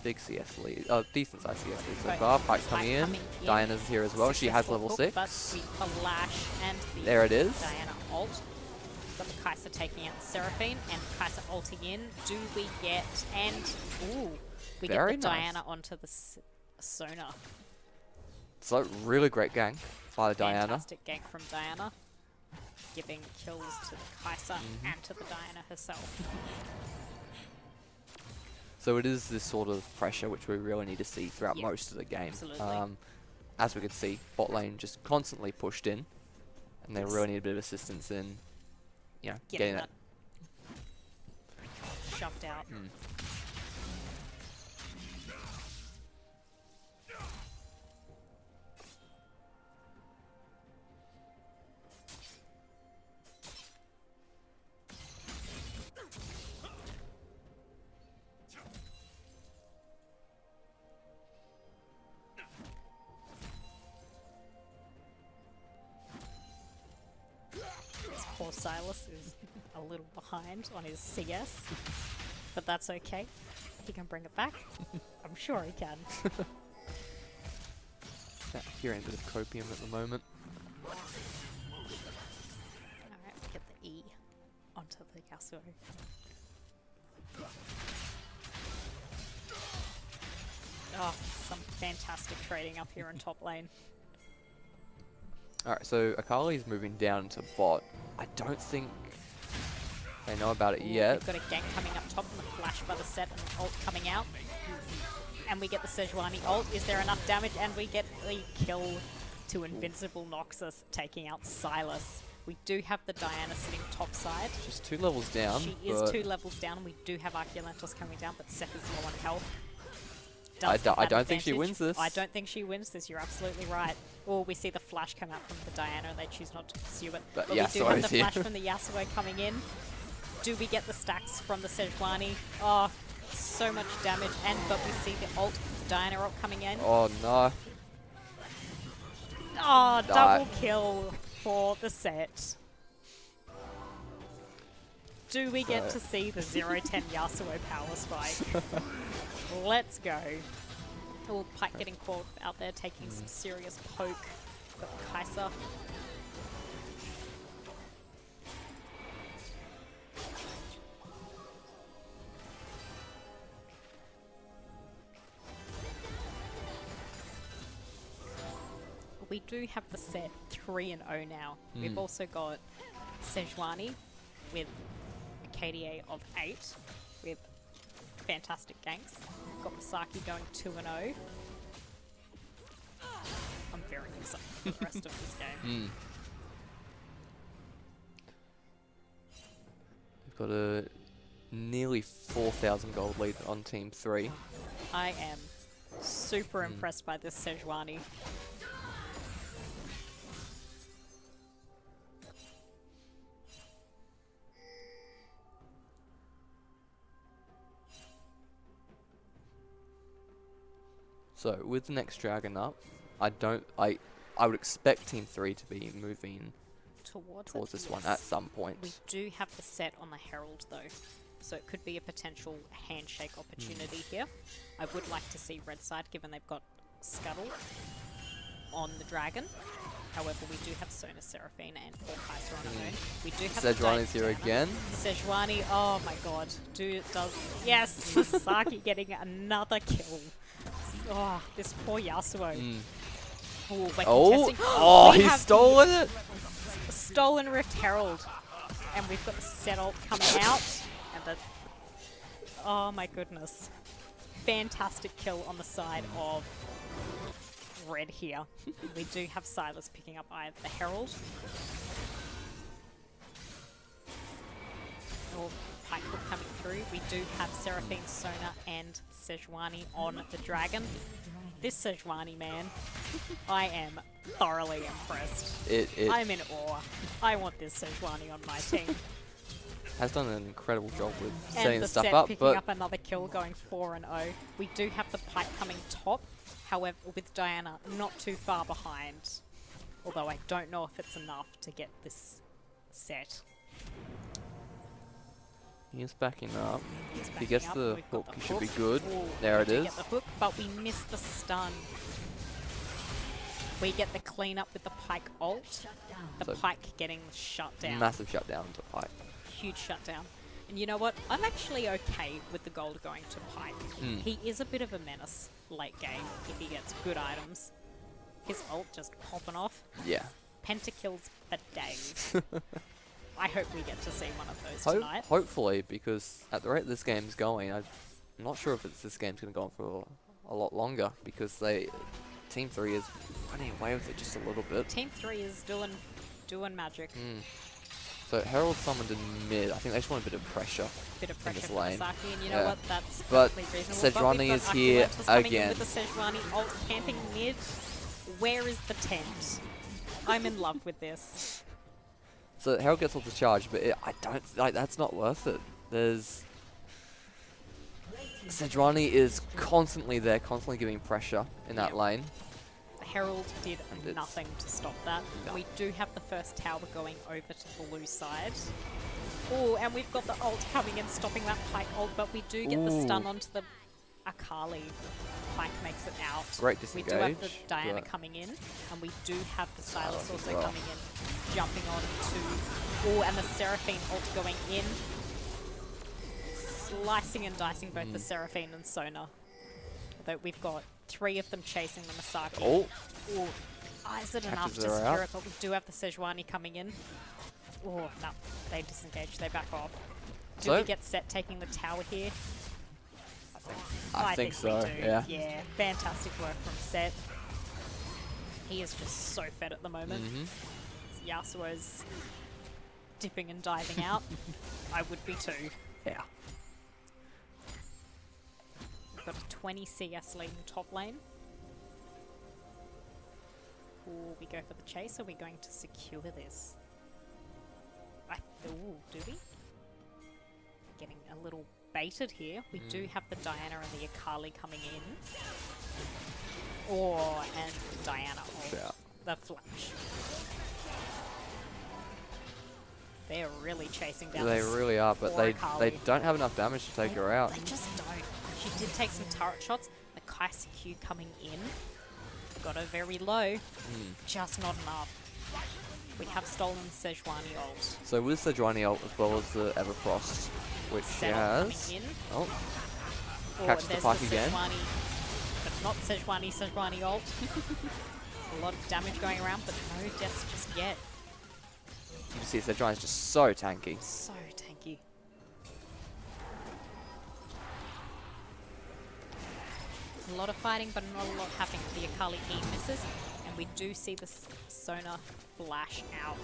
big CS lead, decent sized CS lead so Right. far. Pike's Pike coming in. coming in. Diana's here as well. She has Successful level hook, 6. But we flash and the There it is. Diana ult. Got the Kai'Sa taking out the Seraphine and Kai'Sa ulting in. Do we get ooh, we Very get the nice. Diana onto the Sona. So really great gang by the Diana. Fantastic gank from Diana, giving kills to the Kai'Sa and to the Diana herself. So it is this sort of pressure which we really need to see throughout Yeah, most of the game. absolutely. As we could see, bot lane just constantly pushed in, and they Yes. really need a bit of assistance in, getting that that. shoved out. This poor Silas is a little behind on his CS, but that's okay. He can bring it back. I'm sure he can. Hearing a bit of copium at the moment. Alright, we get the E onto the Yasuo. Oh, some fantastic trading up here in top lane. Alright, so Akali's moving down to bot. I don't think they know about it Ooh, yet. We've got a gank coming up top and the flash by the set and ult coming out. And we get the Sejuani ult. Is there enough damage? And we get the kill to Invincible Noxus, taking out Silas. We do have the Diana sitting top side. She's 2 levels down. She is 2 levels down, and we do have Arculentos coming down, but Seth is low on health. I don't think she wins this. I don't think she wins this, you're absolutely right. Or we see the flash come out from the Diana and they choose not to pursue it. But we do have Yasuo's the here. flash from the Yasuo coming in. Do we get the stacks from the Sejuani? Oh, so much damage. But we see the ult, Diana ult coming in. Oh no. Oh, double kill for the set. Do we get to see the 0-10 Yasuo power spike? Let's go. Oh, Pike getting caught out there, taking some serious poke. Got Kai'Sa. We do have the set 3-0 now. We've also got Sejuani with a KDA of 8 with fantastic ganks. We've got Masaki going 2-0. I'm very excited for the rest of this game. We've got a nearly 4,000 gold lead on Team 3. I am super impressed by this Sejuani. So with the next dragon up, I would expect Team 3 to be moving towards this one at some point. We do have the set on the Herald though, so it could be a potential handshake opportunity here. I would like to see red side given they've got Scuttle on the dragon. However, we do have Sona Seraphine and poor Kai'Sa on our own. We do have Sejuani's here again. Sejuani, oh my god. Yes, Sasaki getting another kill. Oh, this poor Yasuo. Ooh, we're contesting. Oh, We he's have stolen it! Stolen Rift Herald. And we've got the set ult coming out. And the... Oh my goodness. Fantastic kill on the side of red here. We do have Silas picking up the Herald. Or Pikehook coming through. We do have Seraphine, Sona, and Sejuani on the dragon. This Sejuani, man, I am thoroughly impressed. I'm in awe. I want this Sejuani on my team. Has done an incredible job with And setting the stuff set up, picking but up another kill, going 4-0. We do have the Pike coming top, however, with Diana not too far behind. Although I don't know if it's enough to get this set. he is backing up. He's If he backing gets up, the we've got hook, the he should be hook. good. Ooh, There we it do is. get the hook, but we miss the stun. We get the cleanup with the Pike ult. The So- Pike getting shut down. Massive shutdown to Pike. Huge shutdown. And you know what? I'm actually okay with the gold going to Pike. He is a bit of a menace late game if he gets good items. His ult just popping off. Yeah. Pentakills for days. I hope we get to see one of those tonight. Hopefully, because at the rate this game's going, I'm not sure if this game's going to go on for a lot longer, because Team 3 is running away with it just a little bit. Team 3 is doing magic. So Herald summoned in mid. I think they just want a bit of pressure. Bit of in pressure this from lane. Masaki, and you know Yeah. what? That's But perfectly reasonable. Sejuani we've got is here Arculentos coming in again. with the Sejuani ult camping mid. Where is the tent? I'm in love with this. So Herald gets all the charge, but I don't like that's not worth it. Sejuani is constantly there, constantly giving pressure in that Yep. lane. The Herald did it's- nothing to stop that. No. We do have the first tower going over to the blue side. Oh, and we've got the ult coming in, stopping that Pike ult, but we do get the stun Ooh. onto the Akali. Pike makes it out. Great We do have the disengage, Diana but- coming in, and we do have the Silas Silas as also well. coming in, jumping on to... Oh, and the Seraphine ult going in. Slicing and dicing both the Seraphine and Sona. Although we've got 3 of them chasing the Masaki. Oh, Ooh. Is it enough Catches to her secure out. it? But we do have the Sejuani coming in. Oh, no. They disengage. They back off. Do So- we get Set taking the tower here? I think so, we do. yeah. Yeah, fantastic work from Set. He is just so fed at the moment. Yasuo's dipping and diving out. I would be too. yeah. We've got a 20 CS lead in top lane. Ooh, we go for the chase. Are we going to secure this? Ooh, do we? Getting a little baited here. We do have the Diana and the Akali coming in. And Diana ult. Yeah. The flash. They're really chasing down They this really are, but poor they Akali. don't have enough damage to take her out. They just don't. She did take some turret shots. The Kai'Sa Q coming in. Got her very low. Just not enough. We have stolen Sejuani ult. So with Sejuani ult as well as the Everfrost, which she Settle has. coming in. Oh, Or catches the there's pike again. Sejuani, but not Sejuani ult. A lot of damage going around, but no deaths just yet. You can see Sejuani's just so tanky. So tanky. A lot of fighting, but not a lot happening. The Akali E misses, and we do see the Sona flash out.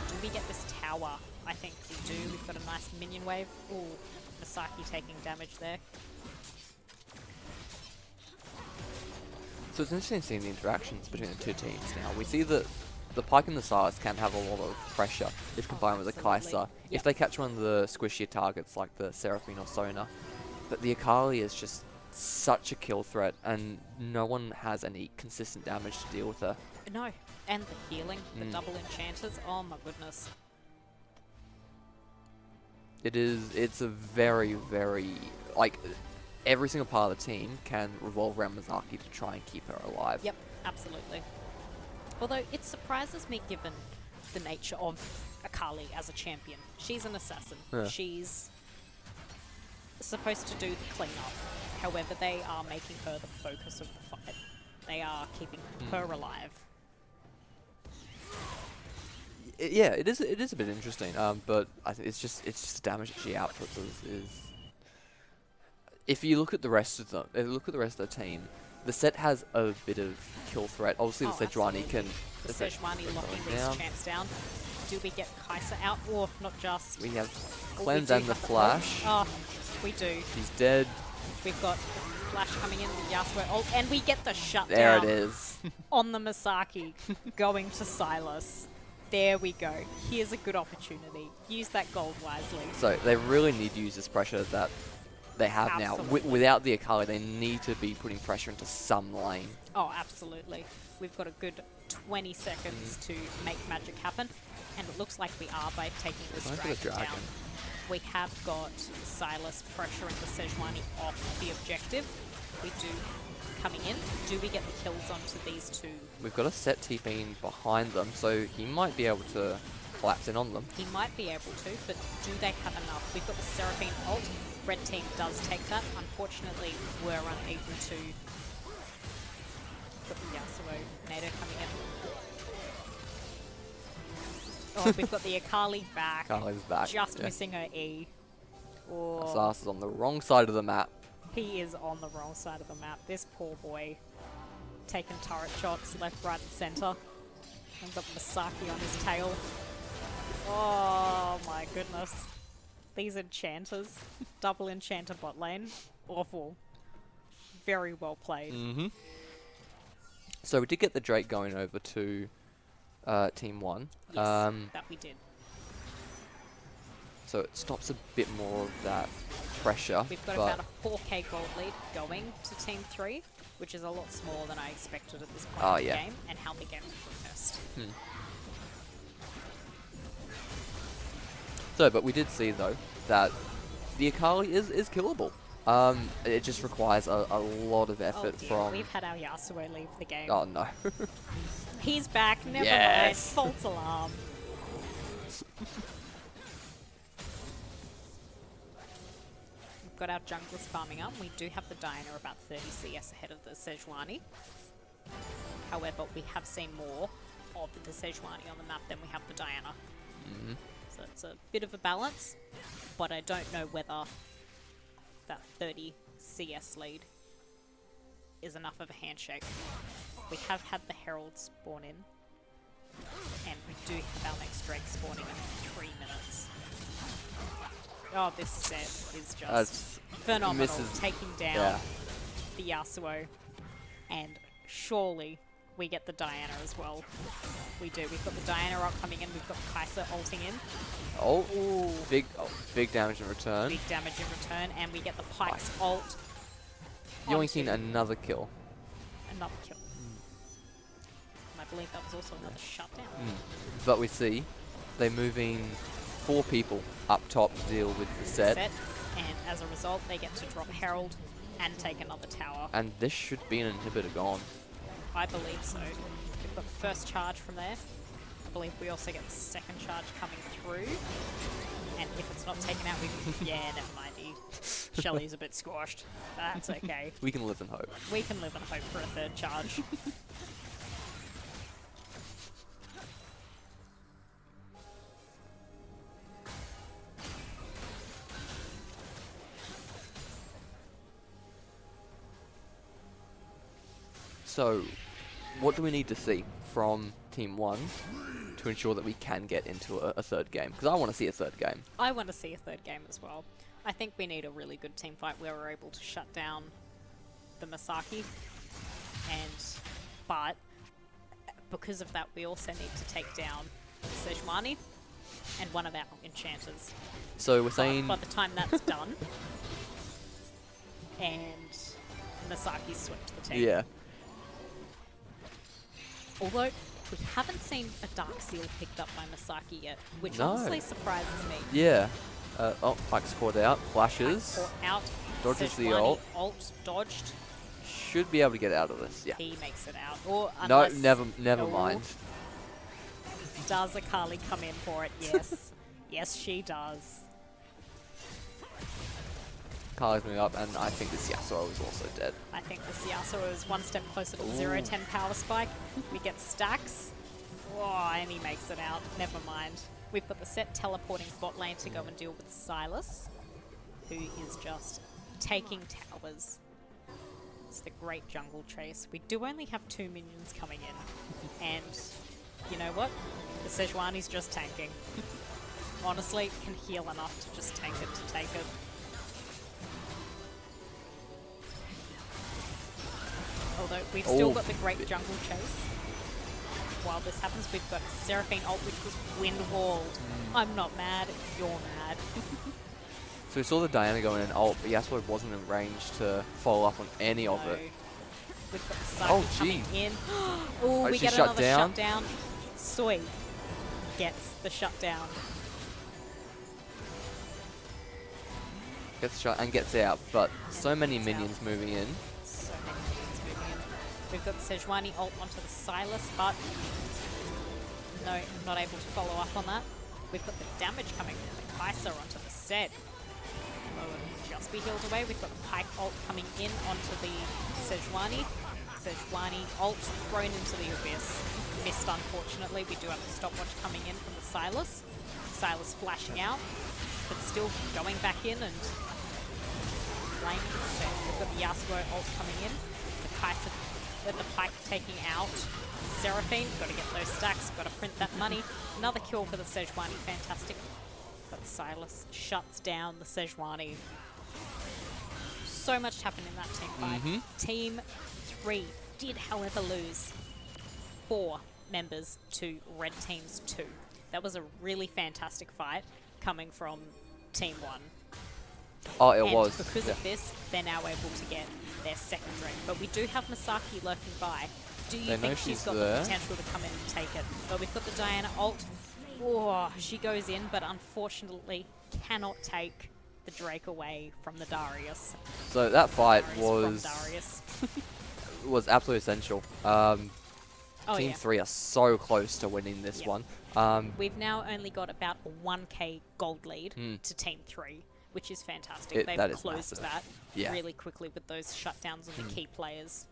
Do we get this tower? I think we do. We've got a nice minion wave. Ooh, Masaki taking damage there. So it's interesting seeing the interactions between the two teams now. We see that the Pike and the Sylas can have a lot of pressure if combined with the absolutely. Kai'Sa. Yep. If they catch one of the squishier targets like the Seraphine or Sona. But the Akali is just such a kill threat and no one has any consistent damage to deal with her. No, and the healing, the double enchanters. Oh my goodness. It's a very, very, like, every single part of the team can revolve around Mizaki to try and keep her alive. Yep, absolutely. Although it surprises me given the nature of Akali as a champion. She's an assassin. Yeah. She's supposed to do the cleanup. However, they are making her the focus of the fight. They are keeping her alive. Yeah, it is a bit interesting, but I think it's just the damage that she outputs is. If you look at the rest of them, if you look at the rest of the team, the set has a bit of kill threat. Obviously, the Sejuani absolutely. can. The Sejuani locking these down. champs down. Do we get Kai'Sa out? Or not just? We have Oh, we cleanse do and the have ult. flash. Oh, we do. She's dead. We've got the flash coming in, the Yasuo ult, and we get the shutdown. There it is. On the Masaki, going to Silas. There we go. Here's a good opportunity. Use that gold wisely. So they really need to use this pressure that they have now. Absolutely. Without the Akali, they need to be putting pressure into some lane. Oh, absolutely. We've got a good 20 seconds to make magic happen, and it looks like we are by taking this Going for the dragon down. dragon. We have got Silas pressuring the Sejuani off the objective. We do coming in. Do we get the kills onto these two? We've got a set TPing behind them, so he might be able to collapse in on them. He might be able to, but do they have enough? We've got the Seraphine ult. Red team does take that. Unfortunately, we're unable to. Got the Yasuo Nado coming in. Oh, we've got the Akali back. Akali's back. Just yeah. missing her E. Oh, Assas is on the wrong side of the map. he is on the wrong side of the map. This poor boy. Taking turret shots left, right, and center. And got Masaki on his tail. Oh my goodness. These enchanters. Double enchanter bot lane. Awful. Very well played. Mm-hmm. So we did get the Drake going over to Team 1. Yes, that we did. So it stops a bit more of that pressure. We've got but about a 4k gold lead going to Team 3, which is a lot smaller than I expected at this point Oh, in the yeah. game, and how the game was progressed. So, but we did see though that the Akali is killable. It just requires a lot of Oh effort dear, from. we've had our Yasuo leave the game. Oh no. He's back, never mind. Yes. False alarm. We've got our junglers farming up. We do have the Diana about 30 CS ahead of the Sejuani. However, we have seen more of the Sejuani on the map than we have the Diana. So it's a bit of a balance, but I don't know whether that 30 CS lead is enough of a handshake. We have had the Herald spawn in, and we do have our next Drake spawning in 3 minutes. Oh, this set is just phenomenal. Misses. Taking down the Yasuo, and surely we get the Diana as well. We do. We've got the Diana ult coming in. We've got Kai'Sa ulting in. Oh, big damage in return. Big damage in return, and we get the Pyke's ult. Yoinking onto another kill. another kill. And I believe that was also another shutdown. But we see they're moving 4 people up top to deal with the set. And as a result, they get to drop Herald and take another tower. And this should be an inhibitor gone. I believe so. We've got the first charge from there. I believe we also get the second charge coming through. And if it's not taken out, we yeah, never mind. Shelly's a bit squashed. That's okay. We can live in hope. We can live and hope for a third charge. So, what do we need to see from Team 1 to ensure that we can get into a third game? Because I want to see a third game. I want to see a third game as well. I think we need a really good team fight where we're able to shut down the Masaki. But because of that, we also need to take down Sejuani and one of our enchanters. So we're saying... By the time that's done, and Masaki's swept the team. Yeah. Although, we haven't seen a Dark Seal picked up by Masaki yet, which No. honestly surprises me. Yeah. Oh, Pike's caught out. Flashes. Caught out. Dodges the Sejuani ult. dodged. Should be able to get out of this. Yeah. He makes it out. Or No, unless never no. mind. Does Akali come in for it? Yes. Yes, she does. Kali's moving up, and I think this Yasuo is also dead. I think this Yasuo is one step closer to the 0-10 power spike. We get stacks. Oh, and he makes it out. Never mind. We've got the set teleporting bot lane to go and deal with Silas, who is just taking towers. It's the great jungle chase. We do only have 2 minions coming in. And you know what? The Sejuani's just tanking. Honestly, can heal enough to just tank it to take it. Although we've still got the great jungle chase. While this happens, we've got Seraphine ult, which was wind walled. I'm not mad, you're mad. So we saw the Diana go in and ult, but Yasuo wasn't in range to follow up on any of it. We've got the Saki coming in. Oh, we she get shut another down? shutdown. Soy gets the shutdown. Gets shot and gets out, but And so many gets out. minions moving in. So many minions moving in. We've got the Sejuani ult onto the Silas, but no, not able to follow up on that. We've got the damage coming from the Kai'Sa onto the set. Oh, it'll just be healed away. We've got the Pyke ult coming in onto the Sejuani. Sejuani ult thrown into the abyss. Missed, unfortunately. We do have the stopwatch coming in from the Silas. Silas flashing out, but still going back in and playing for the set. We've got the Yasuo ult coming in. The Kai'Sa, the Pyke taking out Seraphine. Got to get those stacks. Got to print that money. Another kill for the Sejuani. Fantastic. But Silas shuts down the Sejuani. So much happened in that team fight. Team 3 did, however, lose 4 members to Red Team's 2. That was a really fantastic fight coming from Team 1. Oh, it And was. because of this, they're now able to get their second drink. But we do have Masaki lurking by. Do you They know think she's she's got there. the potential to come in and take it? But we've got the Diana ult. Oh, she goes in, but unfortunately cannot take the Drake away from the Darius. So that fight Darius from Darius. was absolutely essential. Oh, Team yeah. 3 are so close to winning this Yeah. one. We've now only got about a 1k gold lead Hmm. to Team 3. which is fantastic. That They've is closed massive. that Yeah. really quickly with those shutdowns of the key players.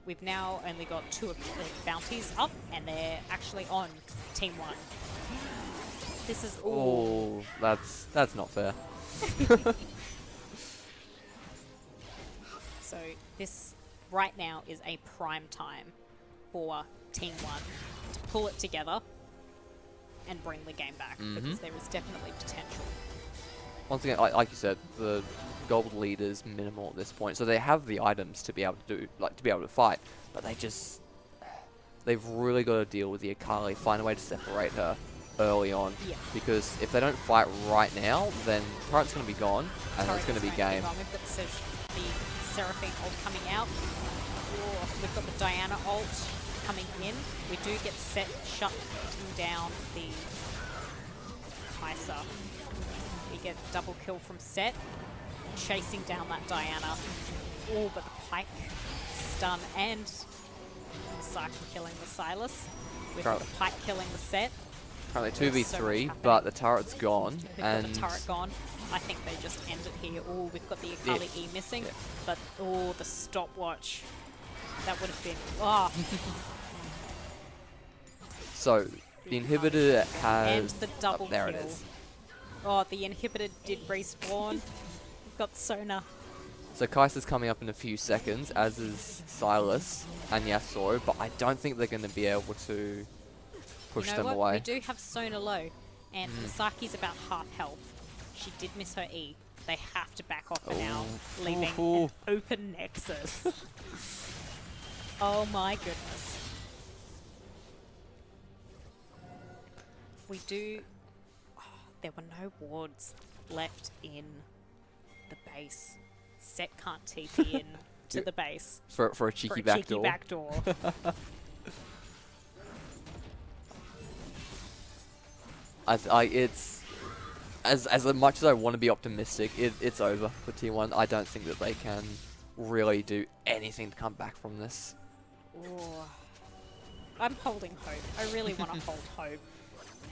We've now only got 2 of the bounties up, and they're actually on Team 1. This is Oh, that's not fair. So this right now is a prime time for Team 1 to pull it together and bring the game back, because there is definitely potential. Once again, like you said, the gold lead is minimal at this point, so they have the items to be able to do, to be able to fight, but they've really got to deal with the Akali, find a way to separate her early on, because if they don't fight right now, then turret's going to be gone, and it's going to be game. We've got the Seraphine ult coming out. Oh, we've got the Diana ult coming in. We do get Set shutting down the Kai'Sa. We get double kill from Set, chasing down that Diana. Oh, but the Pike stun and Saki killing the Sylas. We've got the Pike killing the Set. Currently 2v3, so but the turret's gone. We've got the turret gone. I think they just end it here. Oh, we've got the Akali E missing, but oh, the stopwatch. That would have been... Oh. So, the inhibitor has... And the double there kill. it is. Oh, the inhibitor did respawn. We've got Sona. So Kai'Sa's coming up in a few seconds, as is Sylas and Yasuo, but I don't think they're going to be able to push them away. We do have Sona low, and Misaki's about half health. She did miss her E. They have to back off for now, leaving an open nexus. Oh my goodness. We do... Oh, there were no wards left in the base. Set can't TP in to the base. For a cheeky backdoor. It's as much as I want to be optimistic, it's over for T1. I don't think that they can really do anything to come back from this. Ooh. I'm holding hope. I really want to hold hope.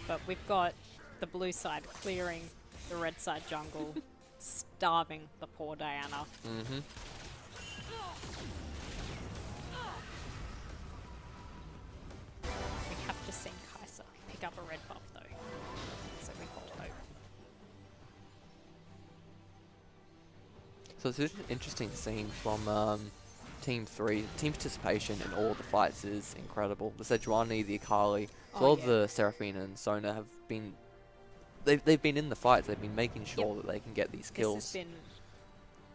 But we've got the blue side clearing the red side jungle, starving the poor Diana. We have just seen Kai'Sa pick up a red buff though, so we hold hope. So it's an interesting scene from Team 3. Team participation in all the fights is incredible. The Sejuani, the Akali, as well as the Seraphine and Sona have been... They've been in the fights. They've been making sure that they can get these kills. This has been...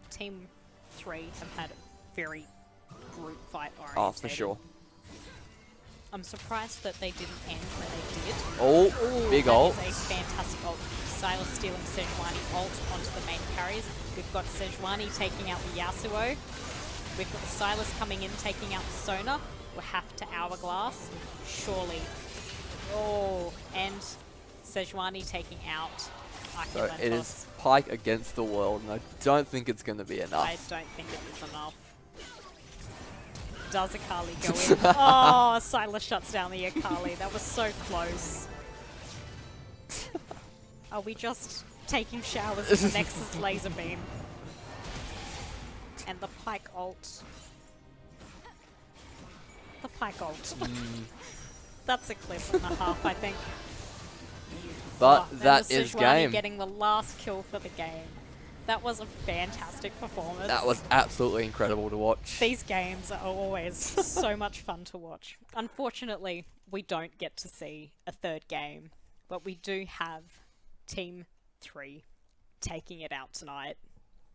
Team 3 have had a very group fight oriented. Oh, for sure. I'm surprised that they didn't end when they did. Oh, big ult. That is a fantastic ult. Silas stealing Sejuani ult onto the main carries. We've got Sejuani taking out the Yasuo. We've got the Silas coming in, taking out the Sona. We'll have to Hourglass. Surely. Oh, and Sejuani taking out So Arculentos. it is Pike against the world, and I don't think it's going to be enough. I don't think it is enough. Does Akali go in? Oh, Silas shuts down the Akali. That was so close. Are we just taking showers in the Nexus laser beam? And the Pike ult. The Pike ult. That's a clip and a half, I think. But and that the is Sejuani game. getting the last kill for the game. That was a fantastic performance. That was absolutely incredible to watch. These games are always so much fun to watch. Unfortunately, we don't get to see a third game, but we do have Team 3 taking it out tonight.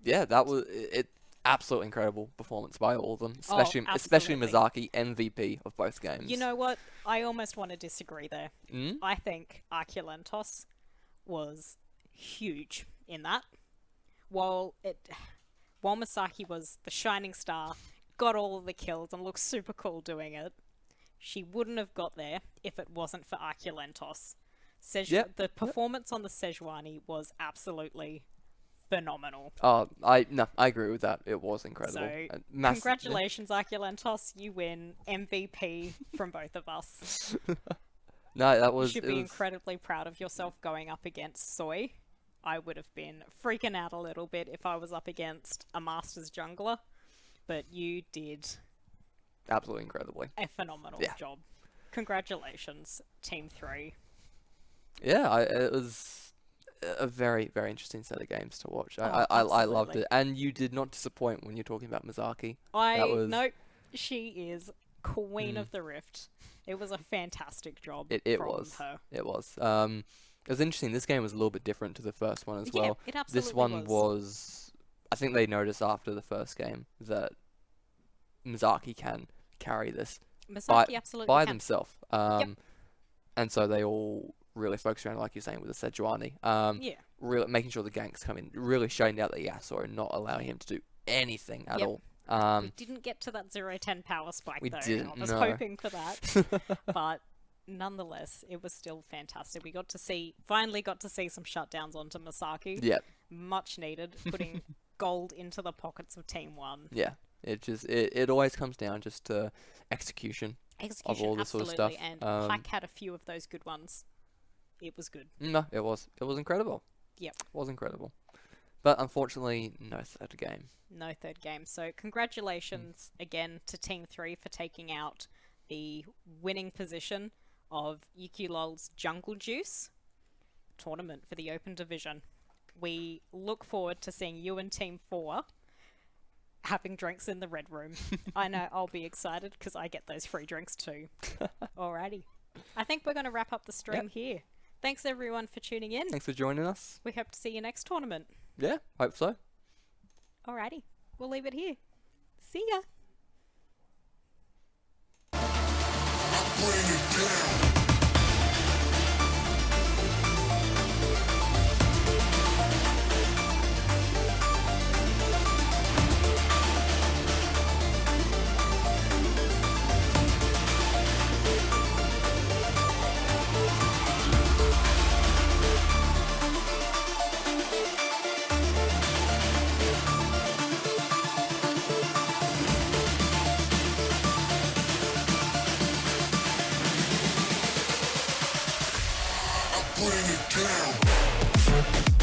Yeah, that was it. Absolutely incredible performance by all of them, especially absolutely. Mizaki, MVP of both games. You know what? I almost want to disagree there. Mm? I think Arculentos was huge in that. While Misaki was the shining star, got all of the kills and looked super cool doing it, she wouldn't have got there if it wasn't for Arculentos. The performance on the Sejuani was absolutely phenomenal. Oh, I agree with that. It was incredible. So, Massive. congratulations, Arculentos. You win MVP from both of us. No, that was... You should be incredibly proud of yourself going up against Soy. I would have been freaking out a little bit if I was up against a Masters jungler. But you did Absolutely incredibly. a phenomenal job. Congratulations, Team 3. Yeah, it was a very, very interesting set of games to watch. Oh, I loved absolutely. it. And you did not disappoint when you're talking about Mizaki. Nope, she is Queen of the Rift. It was a fantastic job It from was. her. It was. It was interesting. This game was a little bit different to the first one as Yeah, well. it absolutely This one was... I think they noticed after the first game that Mizaki can carry this Misaki absolutely by can. themselves. And so they all really focus around, like you're saying, with the Sejuani. Yeah. Really making sure the ganks come in, really shutting down the Yasuo and not allowing him to do anything at Yep. all. We didn't get to that 0-10 power spike We though. didn't, I was no. hoping for that. But nonetheless, it was still fantastic. We finally got to see some shutdowns onto Misaki. Yep. Much needed, putting gold into the pockets of Team 1. Yeah. It always comes down just to execution. Execution, all this sort of absolutely, stuff. and Pack had a few of those good ones. It was good. No, it was incredible. Yep. It was incredible. But unfortunately, no third game. No third game. So congratulations again to Team 3 for taking out the winning position of UQLoL's Jungle Juice tournament for the Open Division. We look forward to seeing you and Team 4 having drinks in the Red Room. I know I'll be excited because I get those free drinks too. Alrighty. I think we're going to wrap up the stream here. Thanks everyone for tuning in. Thanks for joining us. We hope to see you next tournament. Yeah, hope so. Alrighty. We'll leave it here. See ya. Bring it down. Bring it down.